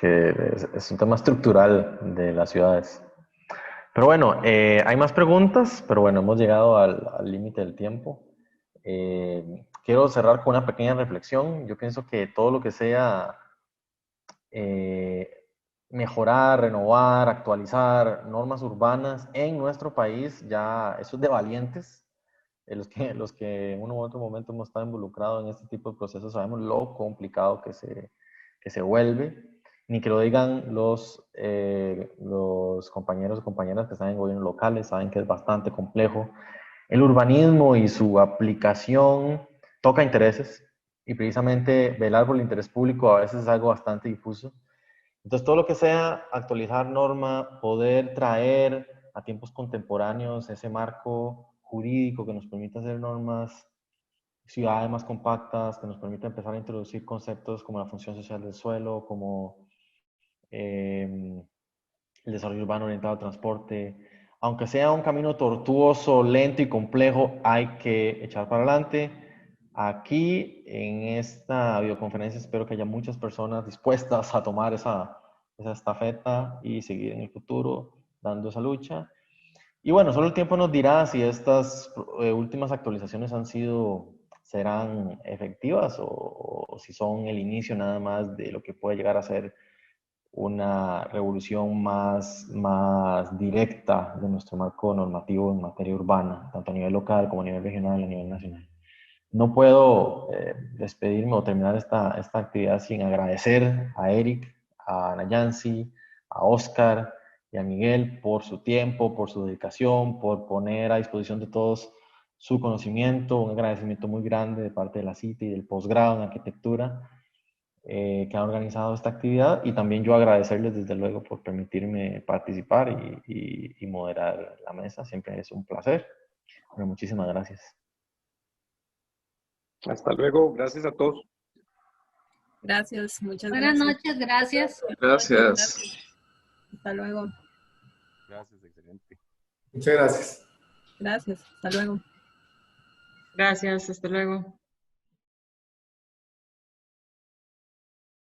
que es un tema estructural de las ciudades. Pero bueno, hay más preguntas, pero bueno, hemos llegado al límite del tiempo. Quiero cerrar con una pequeña reflexión. Yo pienso que todo lo que sea mejorar, renovar, actualizar normas urbanas en nuestro país, ya eso es de valientes. Los que en uno u otro momento hemos estado involucrados en este tipo de procesos sabemos lo complicado que se vuelve. Ni que lo digan los compañeros o compañeras que están en gobiernos locales, saben que es bastante complejo. El urbanismo y su aplicación toca intereses, y precisamente velar por el interés público a veces es algo bastante difuso. Entonces, todo lo que sea actualizar norma, poder traer a tiempos contemporáneos ese marco jurídico que nos permita hacer normas, ciudades más compactas, que nos permita empezar a introducir conceptos como la función social del suelo, como el desarrollo urbano orientado al transporte. Aunque sea un camino tortuoso, lento y complejo, hay que echar para adelante. Aquí, en esta videoconferencia, espero que haya muchas personas dispuestas a tomar esa estafeta y seguir en el futuro dando esa lucha. Y bueno, solo el tiempo nos dirá si estas últimas actualizaciones serán efectivas o si son el inicio nada más de lo que puede llegar a ser una revolución más directa de nuestro marco normativo en materia urbana, tanto a nivel local como a nivel regional y a nivel nacional. No puedo despedirme o terminar esta actividad sin agradecer a Eric, a Nayansi, a Oscar y a Miguel por su tiempo, por su dedicación, por poner a disposición de todos su conocimiento. Un agradecimiento muy grande de parte de la CITI y del posgrado en arquitectura que han organizado esta actividad, y también yo agradecerles desde luego por permitirme participar y moderar la mesa. Siempre es un placer. Bueno, muchísimas gracias. Hasta luego, gracias a todos. Gracias, muchas Buenas gracias. noches, gracias. Gracias. Hasta luego. Gracias, excelente. Muchas gracias. Gracias, hasta luego. Gracias, hasta luego.